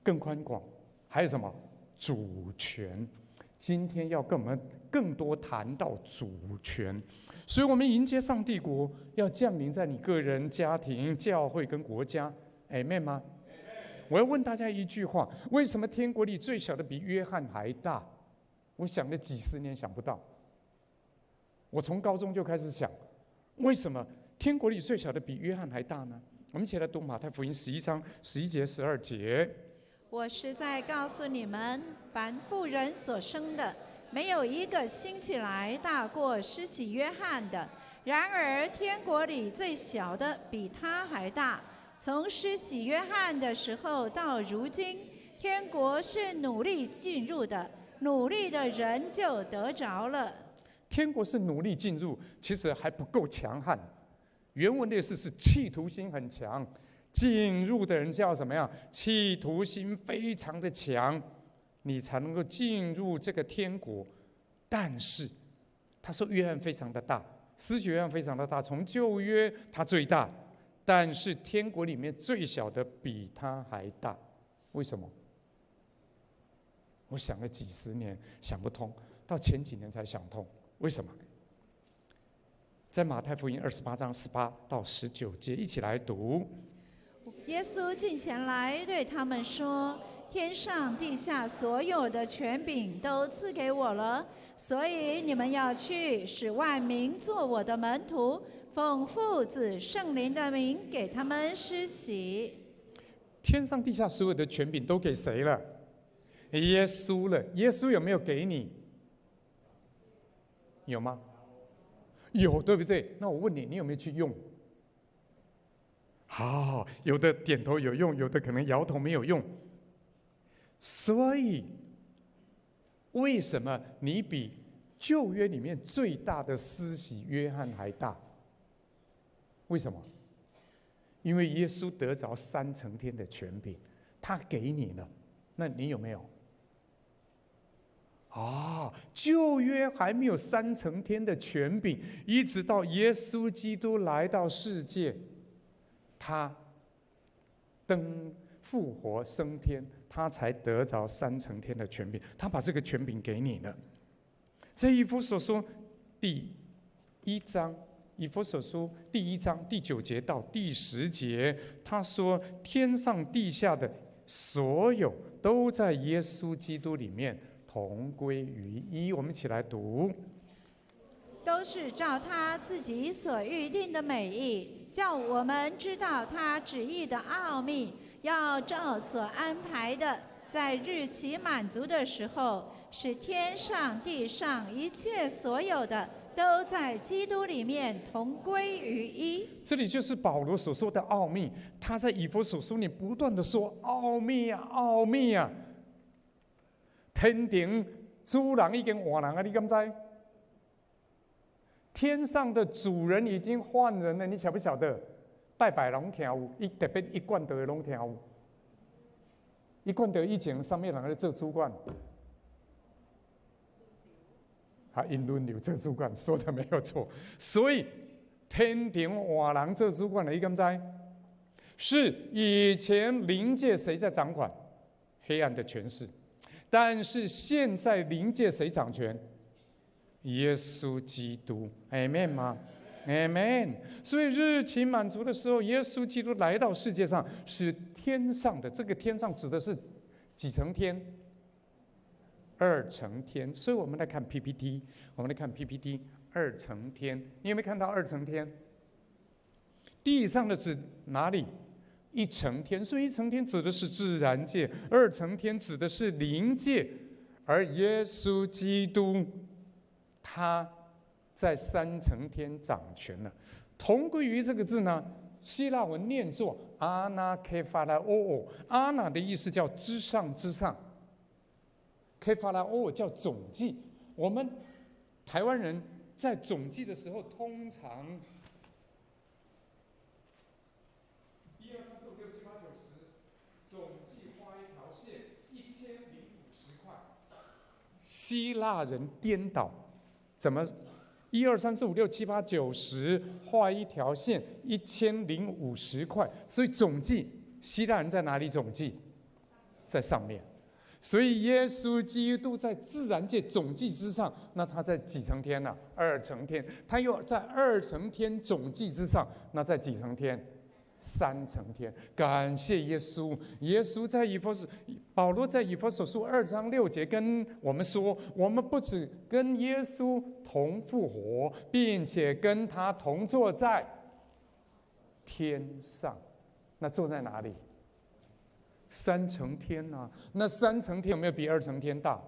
更宽广，还有什么？主权。今天要跟我们更多谈到主权。所以我们迎接上帝国要降临在你个人、家庭、教会跟国家。Amen 吗？我要问大家一句话：为什么天国里最小的比约翰还大？我想了几十年想不到。我从高中就开始想，为什么天国里最小的比约翰还大呢？我们一起来读马太福音11章11节12节。我实在告诉你们，凡妇人所生的，没有一个兴起来大过施洗约翰的。然而天国里最小的比他还大。从施洗约翰的时候到如今，天国是努力进入的，努力的人就得着了。天国是努力进入，其实还不够强悍。原文的意思是企图心很强，进入的人叫什么样？企图心非常的强，你才能够进入这个天国。但是他说约翰非常的大，施洗约翰非常的大，从旧约他最大。但是天国里面最小的比他还大，为什么？我想了几十年想不通，到前几年才想通，为什么？在马太福音28章18到19节，一起来读。耶稣近前来对他们说：“天上地下所有的权柄都赐给我了，所以你们要去，使万民做我的门徒。”奉父子圣灵的名给他们施洗。天上地下所有的权柄都给谁了？耶稣了。耶稣有没有给你？有吗？有，对不对？那我问你，你有没有去用？好，有的点头有用，有的可能摇头没有用。所以，为什么你比旧约里面最大的施洗约翰还大？为什么？因为耶稣得着3层天的权柄，他给你了，那你有没有？旧约还没有3层天的权柄，一直到耶稣基督来到世界，他复活升天，他才得着3层天的权柄。他把这个权柄给你了。在以弗所书第1章，以弗所书第1章第9节到第10节，他说：天上地下的所有都在耶稣基督里面同归于一。我们一起来读。都是照他自己所预定的美意，叫我们知道他旨意的奥秘，要照所安排的，在日期满足的时候，使天上地上一切所有的都在基督里面同归于一。这里就是保罗所说的奥秘，他在以弗所书里不断的说奥秘啊，奥秘啊。天顶主人已经换人啊，你敢知？天上的主人已经换人了，你晓不晓得？拜拜拢听有，特别一贯道的拢听有。一贯道以前上面人在做主管，因轮流做主管，说的没有错。所以天顶换人做主管的，你敢知？是以前灵界谁在掌管？黑暗的权势。但是现在灵界谁掌权？耶稣基督 ，Amen 吗 ？Amen。所以日期满足的时候，耶稣基督来到世界上，是天上的。这个天上指的是几层天？2层天。所以我们来看 PPT， 我们来看 PPT， 2层天。你有没有看到2层天？地上的指哪里？1层天。所以1层天指的是自然界，2层天指的是灵界，而耶稣基督他在3层天掌权了。同归于这个字呢，希腊文念作阿那克法拉欧，阿那的意思叫之上之上，克法拉欧叫总计。我们台湾人在总计的时候，通常1、2、3、4、5、6、7、8、9、10，总计画一条线，1050块。希腊人颠倒，怎么？1、2、3、4、5、6、7、8、9、10，画一条线，1050块。所以总计，希腊人在哪里总计？在上面。所以耶稣基督在自然界总计之上，那他在几层天呢？2层天。他又在2层天总计之上，那在几层天？3层天。感谢耶稣！耶稣在保罗在以弗所书2章6节跟我们说，我们不只跟耶稣同复活，并且跟他同坐在天上。那坐在哪里？3层天啊。那3层天有没有比2层天大？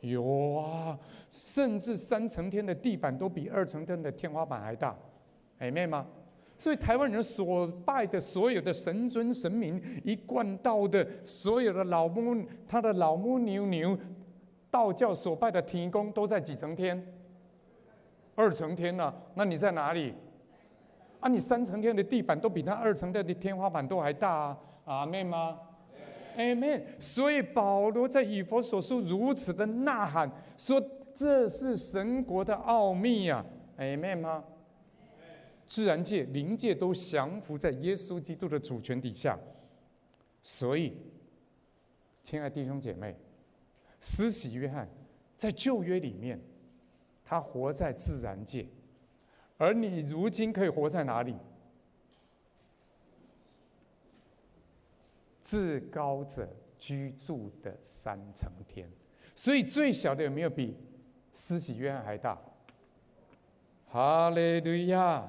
有啊，甚至3层天的地板都比2层天的天花板还大。Amen吗？所以台湾人所拜的所有的神尊神明，一贯道的所有的他的老母牛，道教所拜的天公都在几层天？2层天啊。那你在哪里？啊，你3层天的地板都比他2层天的天花板都还大啊。阿们吗？ Amen。所以保罗在以弗所书如此的呐喊，说这是神国的奥秘啊。Amen吗？自然界、灵界都降服在耶稣基督的主权底下。所以，亲爱的弟兄姐妹，施洗约翰在旧约里面，他活在自然界，而你如今可以活在哪里？至高者居住的3层天。所以最小的有没有比施洗约翰还大？哈利路亚！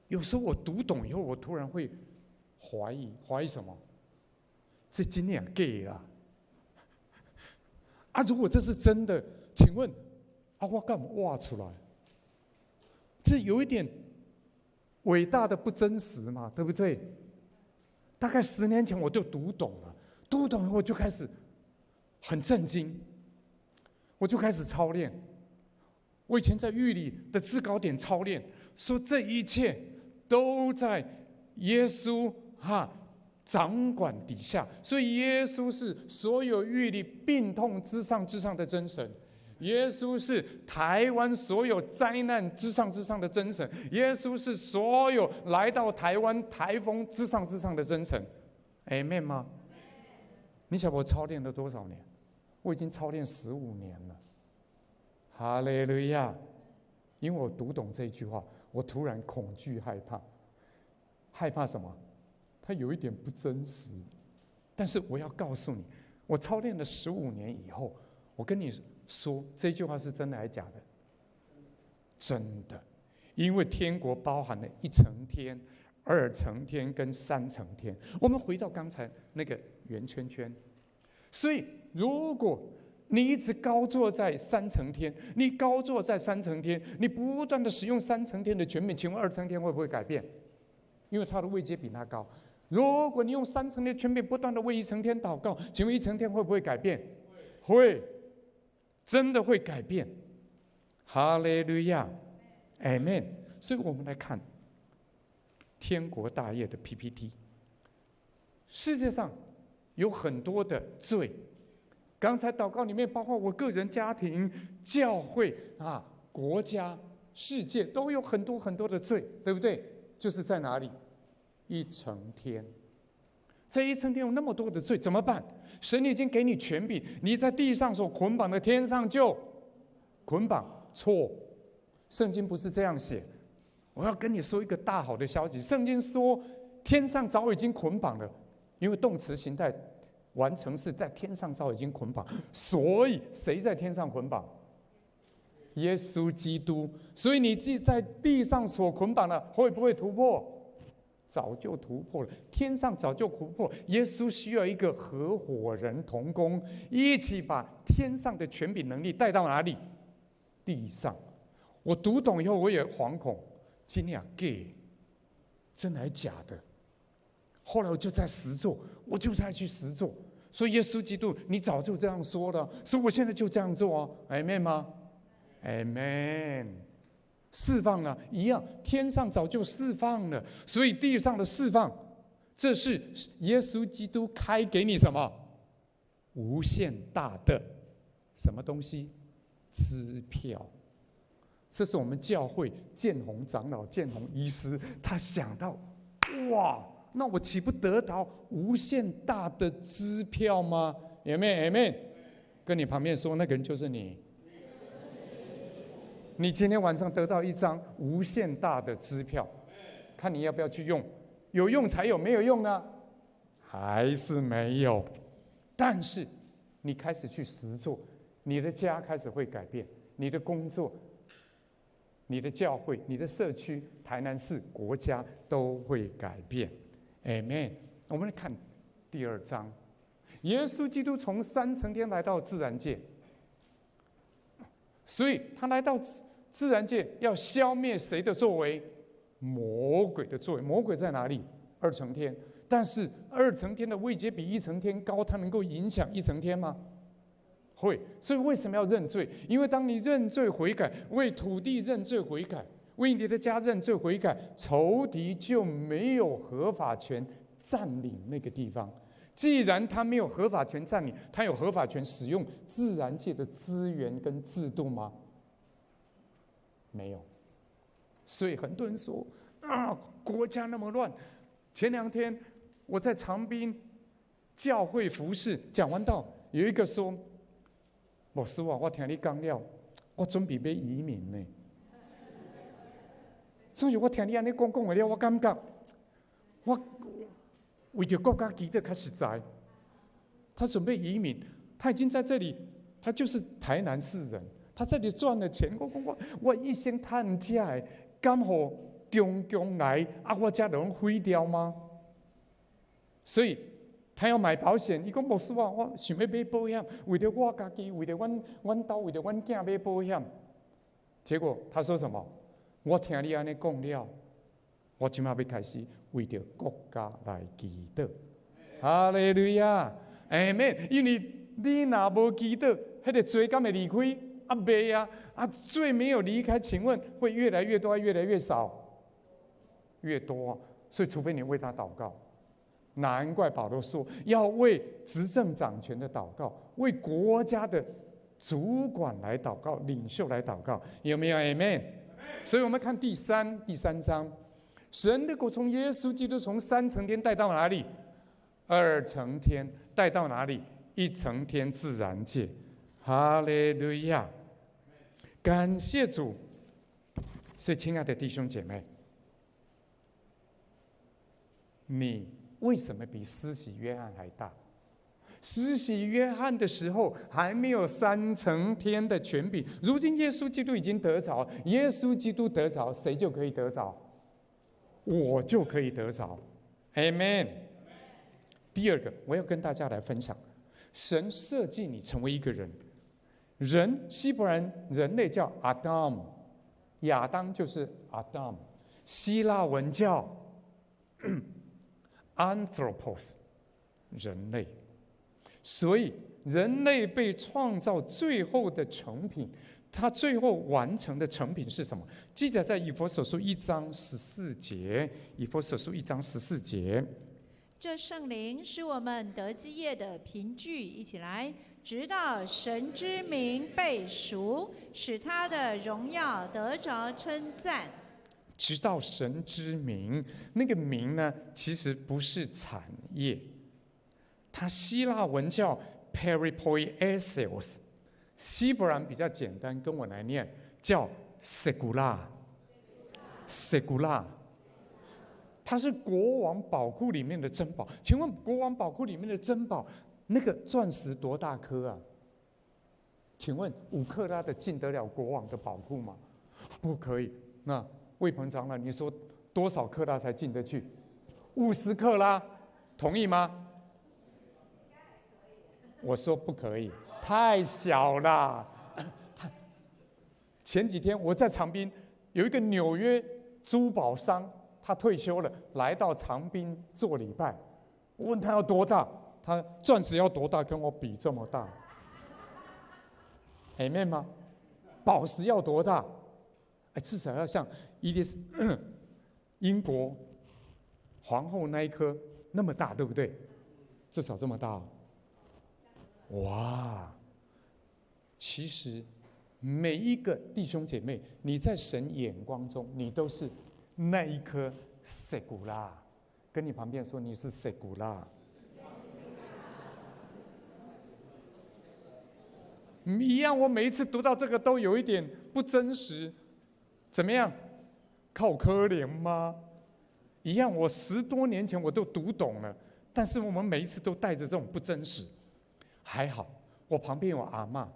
有时候我读懂以后，我突然会怀疑什么？这真的假啦？啊，如果这是真的，请问啊，我干嘛挖出来？这有一点伟大的不真实嘛，对不对？大概10年前我就读懂了，读懂以后我就开始很震惊，我就开始操练。我以前在狱里的制高点操练，说这一切都在耶稣掌管底下，所以耶稣是所有狱里病痛之上的真神。耶稣是台湾所有灾难之上的真神，耶稣是所有来到台湾台风之上的真神。Amen 吗？你晓得我操练了多少年？我已经操练15年了。哈利路亚！因为我读懂这句话，我突然恐惧害怕。害怕什么？它有一点不真实。但是我要告诉你，我操练了15年以后，我跟你说这句话是真的还是假的？真的，因为天国包含了1层天、2层天跟3层天。我们回到刚才那个圆圈圈，所以如果你一直高坐在3层天，你高坐在3层天，你不断的使用3层天的权柄，请问2层天会不会改变？因为它的位阶比它高。如果你用3层天的权柄不断的为1层天祷告，请问1层天会不会改变？会。真的会改变，哈利路亚 ，Amen。所以我们来看天国大业的 PPT。世界上有很多的罪，刚才祷告里面包括我个人、家庭、教会国家、世界都有很多的罪，对不对？就是在哪里？1层天。这1层天有那么多的罪，怎么办？神已经给你权柄，你在地上所捆绑的，天上就捆绑。错，圣经不是这样写。我要跟你说一个大好的消息，圣经说天上早已经捆绑了，因为动词形态完成式在天上早已经捆绑，所以谁在天上捆绑？耶稣基督。所以你既在地上所捆绑了，会不会突破？早就突破了，天上早就突破。耶稣需要一个合伙人同工，一起把天上的权柄能力带到哪里？地上。我读懂以后，我也惶恐，今天gay，真的还假的？后来我就在实做，我就在去实做。所以耶稣基督，你早就这样说了，所以我现在就这样做啊 ，Amen 吗 ？Amen。释放了一样，天上早就释放了，所以地上的释放，这是耶稣基督开给你什么？无限大的什么东西？支票。这是我们教会建宏长老、建宏医师，他想到，哇，那我岂不得到无限大的支票吗？有没有 ？Amen。跟你旁边说，那个人就是你。你今天晚上得到1张无限大的支票，看你要不要去用。有用才有，没有用呢？还是没有。但是你开始去实做，你的家开始会改变，你的工作、你的教会、你的社区、台南市、国家都会改变。Amen。我们来看第2章，耶稣基督从3层天来到自然界。所以他来到自然界，要消灭谁的作为？魔鬼的作为。魔鬼在哪里？2层天。但是2层天的位阶比1层天高，它能够影响1层天吗？会。所以为什么要认罪？因为当你认罪悔改，为土地认罪悔改，为你的家认罪悔改，仇敌就没有合法权占领那个地方。既然他没有合法权占领，他有合法权使用自然界的资源跟制度吗？没有。所以很多人说国家那么乱。前2天我在长滨教会服事，讲完道，有一个说：“牧师啊，我听你讲了，我准备要移民呢。”所以我听你安尼讲的了，我感觉我为着国家记得较实在。他准备移民，他已经在这里，他就是台南市人，他这里赚了钱，我一生趁家的，敢互中共来我家人毁掉吗？所以他要买保险，伊讲牧师啊，我想要买保险，为了我家己，为了阮兜，为了阮囝买保险。结果他说什么？我听你安尼讲了，我今麦要开始为着国家来祈祷。哈利路亚，阿们。因为你若无祈祷，迄个罪敢会离开？啊，袂啊！啊，罪没有离开，请问会越来越多，还越来越少？越多。所以，除非你为他祷告。难怪保罗说要为执政掌权的祷告，为国家的主管来祷告，领袖来祷告，有没有 ？Amen。所以我们看第三章，神的国从耶稣基督从3层天带到哪里？2层天带到哪里？1层天自然界。哈利路亚，感谢主。所以，亲爱的弟兄姐妹，你为什么比施洗约翰还大？施洗约翰的时候还没有3层天的权柄，如今耶稣基督已经得着，耶稣基督得着，谁就可以得着？我就可以得着 ，Amen。第二个，我要跟大家来分享，神设计你成为一个人，希伯来人类叫 Adam， 亚当就是 Adam， 希腊文叫Anthropos， 人类。所以人类被创造最后的成品，他最后完成的成品是什么？记载在以弗所书1章14节。以弗所书1章14节。这圣灵是我们得基业的凭据，一起来，直到神之名被赎，使他的荣耀得着称赞。直到神之名，那个名呢，其实不是产业，它希腊文叫 peripoiesis， 希伯来比较简单，跟我来念叫 segula， 它是国王宝库里面的珍宝。请问国王宝库里面的珍宝，那个钻石多大颗啊？请问5克拉的进得了国王的宝库吗？不可以。那魏鹏长老，你说多少克拉才进得去？50克拉，同意吗？我说不可以，太小了。前几天我在长滨有一个纽约珠宝商，他退休了，来到长滨做礼拜。我问他要多大，他钻石要多大，跟我比这么大。Amen 吗？宝石要多大？至少要像英国皇后那一颗那么大，对不对？至少这么大。哇！其实每一个弟兄姐妹，你在神眼光中，你都是那一颗塞古拉。跟你旁边说，你是塞古拉。一样，我每一次读到这个都有一点不真实。怎么样？靠可怜吗？一样，我10多年前我都读懂了，但是我们每一次都带着这种不真实。还好，我旁边有阿嬷，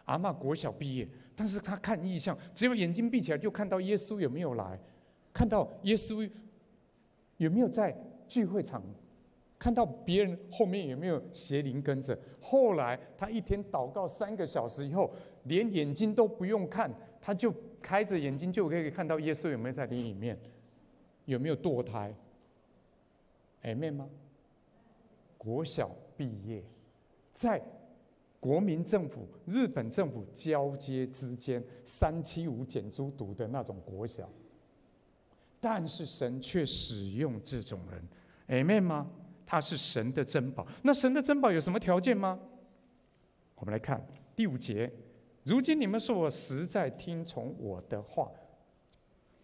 阿嬷国小毕业，但是她看异象，只要眼睛闭起来就看到耶稣有没有来，看到耶稣有没有在聚会场，看到别人后面有没有邪灵跟着。后来她一天祷告3个小时以后，连眼睛都不用看，她就开着眼睛就可以看到耶稣有没有在你里面，有没有堕胎。Amen 吗？国小毕业，在国民政府、日本政府交接之间，375减租读的那种国小，但是神却使用这种人。Amen 吗？他是神的珍宝。那神的珍宝有什么条件吗？我们来看第5节。如今你们说我实在听从我的话，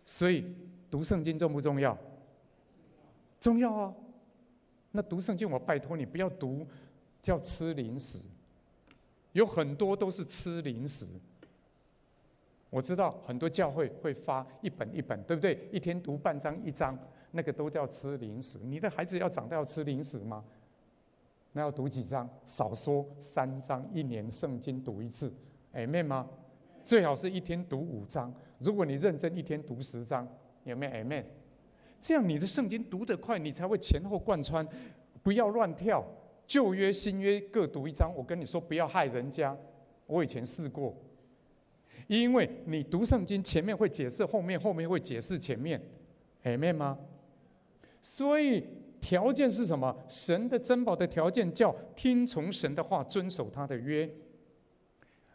所以读圣经重不重要？重要啊！那读圣经，我拜托你不要读叫吃零食，有很多都是吃零食。我知道很多教会会发一本一本，对不对？一天读半章1章，那个都叫吃零食。你的孩子要长大要吃零食吗？那要读几章？少说3章，1年圣经读1次。Amen 吗？最好是一天读5章。如果你认真，一天读10章，有没有 Amen？ 这样你的圣经读得快，你才会前后贯穿，不要乱跳。旧约、新约各读1章。我跟你说，不要害人家。我以前试过，因为你读圣经前面会解释后面，后面会解释前面。Amen 吗？所以条件是什么？神的珍宝的条件叫听从神的话，遵守他的约。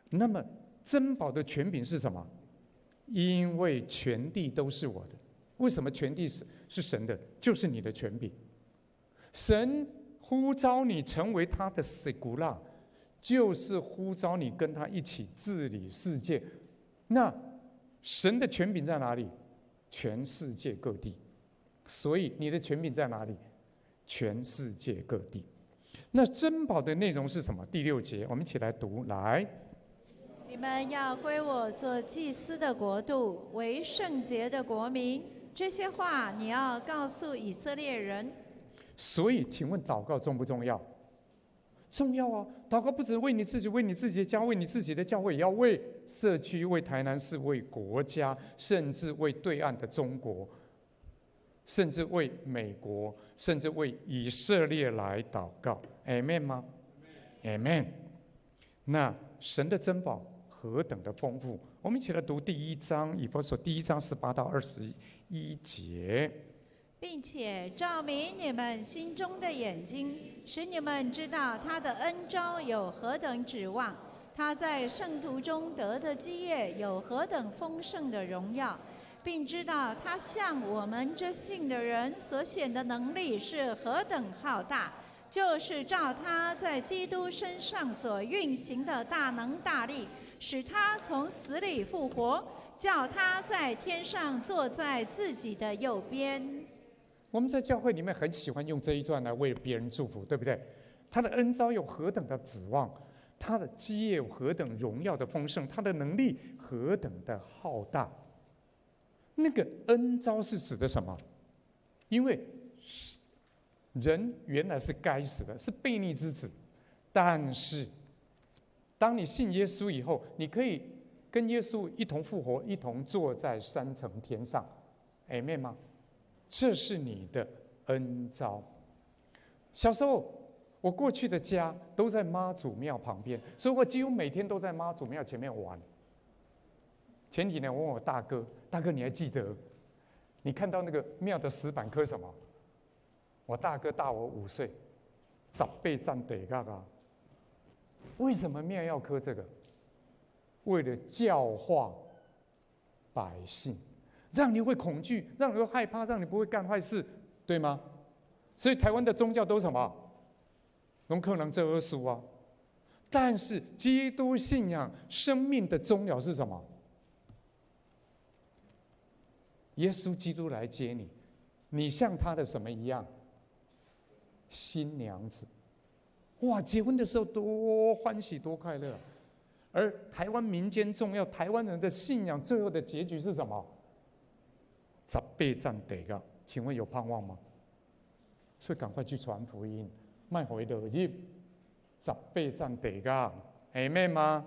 那么珍宝的权柄是什么？因为全地都是我的。为什么全地是神的？就是你的权柄。神呼召你成为他的 segula， 就是呼召你跟他一起治理世界。那神的权柄在哪里？全世界各地。所以你的权柄在哪里？全世界各地。那珍宝的内容是什么？第6节，我们一起来读。来，你们要归我做祭司的国度，为圣洁的国民。这些话你要告诉以色列人。所以，请问祷告重不重要？重要啊！祷告不只为你自己，为你自己的家，为你自己的教会，也要为社区、为台南市、为国家，甚至为对岸的中国，甚至为美国，甚至为以色列来祷告。Amen 吗 ？Amen。那神的珍宝何等的丰富！我们一起来读第1章，以弗所第1章18到21节。并且照明你们心中的眼睛，使你们知道他的恩召有何等指望，他在圣徒中得的基业有何等丰盛的荣耀，并知道他向我们这信的人所显的能力是何等浩大，就是照他在基督身上所运行的大能大力，使他从死里复活，叫他在天上坐在自己的右边。我们在教会里面很喜欢用这一段来为别人祝福，对不对？他的恩召有何等的指望，他的基业有何等荣耀的丰盛，他的能力何等的浩大。那个恩召是指的什么？因为人原来是该死的，是悖逆之子，但是当你信耶稣以后，你可以跟耶稣一同复活，一同坐在3层天上。Amen 吗？这是你的恩召。小时候，我过去的家都在妈祖庙旁边，所以我几乎每天都在妈祖庙前面玩。前几年我问我大哥：“大哥，你还记得你看到那个庙的石板刻什么？”我大哥大我5岁，10倍站得嘎嘎。为什么庙要刻这个？为了教化百姓。让你会恐惧，让你会害怕，让你不会干坏事，对吗？所以台湾的宗教都什么？拢可能这恶俗啊。但是基督信仰生命的终了是什么？耶稣基督来接你，你像他的什么一样？新娘子。哇，结婚的时候多欢喜多快乐。而台湾民间重要，台湾人的信仰最后的结局是什么？10倍站得个，请问有盼望吗？所以赶快去传福音，卖回落入10倍站得个 ，Amen 吗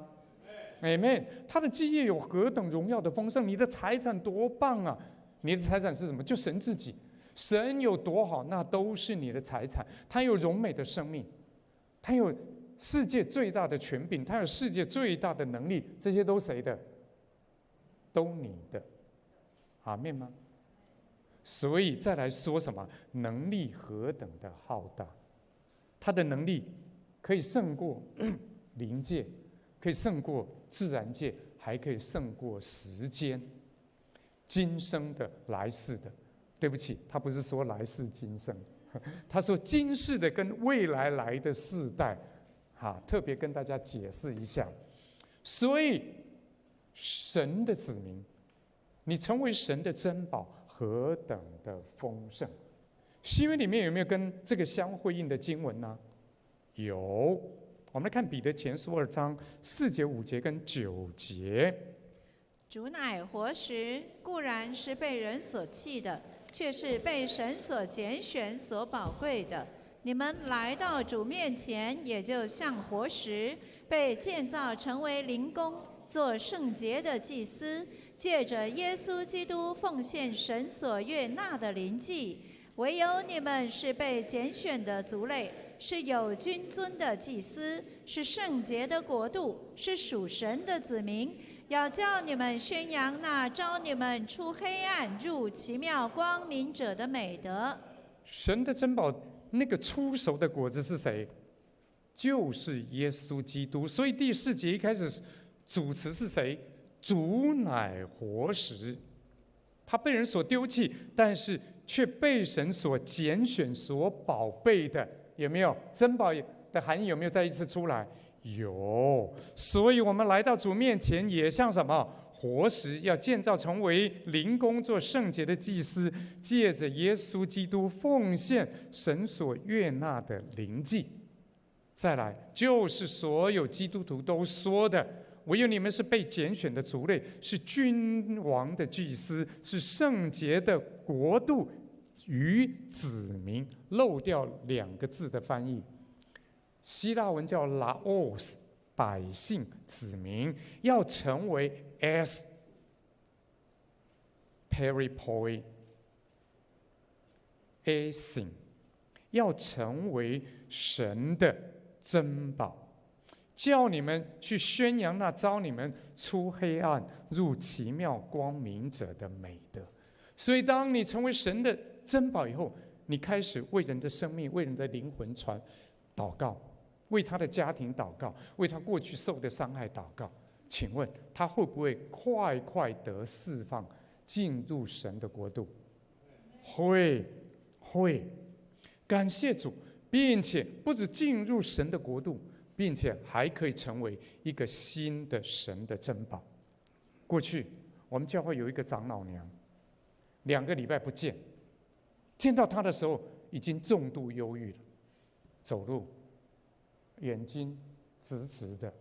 ？Amen。他的基业有何等荣耀的丰盛？你的财产多棒啊！你的财产是什么？就神自己。神有多好，那都是你的财产。他有荣美的生命，他有世界最大的权柄，他有世界最大的能力，这些都谁的？都你的。阿们吗？所以再来说什么？能力何等的浩大！他的能力可以胜过灵界，可以胜过自然界，还可以胜过时间。今生的、来世的，对不起，他不是说来世今生，他说今世的跟未来来的世代，特别跟大家解释一下。所以，神的子民，你成为神的珍宝。何等的丰盛！新约里面有没有跟这个相呼应的经文呢？有，我们来看彼得前书2章4节、5节跟9节。主乃活石，固然是被人所弃的，却是被神所拣选、所宝贵的。你们来到主面前，也就像活石，被建造成为灵宫，做圣洁的祭司。借着耶稣基督奉献神所悦纳的灵祭，唯有你们是被拣选的族类，是有君尊的祭司，是圣洁的国度，是属神的子民，要叫你们宣扬那召你们出黑暗入奇妙光明者的美德。神的珍宝那个出熟的果子是谁？就是耶稣基督。所以第4节一开始主词是谁？主乃活石。他被人所丢弃，但是却被神所拣选、所宝贝的，有没有？珍宝的含义有没有再一次出来？有。所以我们来到主面前，也像什么？活石，要建造成为灵宫，做圣洁的祭司，借着耶稣基督奉献神所悦纳的灵祭。再来，就是所有基督徒都说的，唯有你们是被拣选的族类，是君王的祭司，是圣洁的国度与子民。漏掉2个字的翻译，希腊文叫 laos， 百姓、子民，要成为 as peripoi asin， 要成为神的珍宝，叫你们去宣扬那招你们出黑暗入奇妙光明者的美德。所以当你成为神的珍宝以后，你开始为人的生命、为人的灵魂祷告，为他的家庭祷告，为他过去受的伤害祷告。请问他会不会快得释放，进入神的国度？会。感谢主，并且不止进入神的国度，并且还可以成为一个新的神的珍宝。过去我们教会有一个长老娘，2个礼拜不见，见到她的时候已经重度忧郁了，走路眼睛直直的。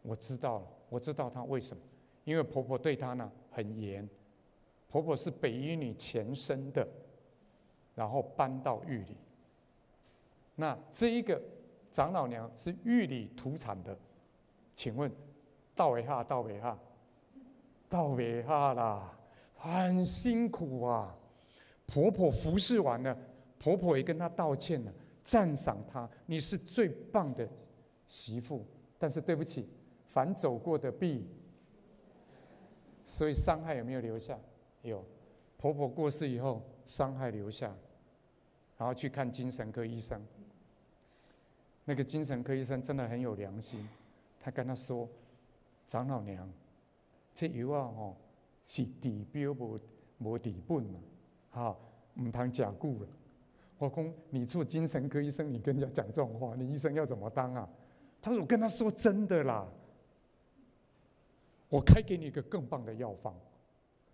我知道了，我知道她为什么，因为婆婆对她呢很严。婆婆是北一女前身的，然后搬到玉里。那这一个长老娘是玉里土产的，请问到尾哈啦，很辛苦啊。婆婆服侍完了，婆婆也跟她道歉了，赞赏她，你是最棒的媳妇。但是对不起，凡走过的必，所以伤害有没有留下？有。婆婆过世以后，伤害留下，然后去看精神科医生。那个精神科医生真的很有良心，他跟他说：“长老娘，这药啊是治标无治本嘛，唔通吃久了。”我说：“你做精神科医生，你跟人家讲这种话，你医生要怎么当啊？”他说：“我跟他说真的啦，我开给你一个更棒的药方。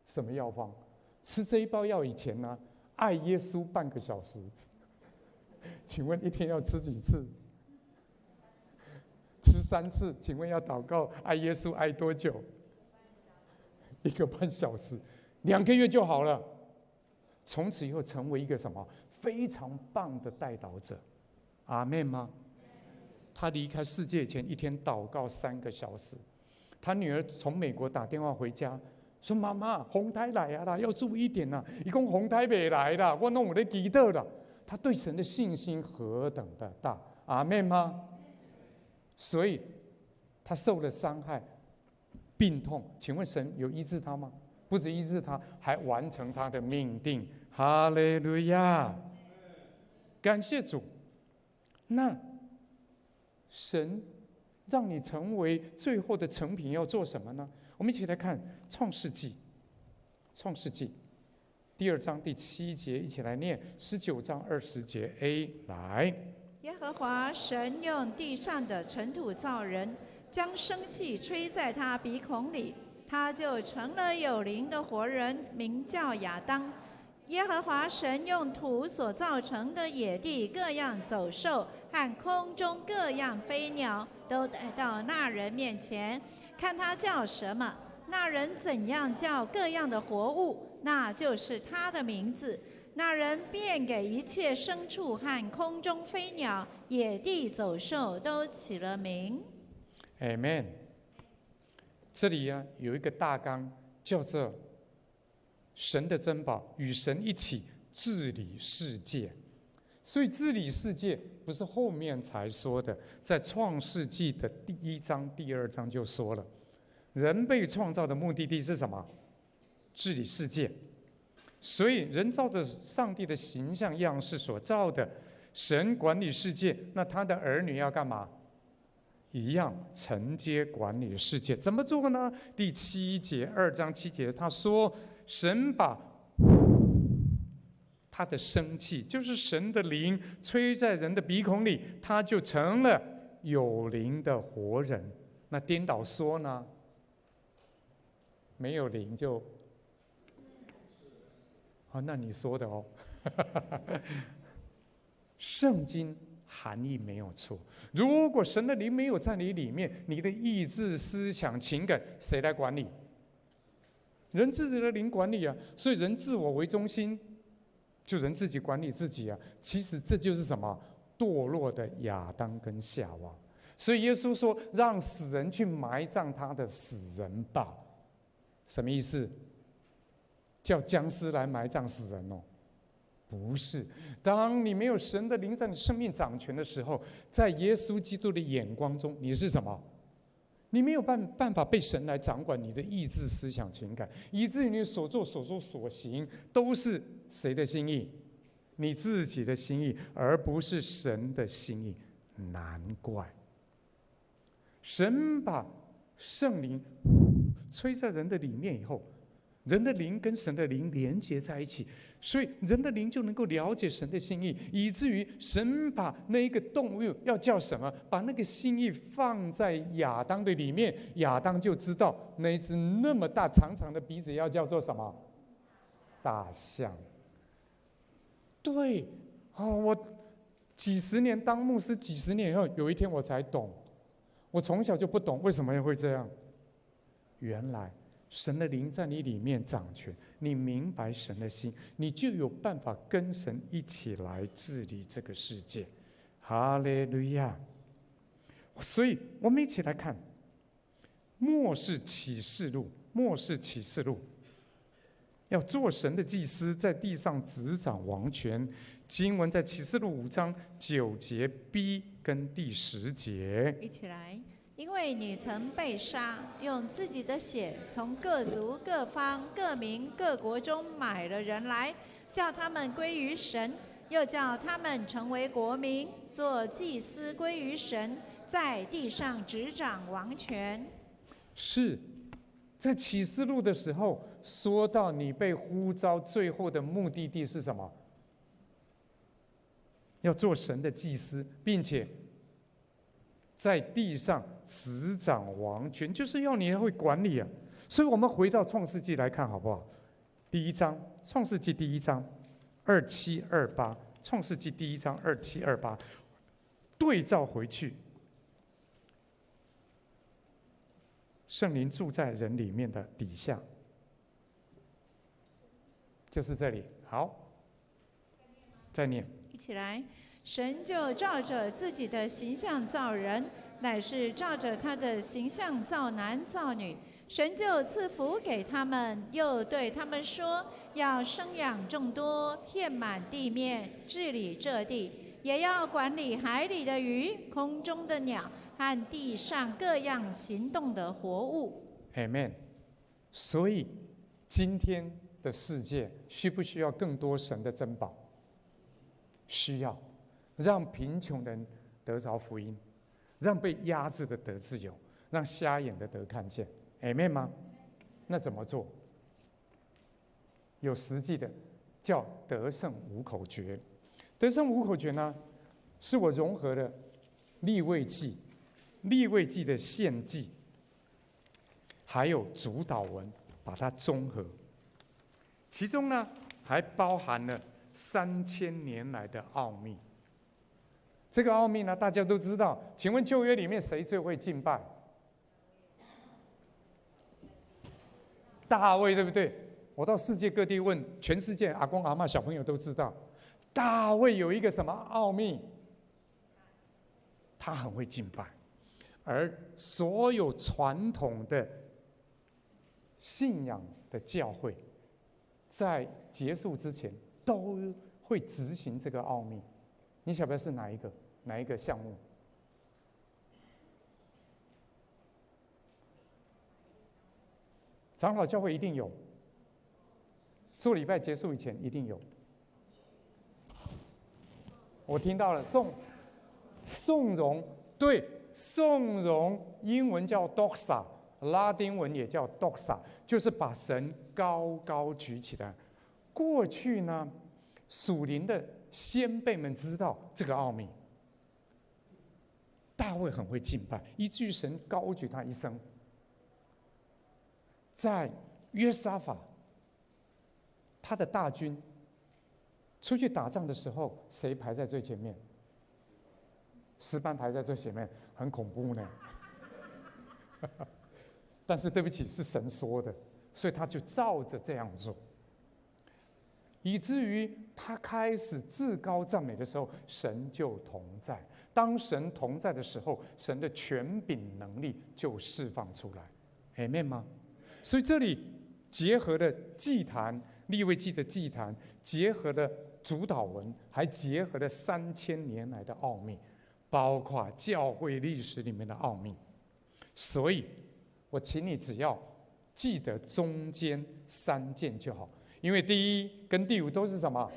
什么药方？吃这一包药以前呢，爱耶稣半个小时。请问一天要吃几次？吃3次。请问要祷告爱耶稣爱多久？1个半小时，2个月就好了。从此以后成为一个什么非常棒的代祷者。阿们吗？他离开世界前一天祷告3个小时。他女儿从美国打电话回家。说妈妈，洪台来啊啦，要注意一点啦。一共洪台没来啦，我弄我的祈祷啦。他对神的信心何等的大，阿们吗？所以他受了伤害、病痛，请问神有医治他吗？不止医治他，还完成他的命定。哈利路亚！感谢主。那神让你成为最后的成品，要做什么呢？我们一起来看创世纪第2章第7节，一起来念19章20节 A 来。耶和华神用地上的尘土造人，将生气吹在他鼻孔里，他就成了有灵的活人，名叫亚当。耶和华神用土所造成的野地各样走兽和空中各样飞鸟，都带到那人面前，看他叫什么，那人怎样叫各样的活物，那就是他的名字。那人便给一切牲畜和空中飞鸟、野地走兽都起了名。Amen。这里有一个大纲，叫做神的珍宝，与神一起治理世界。所以治理世界不是后面才说的，在创世纪的第1章、第2章就说了，人被创造的目的地是什么？治理世界。所以人照着上帝的形象样式所造的，神管理世界，那他的儿女要干嘛？一样承接管理世界。怎么做呢？第7节，2章7节，他说神把他的生气，就是神的灵，吹在人的鼻孔里，他就成了有灵的活人。那颠倒说呢？没有灵就……那你说的哦。圣经含义没有错。如果神的灵没有在你里面，你的意志、思想、情感谁来管理？人自己的灵管理啊。所以人自我为中心，就人自己管理自己啊。其实这就是什么？堕落的亚当跟夏娃。所以耶稣说：“让死人去埋葬他的死人吧。”什么意思？叫僵尸来埋葬死人哦？不是。当你没有神的灵在你生命掌权的时候，在耶稣基督的眼光中，你是什么？你没有办法被神来掌管你的意志、思想、情感，以至于你所做、所说、所行都是谁的心意？你自己的心意，而不是神的心意。难怪神把圣灵吹在人的里面以后，人的灵跟神的灵连接在一起，所以人的灵就能够了解神的心意，以至于神把那一个动物要叫什么，把那个心意放在亚当的里面，亚当就知道那一只那么大长长的鼻子要叫做什么？大象。对，我几十年当牧师，几十年以后，有一天我才懂，我从小就不懂为什么会这样。原来神的灵在你里面掌权，你明白神的心，你就有办法跟神一起来治理这个世界。哈利路亚！所以我们一起来看末世启示录，末世启示录要做神的祭司，在地上执掌王权。经文在启示录5章9节 B 跟第10节，一起来。因为你曾被杀，用自己的血从各族、各方、各民、各国中买了人来，叫他们归于神，又叫他们成为国民，做祭司归于神，在地上执掌王权。是在启示录的时候说到，你被呼召最后的目的地是什么？要做神的祭司，并且在地上执掌王权，就是要你会管理啊。所以我们回到创世纪来看好不好？第1章，创世纪第1章27、28，创世纪第1章27、28，对照回去，圣灵住在人里面的底下，就是这里。好，再念，一起来。神就照着自己的形象造人，乃是照着他的形象造男造女。神就赐福给他们，又对他们说：要生养众多，遍满地面，治理这地，也要管理海里的鱼、空中的鸟和地上各样行动的活物。 Amen。所以今天的世界需不需要更多神的珍宝？需要。让贫穷人得着福音，让被压制的得自由，让瞎眼的得看见。Amen 吗？那怎么做？有实际的，叫得胜五口诀。得胜五口诀呢，是我融合了利未记、利未记的献祭，还有主导文，把它综合。其中呢，还包含了3000年来的奥秘。这个奥秘呢，大家都知道。请问旧约里面谁最会敬拜？大卫，对不对？我到世界各地问，全世界阿公阿嬷小朋友都知道，大卫有一个什么奥秘？他很会敬拜，而所有传统的信仰的教会，在结束之前都会执行这个奥秘。你晓不晓得是哪一个项目？长老教会一定有。做礼拜结束以前一定有。我听到了颂荣，对，颂荣英文叫 doxa， 拉丁文也叫 doxa， 就是把神高高举起来。过去呢，属灵的先辈们知道这个奥秘。大卫很会敬拜，以至于神高举他一生。在约沙法，他的大军出去打仗的时候，谁排在最前面？诗班排在最前面，很恐怖呢。但是对不起，是神说的，所以他就照着这样做，以至于他开始至高赞美的时候，神就同在。当神同在的时候，神的权柄能力就释放出来 ，Amen 吗？所以这里结合了祭坛，利未记的祭坛，结合了主祷文，还结合了3000年来的奥秘，包括教会历史里面的奥秘。所以，我请你只要记得中间3件就好，因为第1跟第5都是什么？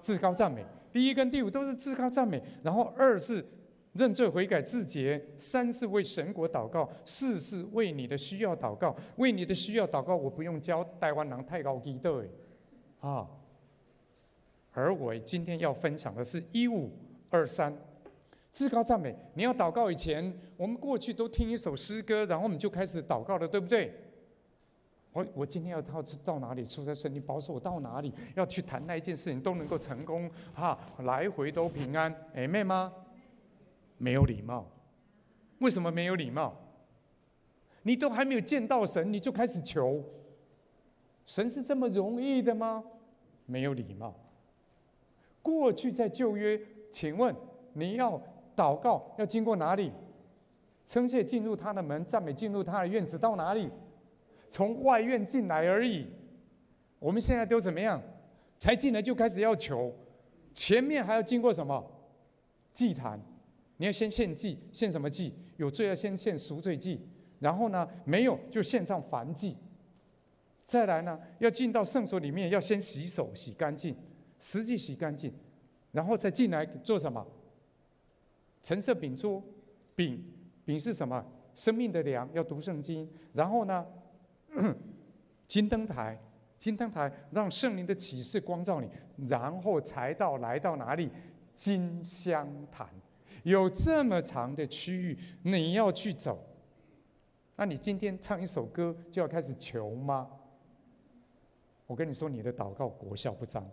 至高赞美。第1跟第5都是至高赞美，然后2是认罪悔改自洁，3是为神国祷告，4是为你的需要祷告。为你的需要祷告，我不用教台湾人太高基的啊。而我今天要分享的是1523至高赞美。你要祷告以前，我们过去都听一首诗歌，然后我们就开始祷告了，对不对？我今天要到哪里？出在圣灵保守我到哪里？要去谈那一件事情都能够成功来回都平安，Amen吗？没有礼貌。为什么没有礼貌？你都还没有见到神，你就开始求，神是这么容易的吗？没有礼貌。过去在旧约，请问你要祷告要经过哪里？称谢进入他的门，赞美进入他的院子，到哪里？从外院进来而已。我们现在都怎么样？才进来就开始要求，前面还要经过什么？祭坛。你要先献祭，献什么祭？有罪要先献赎罪祭，然后呢，没有就献上燔祭。再来呢，要进到圣所里面，要先洗手洗干净，实际洗干净，然后再进来做什么？陈设饼桌，饼是什么？生命的粮，要读圣经。然后呢？金灯台让圣灵的启示光照你，然后才来到哪里？金香坛，有这么长的区域，你要去走。那你今天唱一首歌就要开始求吗？我跟你说，你的祷告果效不彰。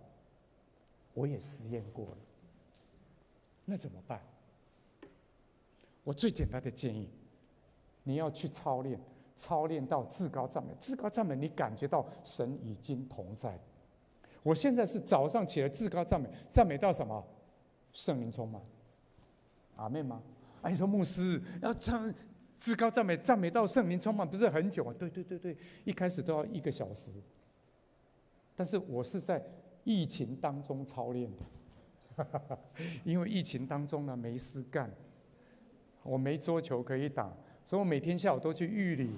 我也实验过了，那怎么办？我最简单的建议，你要去操练到至高赞美。至高赞美，你感觉到神已经同在。我现在是早上起来至高赞美，赞美到什么？圣灵充满。阿们吗？你说牧师要唱至高赞美，赞美到圣灵充满，不是很久啊？对，一开始都要1个小时。但是我是在疫情当中操练的，因为疫情当中呢没事干，我没桌球可以打。所以我每天下午都去玉里，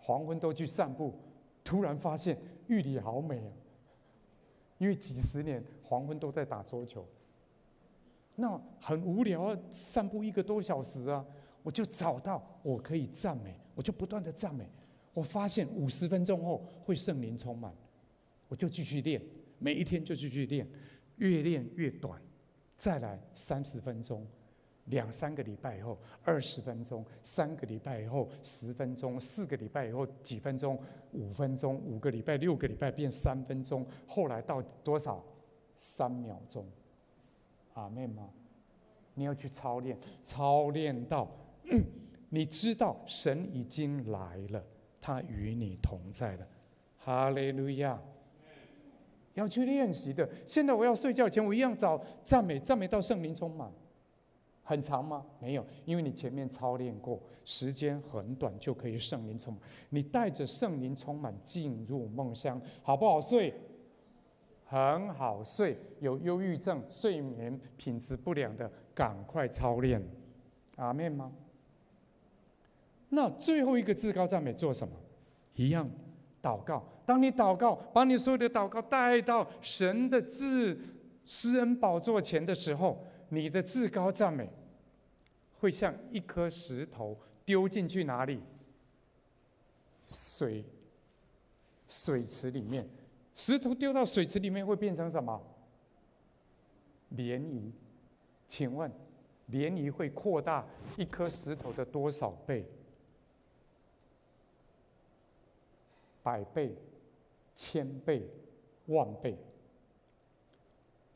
黄昏都去散步。突然发现玉里好美啊！因为几十年黄昏都在打桌球，那很无聊啊，散步1个多小时啊，我就找到我可以赞美，我就不断的赞美。我发现50分钟后会圣灵充满，我就继续练，每一天就继续练，越练越短，再来30分钟。2、3个礼拜以后20分钟，3个礼拜以后10分钟，4个礼拜以后几分钟，5分钟，5个礼拜、6个礼拜变3分钟，后来到多少？3秒钟。阿们吗？你要去操练到，你知道神已经来了，他与你同在了。哈利路亚！要去练习的。现在我要睡觉前，我一样找赞美到圣灵充满。很长吗？没有，因为你前面操练过，时间很短就可以圣灵充满。你带着圣灵充满进入梦乡，好不好睡？很好睡。有忧郁症、睡眠品质不良的，赶快操练。阿们吗？那最后一个至高赞美做什么？一样祷告，当你祷告，把你所有的祷告带到神的施恩宝座前的时候，你的至高赞美会像一颗石头丢进去哪里？水池里面。石头丢到水池里面会变成什么？涟漪。请问，涟漪会扩大一颗石头的多少倍？100倍、1000倍、10000倍。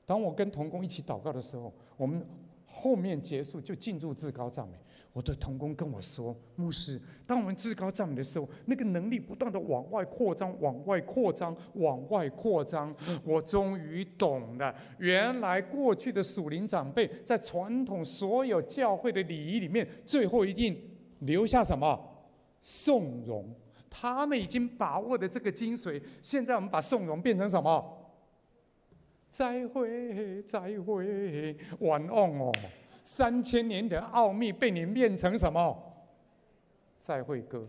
当我跟同工一起祷告的时候，我们后面结束就进入至高赞美。我的同工跟我说：“牧师，当我们至高赞美的时候，那个能力不断的往外扩张，往外扩张，往外扩张。我终于懂了，原来过去的属灵长辈在传统所有教会的礼仪里面，最后一定留下什么？颂荣。他们已经把握的这个精髓，现在我们把颂荣变成什么？再会，再会，晚安哦。3000年的奥秘被你变成什么？再会歌。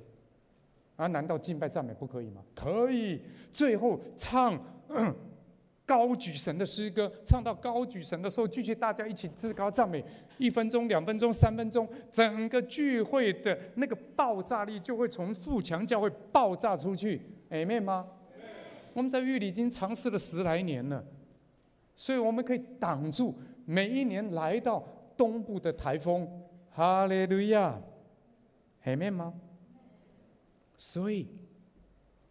啊，难道敬拜赞美不可以吗？可以。最后唱高举神的诗歌，唱到高举神的时候，继续大家一起至高赞美，1分钟、2分钟、3分钟，整个聚会的那个爆炸力就会从富强教会爆炸出去。Amen 吗？我们在玉里已经尝试了10来年了，所以我们可以挡住每一年来到东部的台风。哈利路亚 ，Amen 吗？所以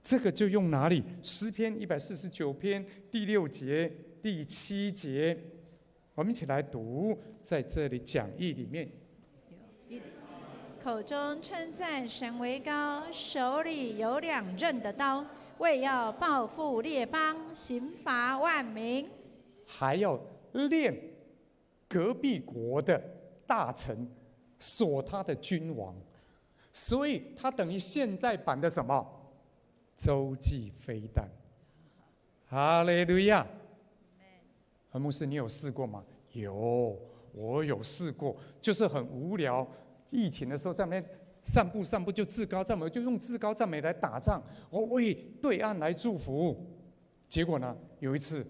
这个就用哪里？诗篇149篇第6节、第7节，我们一起来读，在这里讲义里面。口中称赞神为高，手里有2刃的刀，为要报复列邦，刑罚万民。还要练隔壁国的大臣，锁他的君王，所以他等于现代版的什么？洲际飞弹。哈利路亚！何牧师，你有试过吗？有，我有试过，就是很无聊。疫情的时候在那边散步，就至高赞美，就用至高赞美来打仗，我为对岸来祝福。结果呢，有一次，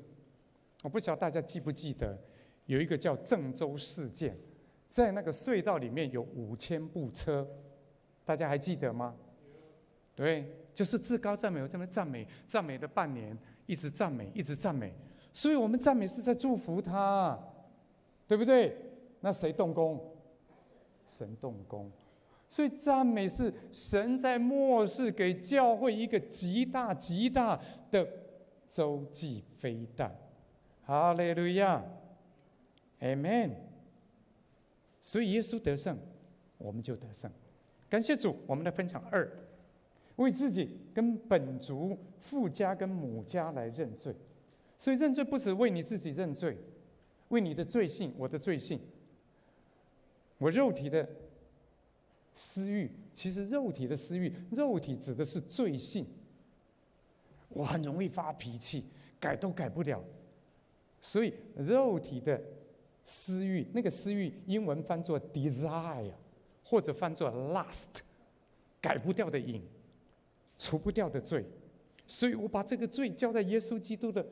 我不晓得大家记不记得，有一个叫郑州事件，在那个隧道里面有5000部车，大家还记得吗？对，就是至高赞美，我这边赞美了半年，一直赞美，所以我们赞美是在祝福他，对不对？那谁动工？神动工。所以赞美是神在末世给教会一个极大的洲际飞弹。哈利路亚 ，Amen。所以耶稣得胜，我们就得胜。感谢主，我们来分享2，为自己跟本族父家跟母家来认罪。所以认罪不只为你自己认罪，为你的罪性，我的罪性，我肉体的私欲。其实肉体的私欲，肉体指的是罪性。我很容易发脾气，改都改不了。所以肉体的私欲，那个私欲英文翻作 desire， 或者翻作 lust， 改不掉的瘾，除不掉的罪。所以我把这个罪交在耶稣基督的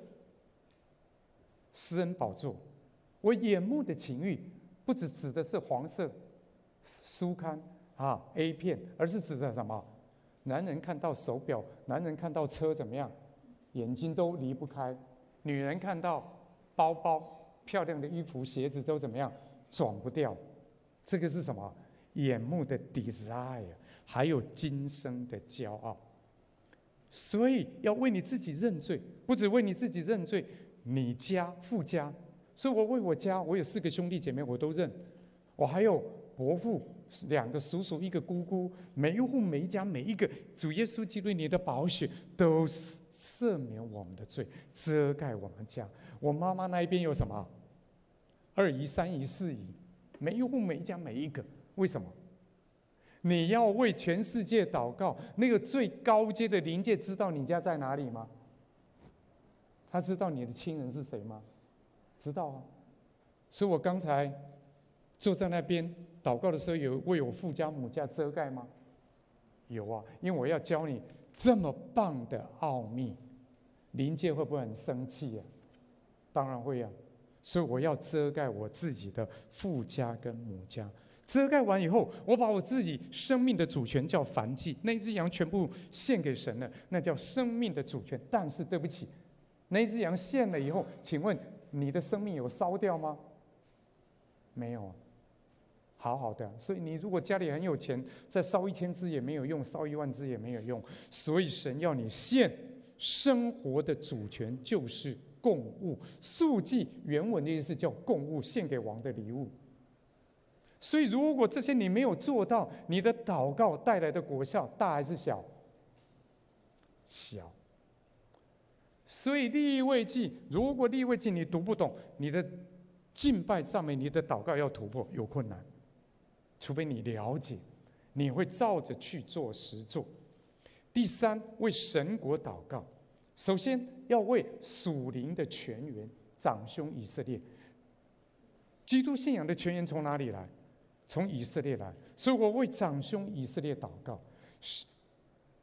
施恩宝座。我眼目的情欲，不只指的是黄色书刊A 片，而是指的什么？男人看到手表，男人看到车怎么样，眼睛都离不开；女人看到包包、漂亮的衣服、鞋子都怎么样，转不掉。这个是什么？眼目的 desire， 还有今生的骄傲。所以要为你自己认罪，不只为你自己认罪，你家父家。所以我为我家，我有4个兄弟姐妹，我都认。我还有伯父、2个叔叔、1个姑姑，每一户每一家每一个，主耶稣基督你的宝血都赦免我们的罪，遮盖我们家。我妈妈那一边有什么？2姨、3姨、4姨，每一户每一家每一个。为什么？你要为全世界祷告，那个最高阶的灵界知道你家在哪里吗？他知道你的亲人是谁吗？知道啊。所以我刚才坐在那边祷告的时候，有为我父家母家遮盖吗？有啊，因为我要教你这么棒的奥秘，灵界会不会很生气啊？当然会啊。所以我要遮盖我自己的父家跟母家。遮盖完以后，我把我自己生命的主权叫燔祭，那一只羊全部献给神了，那叫生命的主权。但是对不起，那一只羊献了以后，请问你的生命有烧掉吗？没有啊，好好的。所以你如果家里很有钱，再烧1000只也没有用，烧10000只也没有用。所以神要你献生活的主权，就是供物。素祭原文的意思叫供物，献给王的礼物。所以如果这些你没有做到，你的祷告带来的果效大还是小？小。所以利未记，如果利未记你读不懂，你的敬拜上面，你的祷告要突破有困难，除非你了解，你会照着去做实做。第三，为神国祷告，首先要为属灵的泉源长兄以色列。基督信仰的泉源从哪里来？从以色列来。所以我为长兄以色列祷告。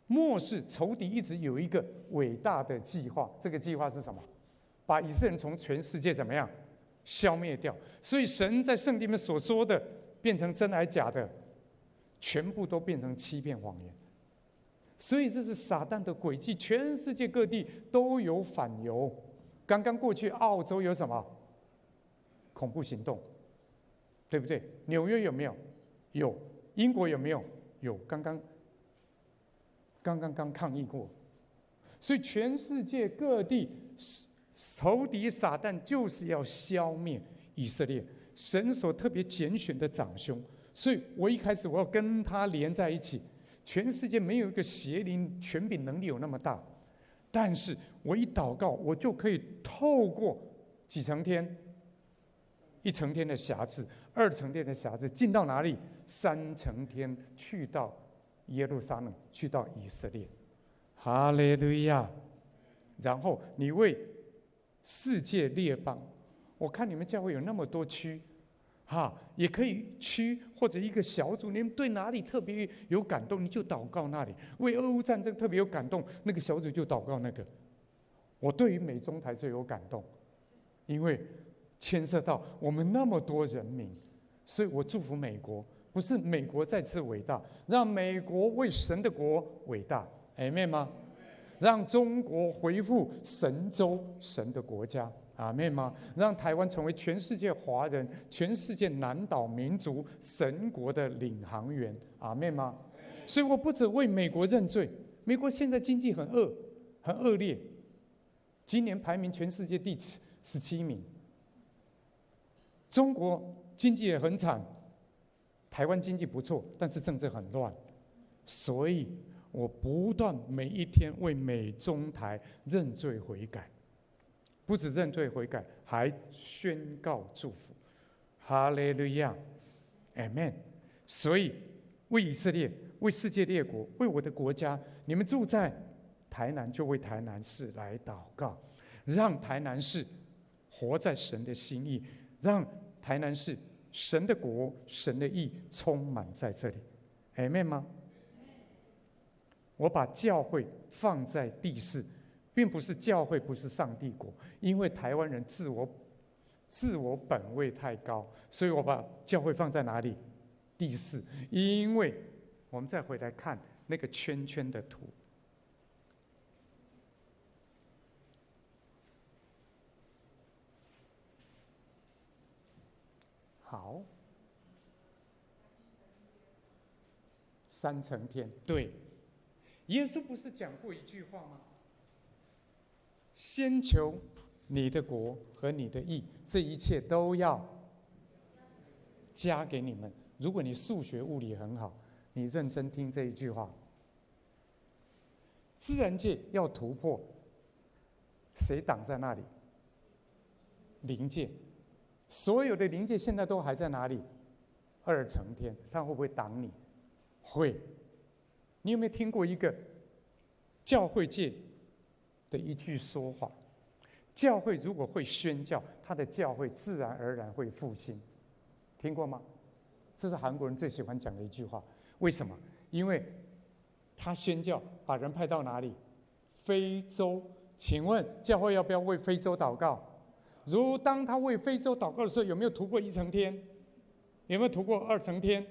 末世仇敌一直有一个伟大的计划，这个计划是什么？把以色列人从全世界怎么样消灭掉。所以神在圣经里面所说的变成真还假的，全部都变成欺骗谎言。所以这是撒旦的诡计，全世界各地都有反犹。刚刚过去澳洲有什么恐怖行动，对不对？纽约有没有？有。英国有没有？有。刚抗议过。所以全世界各地仇敌撒旦就是要消灭以色列，神所特别拣选的长兄。所以我一开始我要跟他连在一起。全世界没有一个邪灵权柄能力有那么大，但是我一祷告，我就可以透过几层天，1层天的辖制，2层天的辖制，进到哪里？3层天，去到耶路撒冷，去到以色列。哈利路亚！然后你为世界列邦，我看你们教会有那么多区，也可以区或者一个小组，你们对哪里特别有感动，你就祷告那里。为俄乌战争特别有感动，那个小组就祷告那个。我对于美中台最有感动，因为牵涉到我们那么多人民，所以我祝福美国，不是美国再次伟大，让美国为神的国伟大，阿们吗？让中国恢复神州神的国家，阿们吗？让台湾成为全世界华人、全世界南岛民族神国的领航员，阿们吗？所以我不只为美国认罪，美国现在经济很恶劣，今年排名全世界第17名。中国经济也很惨，台湾经济不错，但是政治很乱，所以我不断每一天为美中台认罪悔改，不止认罪悔改，还宣告祝福。哈利路亚，阿们。所以为以色列，为世界列国，为我的国家，你们住在台南就为台南市来祷告，让台南市活在神的心意，让台南市神的国、神的义充满在这里，阿们吗？我把教会放在第4，并不是教会不是上帝国，因为台湾人自我本位太高，所以我把教会放在哪里？第4。因为我们再回来看那个圈圈的图，好，3层天，对。耶稣不是讲过一句话吗？先求你的国和你的义，这一切都要加给你们。如果你数学物理很好，你认真听这一句话。自然界要突破，谁挡在那里？灵界。所有的灵界现在都还在哪里？2层天，它会不会挡你？会。你有没有听过一个教会界的一句说法？教会如果会宣教，他的教会自然而然会复兴。听过吗？这是韩国人最喜欢讲的一句话。为什么？因为他宣教把人派到哪里？非洲。请问教会要不要为非洲祷告？如当他为非洲祷告的时候，有没有突破1层天？有没有突破2层天？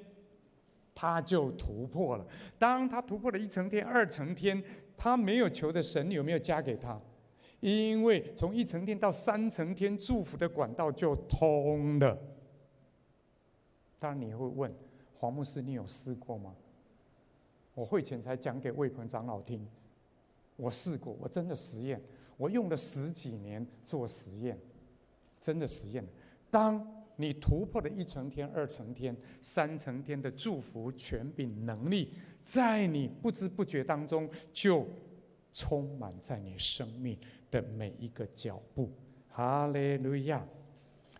他就突破了。当他突破了1层天、2层天，他没有求的神有没有加给他？因为从1层天到3层天，祝福的管道就通了。当然你会问，黄牧师，你有试过吗？我会前才讲给魏鹏长老听，我试过，我真的实验，我用了10几年做实验，真的实验。当你突破了1层天、2层天、3层天的祝福、权柄、能力，在你不知不觉当中就充满在你生命的每一个脚步。哈利路亚！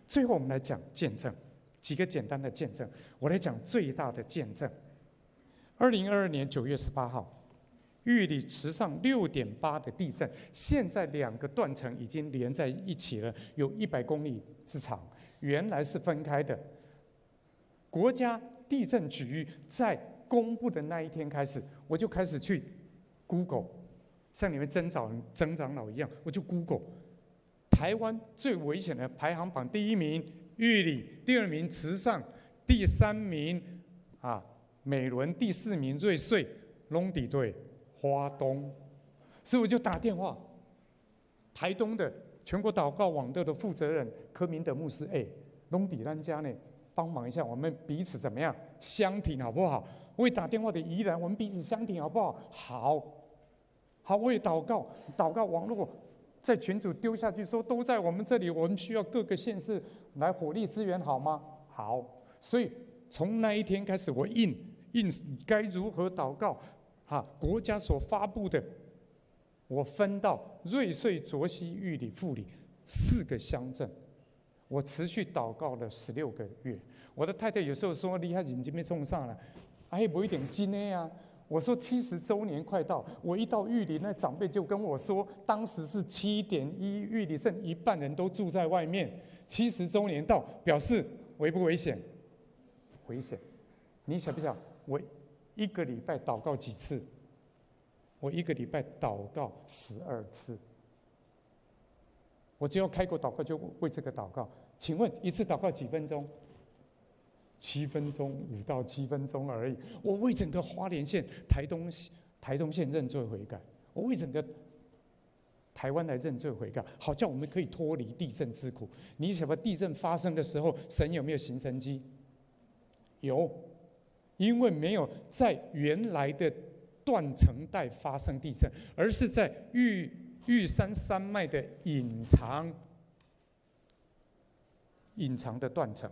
最后我们来讲见证，几个简单的见证。我来讲最大的见证。2022年9月18号，玉里池上6.8的地震，现在2个断层已经连在一起了，有100公里之长。原来是分开的。国家地震局在公布的那一天开始，我就开始去 Google， 像你们曾长老一样，我就 Google 台湾最危险的排行榜，第1名玉里，第2名池上，第3名美伦，第4名瑞穗，拢伫对花东，所以我就打电话，台东的全国祷告网的负责人柯明德牧师，拢伫咱家呢，帮忙一下，我们彼此怎么样相挺好不好？我也打电话给宜兰，我们彼此相挺好不好？好，我也祷告网络在群组丢下去说都在我们这里，我们需要各个县市来火力支援，好吗？好，所以从那一天开始，我印该如何祷告国家所发布的，我分到瑞穗、卓溪、玉里、富里4个乡镇，我持续祷告了16个月。我的太太有时候说：“你还眼睛没冲上了，不一点金啊。”我说70周年快到，我一到玉里，那长辈就跟我说，当时是7.1，玉里镇1半人都住在外面。70周年到，表示危不危险？危险。你想不想？我1个礼拜祷告几次？我1个礼拜祷告12次。我只要开口祷告，就为这个祷告。请问一次祷告几分钟？7分钟，5到7分钟而已。我为整个花莲县、台东县认罪悔改，我为整个台湾来认罪悔改，好叫我们可以脱离地震之苦。你想把地震发生的时候，神有没有行神迹？有，因为没有在原来的断层带发生地震，而是在玉山山脉的隐藏的断层。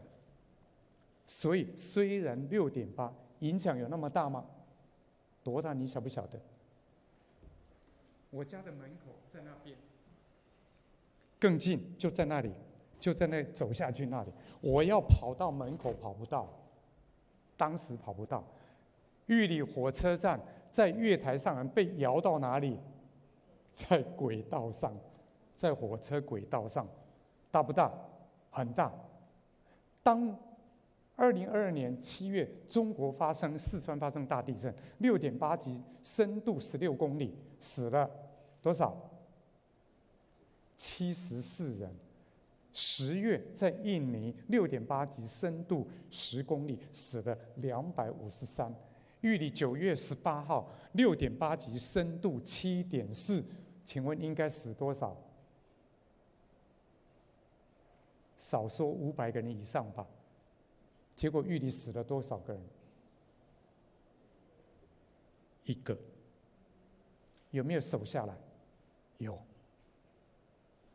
所以虽然6.8影响有那么大吗？多大你晓不晓得？我家的门口在那边，更近就在那里，就在那走下去那里。我要跑到门口跑不到，当时跑不到。玉里火车站在月台上被摇到哪里？在轨道上，在火车轨道上，大不大？很大。当2022年7月，中国四川发生大地震，6.8级，深度16公里，死了多少？74人。10月在印尼6.8级，深度10公里，死了253。玉里9月18号6.8级，深度7.4，请问应该死多少？少说500个人以上吧。结果玉里死了多少个人？1个。有没有守下来？有。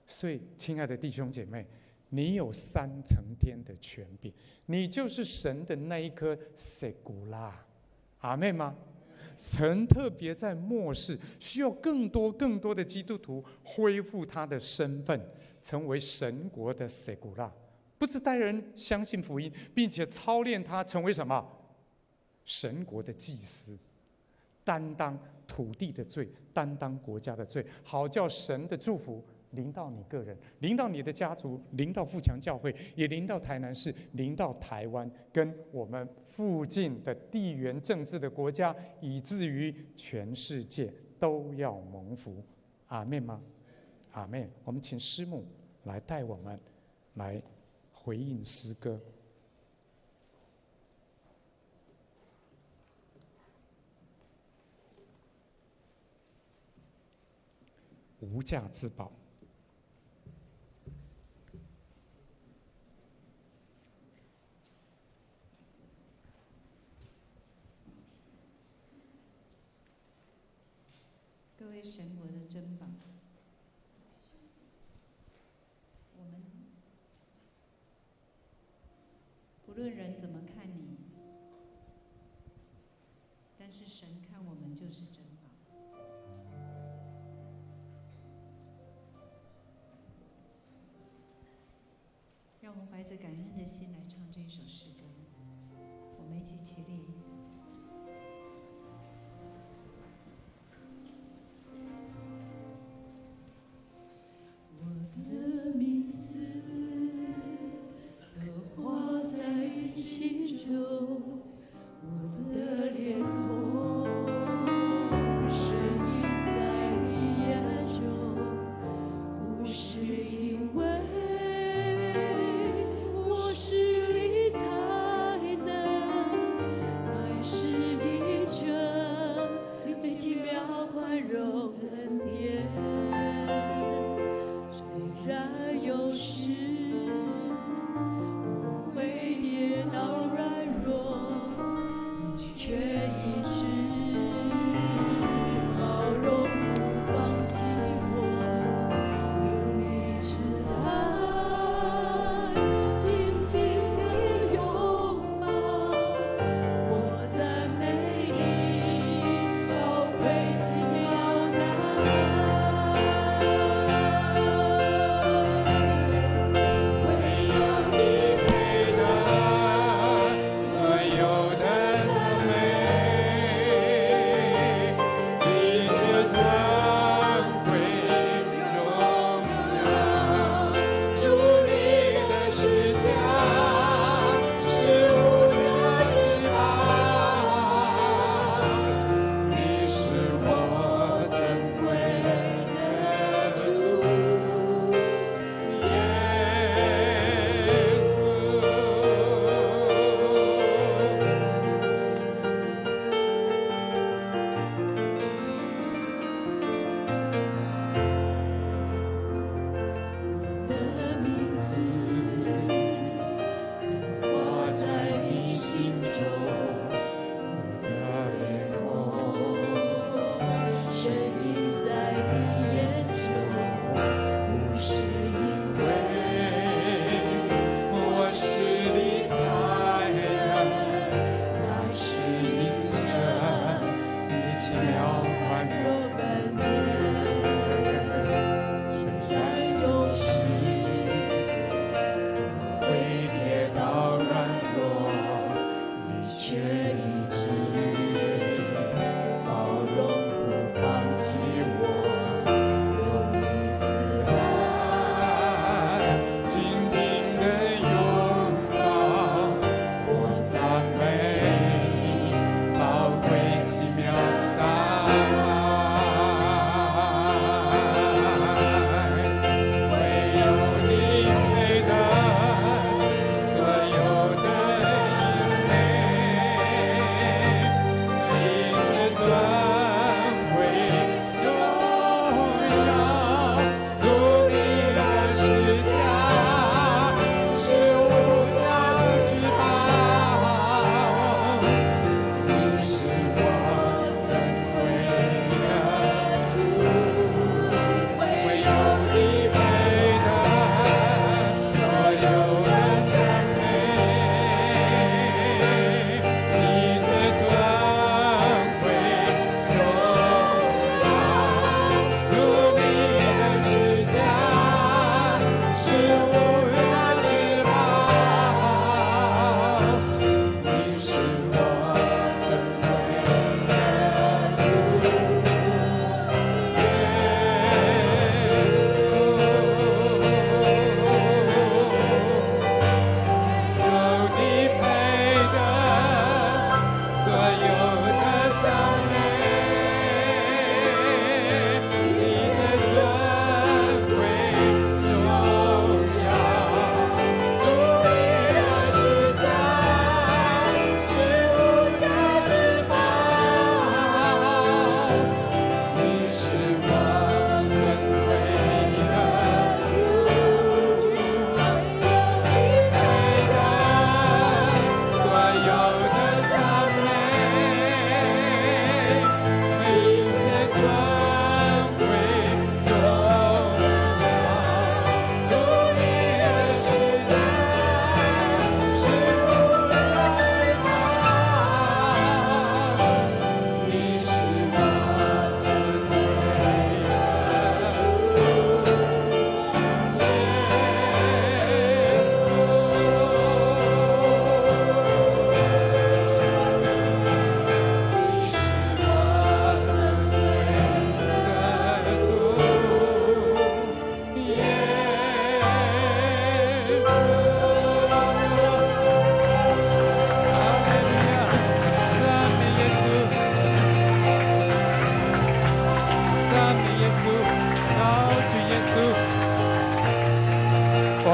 所以，亲爱的弟兄姐妹，你有3层天的权柄，你就是神的那一颗塞古拉，阿们吗？神特别在末世需要更多的基督徒恢复他的身份，成为神国的塞古拉。不只带人相信福音，并且操练他成为什么？神国的祭司，担当土地的罪，担当国家的罪，好叫神的祝福临到你个人，临到你的家族，临到富强教会，也临到台南市，临到台湾，跟我们附近的地缘政治的国家，以至于全世界都要蒙福。阿们吗？阿们。我们请师母来带我们来回应诗歌。无价之宝。各位神国的珍宝，我们不论人怎么看你，但是神看我们就是珍宝。让我们怀着感恩的心来唱这一首诗歌，我们一起起立。我的名字刻画在心中，我的脸孔深印在你眼中，不是因为我实力才能，乃是因着你奇妙宽容恩典。虽然有时我会跌倒软弱，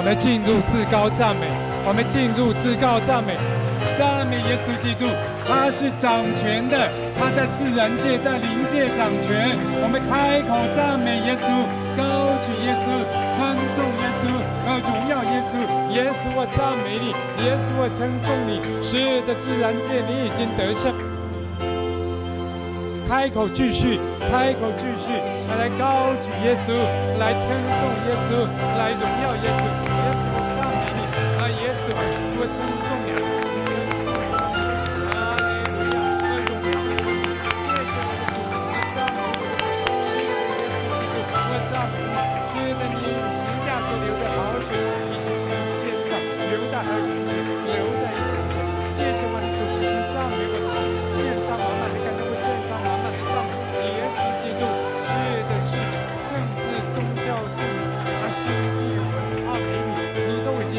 们进入至高赞美，我们进入至高赞美，赞美耶稣基督，他是掌权的，他在自然界、在灵界掌权。我们开口赞美耶稣，高举耶稣，称颂耶稣，荣耀耶稣。耶稣，我赞美你，耶稣，我称颂你。是的，自然界你已经得胜。开口继续，开口继续，来高举耶稣，来称颂耶稣，来荣耀耶稣。耶稣，我赞美你啊！耶稣，我称颂你。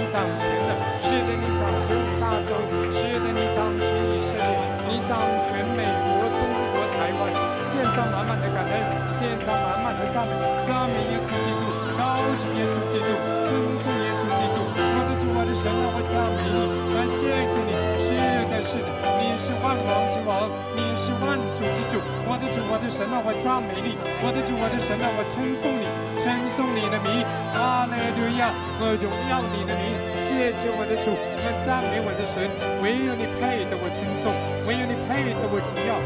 掌权的，是的，你掌权大洲，是的，你掌权以色列，你掌权美国、中国、台湾，献上满满的感恩，献上满满的赞美，赞美耶稣基督，高举耶稣基督，称颂耶稣基督。我的主，我的神啊，我赞美你，我谢谢你。是的，是的，你是万王之王，你是万主之主。我的主，我的神啊，我赞美你，我的主，我的神啊，我称颂你，称颂你的名。哈利路亚，我荣耀你的名。谢谢我的主，我赞美我的神，唯有你配得我称颂，唯有你配得我荣耀，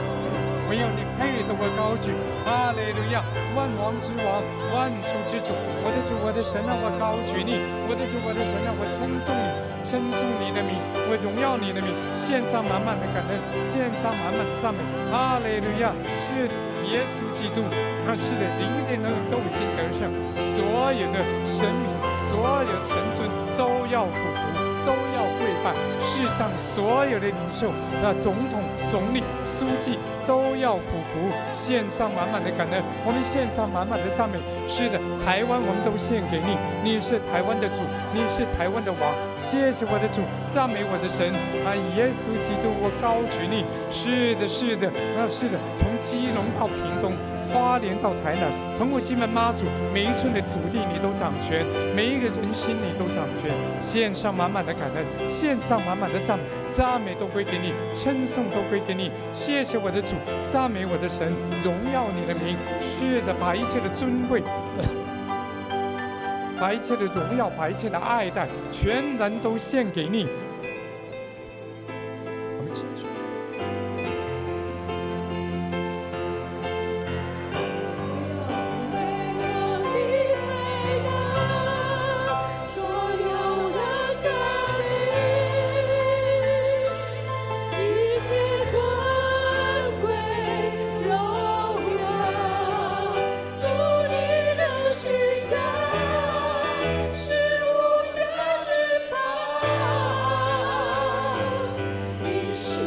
唯有你配得我高举。哈利路亚，万王之王，万主之主。我的主，我的神啊，我高举你，我的主，我的神啊，我称颂你，称颂你的名，我荣耀你的名，献上满满的感恩，献上满满的赞美。哈利路亚，是耶稣基督，是的，灵界人都已经得胜，所有的神明，所有的神尊都要俯伏，都要跪拜。世上所有的领袖，总统、总理、书记都要俯伏，献上满满的感恩。我们献上满满的赞美。是的，台湾我们都献给你，你是台湾的主，你是台湾的王。谢谢我的主，赞美我的神啊！耶稣基督，我高举你。是的，是的，是的，从基隆到屏东。花莲到台南，澎湖、金门、妈祖，每一寸的土地你都掌权，每一个人心你都掌权。献上满满的感恩，献上满满的赞美，赞美都归给你，称颂都归给你。谢谢我的主，赞美我的神，荣耀你的名。是的，把一切的尊贵，把一切的荣耀，把一切的爱戴，全然都献给你。我们请去。是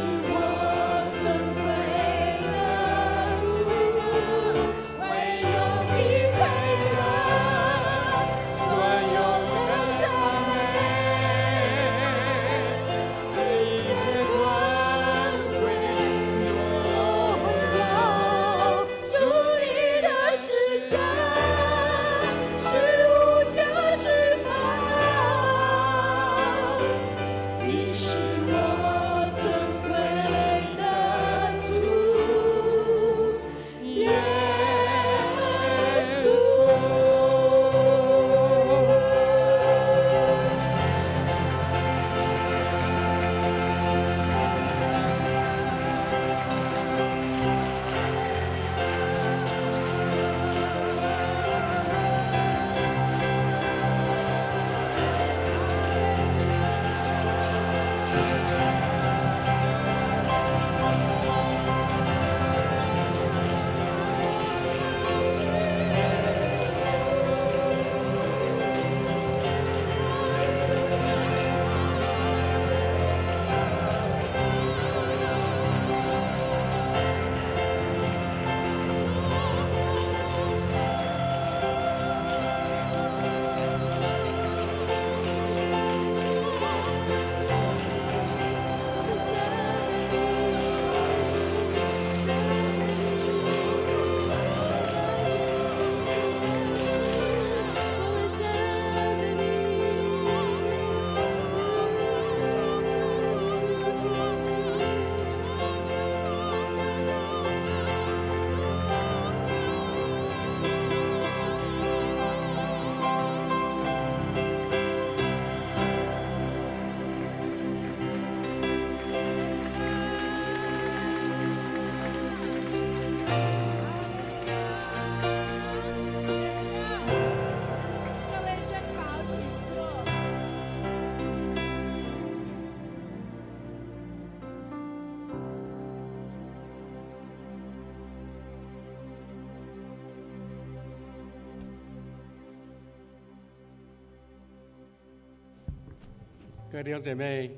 各位弟兄姐妹，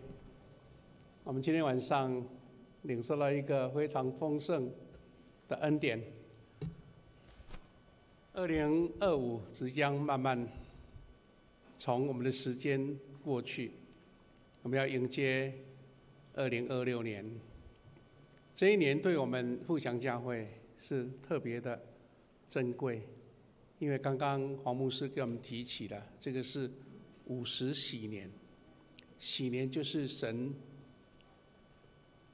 我们今天晚上领受了一个非常丰盛的恩典。2025即将慢慢从我们的时间过去，我们要迎接2026年。这一年对我们富强教会是特别的珍贵，因为刚刚黄牧师给我们提起了，这个是50禧年。禧年就是神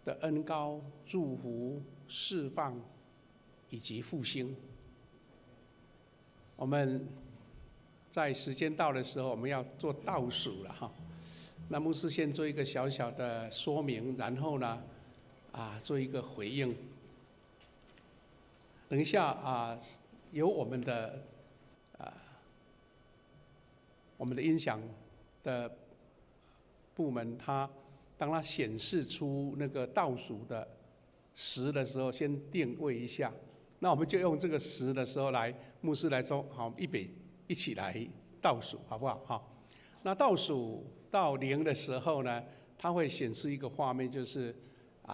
的恩膏、祝福、释放以及复兴。我们在时间到的时候，我们要做倒数了哈。那牧师先做一个小小的说明，然后呢，做一个回应。等一下由我们的音响的部门，当它显示出那个倒数的10的时候，先定位一下。那我们就用这个10的时候来，牧师来说，好，一起来倒数，好不好？好，那倒数到0的时候呢，它会显示一个画面，就是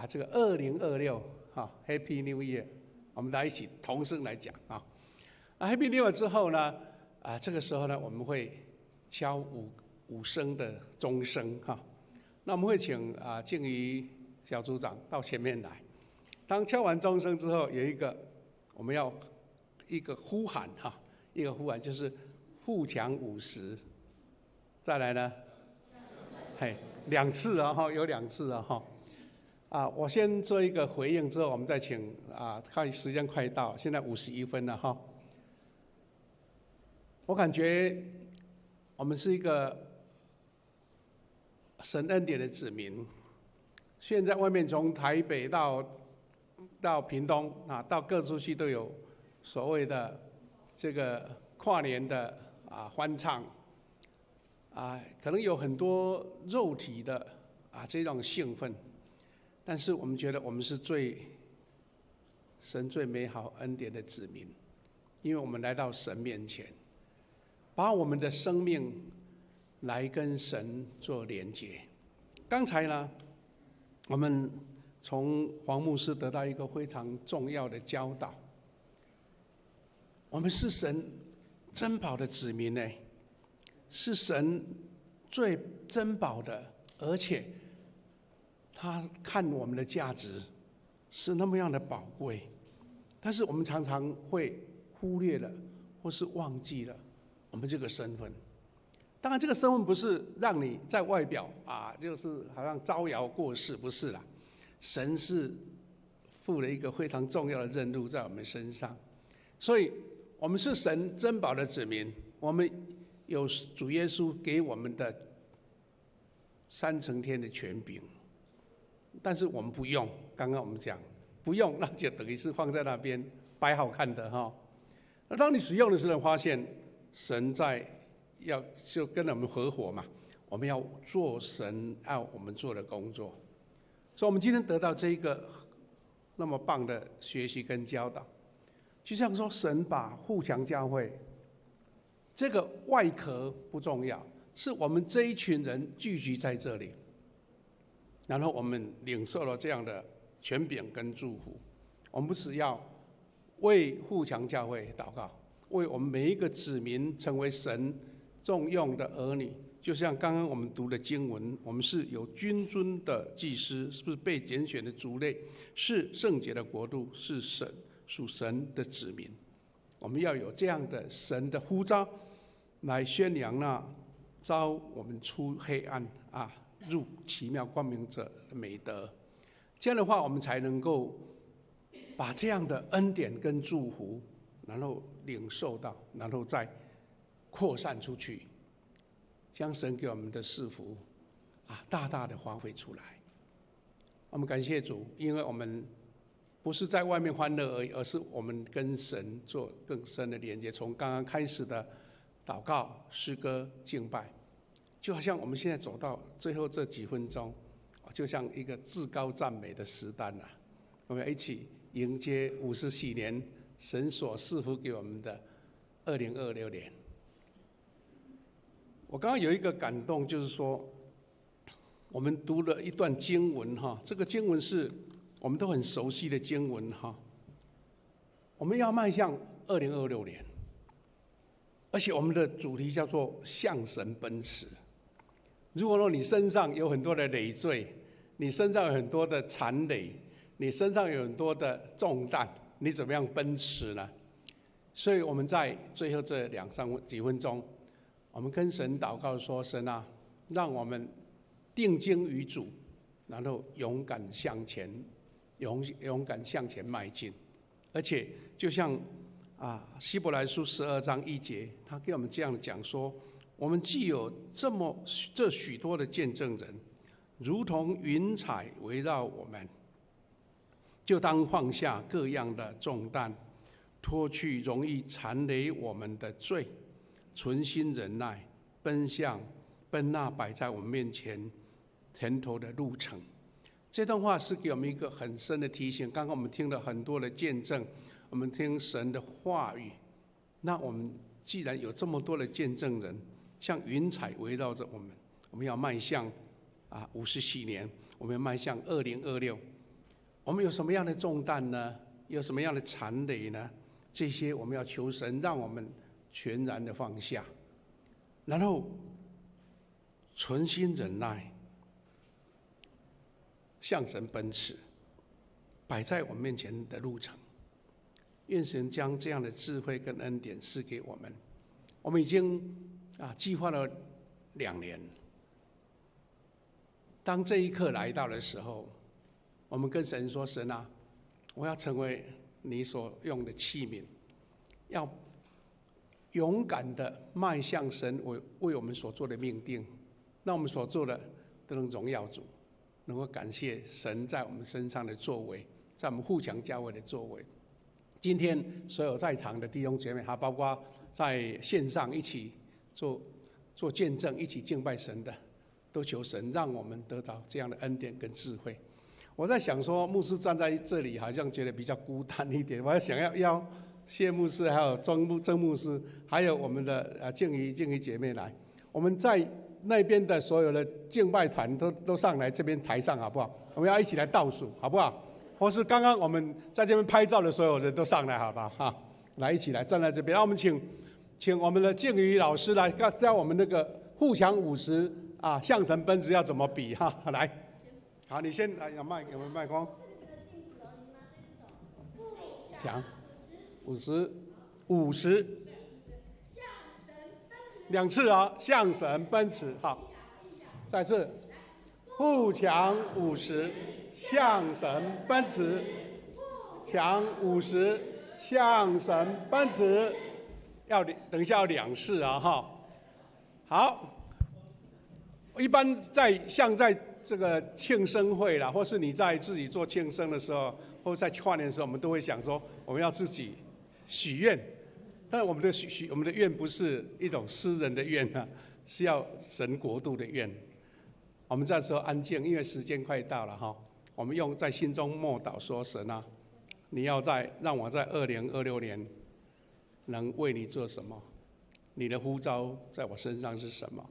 这个2026，Happy New Year， 我们大家一起同声来讲啊。那 Happy New Year 之后呢，这个时候呢，我们会敲5声的钟声哈。那我们会请静怡小组长到前面来。当敲完钟声之后，我们要一个呼喊哈，一个呼喊就是富强50。再来呢，2次有2次我先做一个回应之后，我们再请看时间快到，现在51分了哈。我感觉我们是一个神恩典的子民。现在外面从台北到屏东到各处去都有所谓的这个跨年的欢唱可能有很多肉体的这种兴奋，但是我们觉得我们是神最美好恩典的子民，因为我们来到神面前，把我们的生命来跟神做连结。刚才呢，我们从黄牧师得到一个非常重要的教导，我们是神珍宝的子民呢，是神最珍宝的，而且他看我们的价值是那么样的宝贵，但是我们常常会忽略了或是忘记了我们这个身份。当然这个身份不是让你在外表就是好像招摇过市，不是啦。神是负了一个非常重要的任务在我们身上，所以我们是神珍宝的子民，我们有主耶稣给我们的3层天的权柄，但是我们不用。刚刚我们讲不用，那就等于是放在那边摆好看的哈。那当你使用的时候，发现神就跟我们合伙嘛，我们要做神要我们做的工作。所以我们今天得到这一个那么棒的学习跟教导，就像说神把富强教会这个外壳不重要，是我们这一群人聚集在这里，然后我们领受了这样的权柄跟祝福。我们不只要为富强教会祷告，为我们每一个子民成为神重用的儿女。就像刚刚我们读的经文，我们是有君尊的祭司，是不是被拣选的族类，是圣洁的国度，是属神的子民。我们要有这样的神的呼召，来宣扬那召我们出黑暗入奇妙光明者的美德。这样的话，我们才能够把这样的恩典跟祝福，然后领受到，然后再扩散出去，将神给我们的赐福大大的发挥出来。我们感谢主，因为我们不是在外面欢乐而已，而是我们跟神做更深的连接。从刚刚开始的祷告、诗歌、敬拜，就好像我们现在走到最后这几分钟，就像一个至高赞美的时段我们要一起迎接50禧年神所赐福给我们的2026年。我刚刚有一个感动，就是说我们读了一段经文哈，这个经文是我们都很熟悉的经文哈。我们要迈向2026年，而且我们的主题叫做向神奔驰。如果说你身上有很多的累赘，你身上有很多的残累，你身上有很多的重担，你怎么样奔驰呢？所以我们在最后这几分钟，我们跟神祷告说：神啊，让我们定睛于主，然后勇敢向前，勇敢向前迈进。而且就像希伯来书12章1节，他给我们这样讲说：我们既有这许多的见证人，如同云彩围绕我们，就当放下各样的重担，脱去容易缠累我们的罪，存心忍耐，奔那摆在我们面前头的路程。这段话是给我们一个很深的提醒。刚刚我们听了很多的见证，我们听神的话语。那我们既然有这么多的见证人，像云彩围绕着我们，我们要迈向54年，我们要迈向2026。我们有什么样的重担呢？有什么样的残累呢？这些我们要求神让我们全然的放下，然后存心忍耐，向神奔驰，摆在我们面前的路程。愿神将这样的智慧跟恩典赐给我们。我们已经计划了2年，当这一刻来到的时候，我们跟神说：神啊，我要成为你所用的器皿，要勇敢的迈向神为我们所做的命定，让我们所做的都能荣耀主，能够感谢神在我们身上的作为，在我们互强教会的作为。今天所有在场的弟兄姐妹，还包括在线上一起做见证、一起敬拜神的，都求神让我们得到这样的恩典跟智慧。我在想说，牧师站在这里好像觉得比较孤单一点，我想要邀谢牧师，还有曾牧师，还有我们的静怡姐妹来。我们在那边的所有的敬拜团都上来这边台上好不好？我们要一起来倒数好不好？或是刚刚我们在这边拍照的所有人都上来好不好？来一起来站在这边。让我们请我们的静怡老师来教我们那个互强50向神奔驰要怎么比来。好，你先来，有没有麦克风？强50，两次向神奔驰。好，再次，互强50，向神奔驰，强50，向神奔驰。等一下要2次好，一般在这个庆生会啦，或是你在自己做庆生的时候，或在跨年的时候，我们都会想说，我们要自己许愿。但是我们的愿不是一种私人的愿是要神国度的愿。我们这时候安静，因为时间快到了我们用在心中默祷说：神啊，你要让我在2026年能为你做什么？你的呼召在我身上是什么？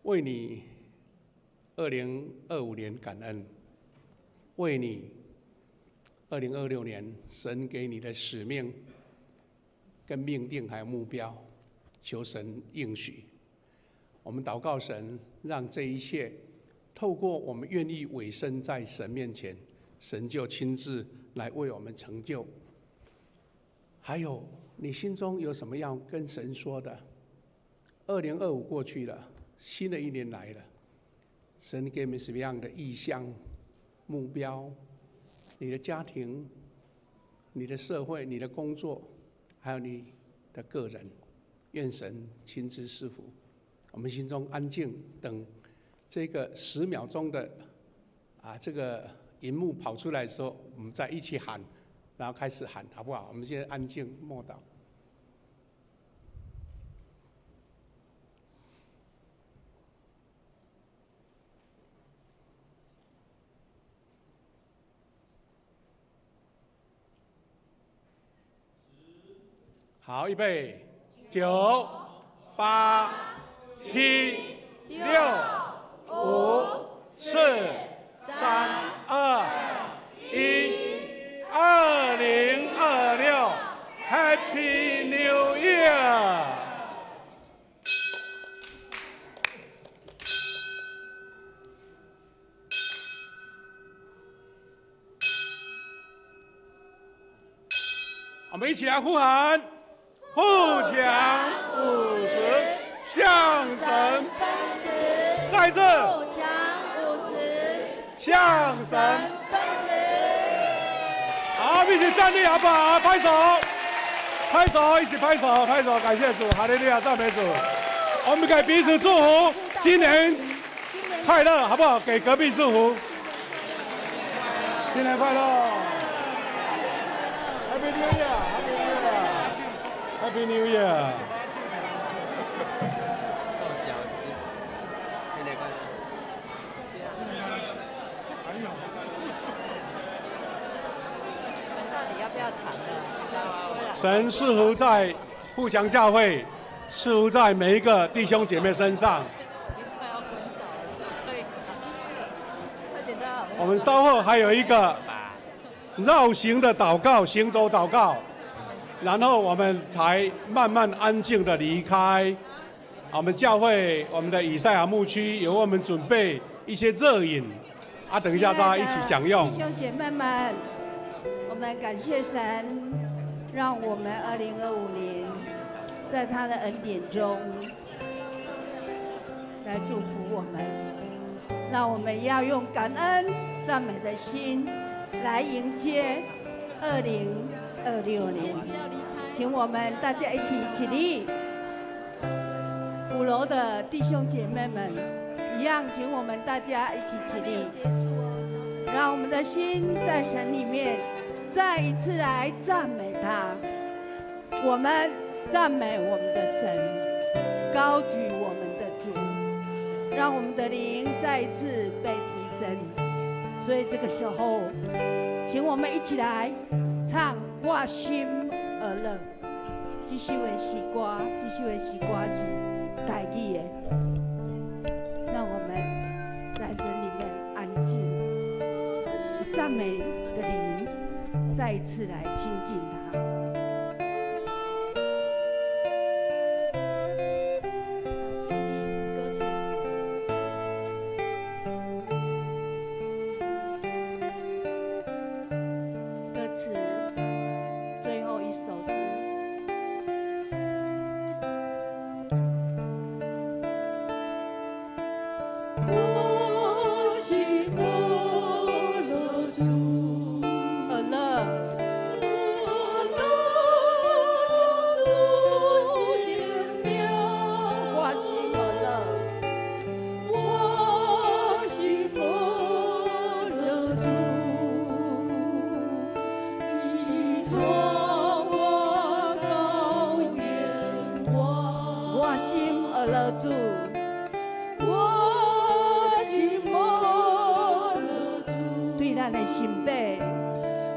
为你2025年感恩，为你2026年神给你的使命跟命定还有目标，求神应许。我们祷告神，让这一切透过我们愿意委身在神面前，神就亲自来为我们成就。还有你心中有什么要跟神说的？2025过去了，新的一年来了，神给你们什么样的意向、目标？你的家庭、你的社会、你的工作，还有你的个人，愿神亲自赐福。我们心中安静，等这个10秒钟的这个荧幕跑出来的时候，我们再一起喊，然后开始喊，好不好？我们现在安静默祷。好，预备，9、8、7、6、5、4、3、2、1。2026 Happy New Year！ 我们一起来呼喊：富强50，向神奔驰。再一次，富强50，向神奔驰。好，一起站立好不好？拍手，拍手，一起拍手，拍手，感谢主，哈利路亚，赞美主。我们给彼此祝福，新年快乐，好不好？给隔壁祝福，新年快乐 ，Happy New Year，Happy New Year，Happy New Year。臭小子，新年快乐。到底要不要谈的？神似乎在富强教会，似乎在每一个弟兄姐妹身上。我们稍后还有一个绕行的祷告，行走祷告，然后我们才慢慢安静的离开。我们教会，我们的以赛亚牧区有为我们准备一些热饮，等一下大家一起享用。弟兄姐妹们，我们感谢神，让我们2025年在他的恩典中来祝福我们。那我们要用感恩、赞美的心来迎接2026年。请我们大家一起起立。5楼的弟兄姐妹们，一样，请我们大家一起起立，让我们的心在神里面再一次来赞美他。我们赞美我们的神，高举我们的主，让我们的灵再一次被提升。所以这个时候，请我们一起来唱《我心而乐》。这首的诗歌，是台语的，让我们在神里面安静，赞美的灵再一次来亲近他。歌词最后一首是。对咱的心底，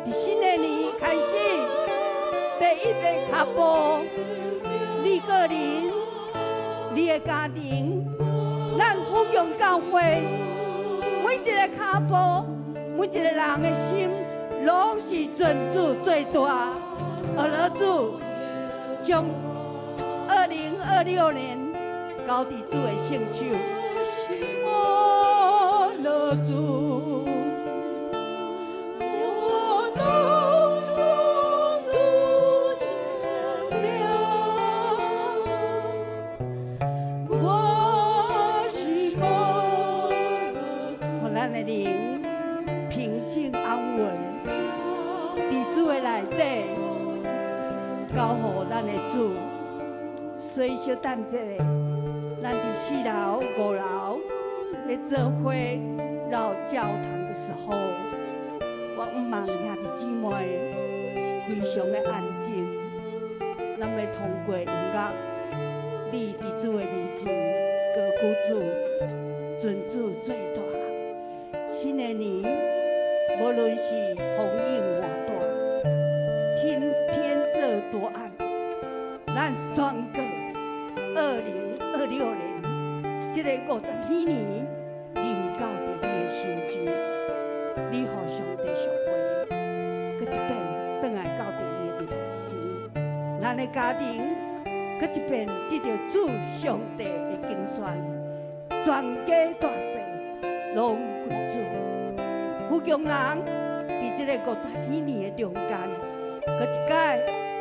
在新的年开始，第一个脚步，你个人、你的家庭，咱福永教会，每一个脚步，每一个人的心，拢是尊主最大。而主将2026年交伫主的圣手。而主。平静安稳，伫主的内底，交予咱的主。所以小等者，咱伫4楼、5楼咧做伙绕教堂的时候，我毋望兄弟姊妹非常的安静，咱要通过音乐，你伫主的面前高举主，尊主最大。新的年，无论是风雨偌大，天色多暗，咱宣告2026年，这个54年临到的年。地上花，搁一遍转来到地的面前，咱的家庭搁一遍得到主上帝的竞选，全家大细拢归主。富强人伫这个50几年的中间，搁一届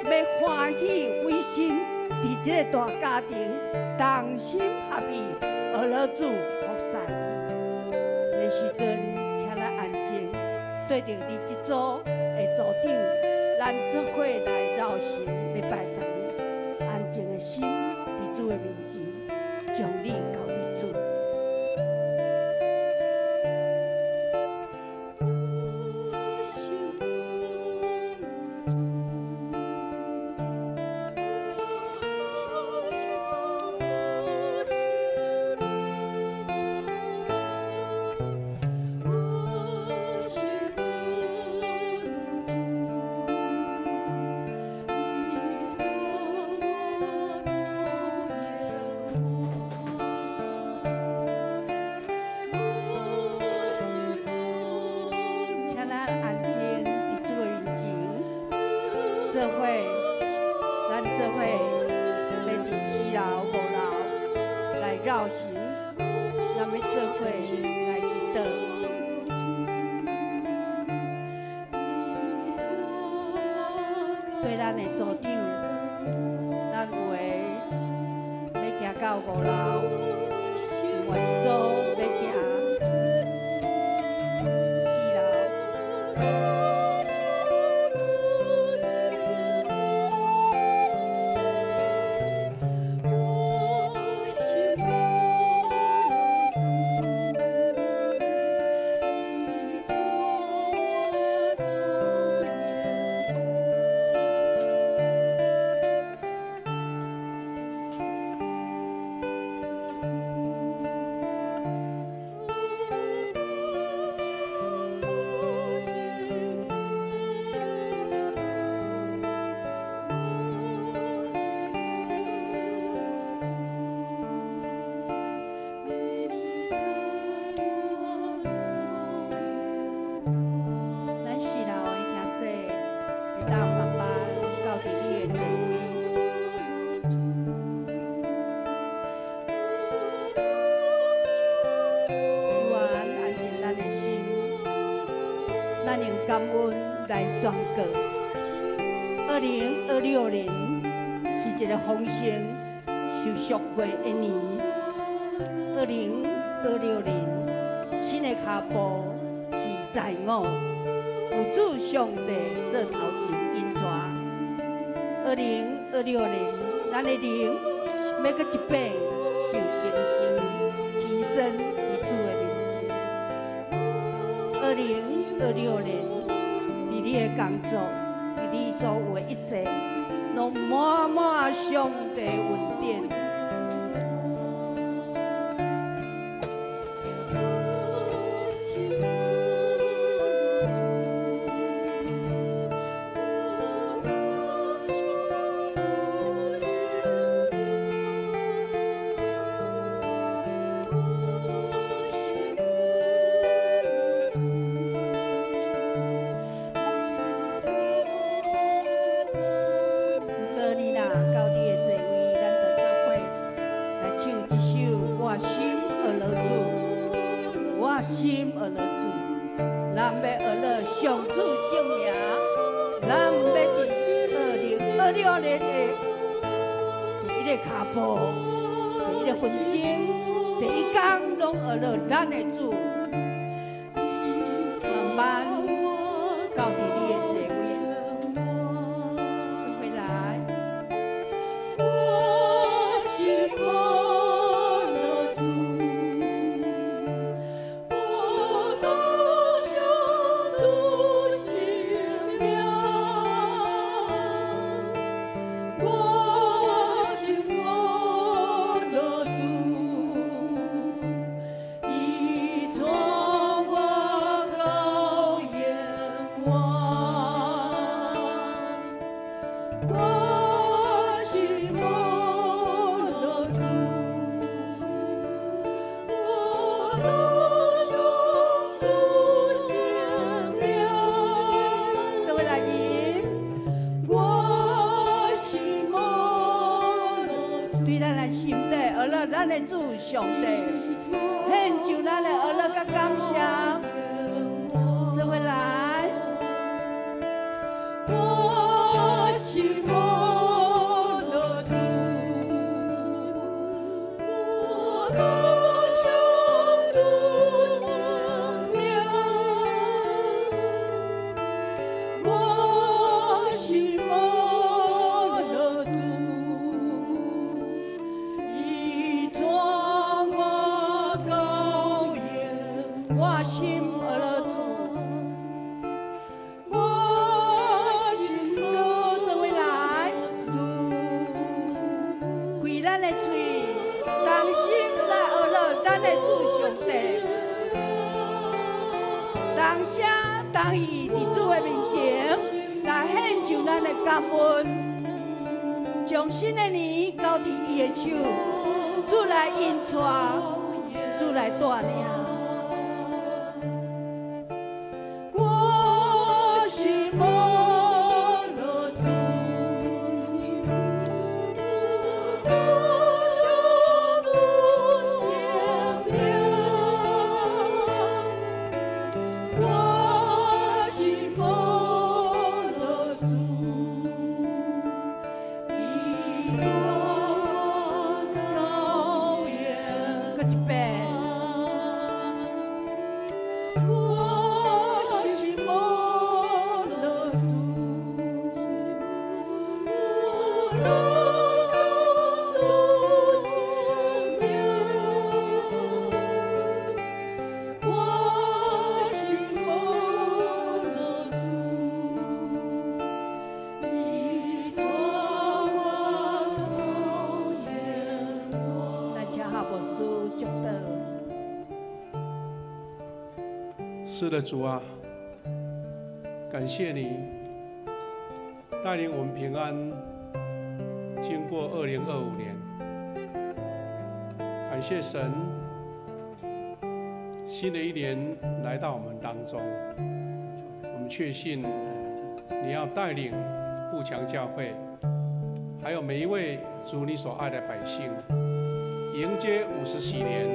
要欢喜为心，伫这个大家庭同心合意，而了主服侍伊。这时阵，请咱安静，对着你这组的组长，咱做伙来绕神来拜堂，安静的心伫主的面前，将你交予主。对咱的组长，咱有诶要行到5楼，另外一组要行4楼。感恩来宣告，2026年是一个丰盛受祝福的年。2026年新的脚步是在我，有主上帝做头前引带。2026年，咱的灵要搁一遍受更新提升伫主的面前。2026年。伫你的工作，伫你所有的一切，拢满满上帝恩典。心而乐主，咱要而乐上主圣名，咱要伫2026年的第一个脚步，第一个分钟，第一天拢而乐咱的主，慢慢到伫你的座位，做回来。我心而乐主。我。了咱的主上帝，献上咱的儿乐甲感谢，这回来。我是我的主，我投降主生命，我是我的主，已做我羔羊，我心儿主。咱的嘴，同心来学乐咱的主上帝，同声同意伫主的面前来献上咱的感恩，将新的年交伫伊的手，主来引带，主来带领。我是我。是的，主啊，感谢你带领我们平安经过2025年，感谢神，新的一年来到我们当中，我们确信你要带领富强教会，还有每一位主你所爱的百姓，迎接50禧年，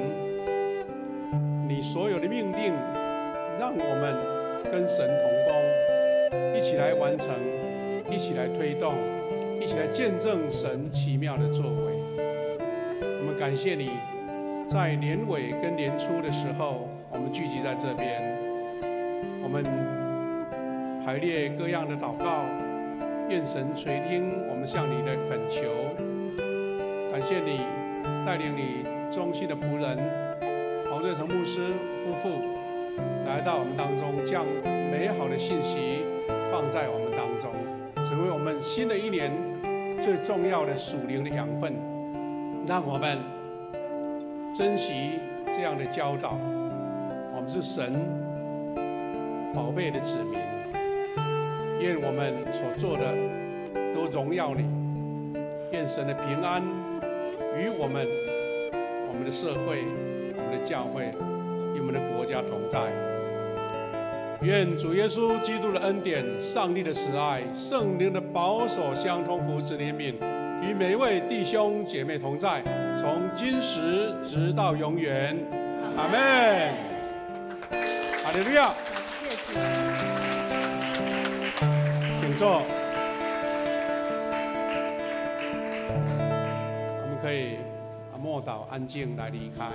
你所有的命定。让我们跟神同工，一起来完成，一起来推动，一起来见证神奇妙的作为。我们感谢你，在年尾跟年初的时候，我们聚集在这边，我们排列各样的祷告，愿神垂听我们向你的恳求。感谢你带领你忠心的仆人黄瑞成牧师夫妇。来到我们当中，将美好的信息放在我们当中，成为我们新的一年最重要的属灵的养分，让我们珍惜这样的教导。我们是神宝贝的子民，愿我们所做的都荣耀你，愿神的平安与我们的社会、我们的教会与我们的国家同在。愿主耶稣基督的恩典、上帝的慈爱、圣灵的保守、相通、福祉、怜悯，与每一位弟兄姐妹同在，从今时直到永远。阿们。哈利路亚。请坐。我们可以默祷、安静来离开。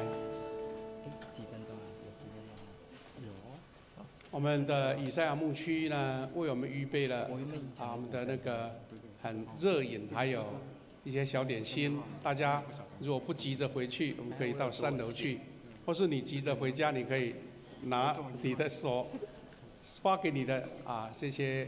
我们的以赛亚牧区呢，为我们预备了我们的那个很热饮，还有一些小点心。大家如果不急着回去，我们可以到3楼去，或是你急着回家，你可以拿你的手发给你的这些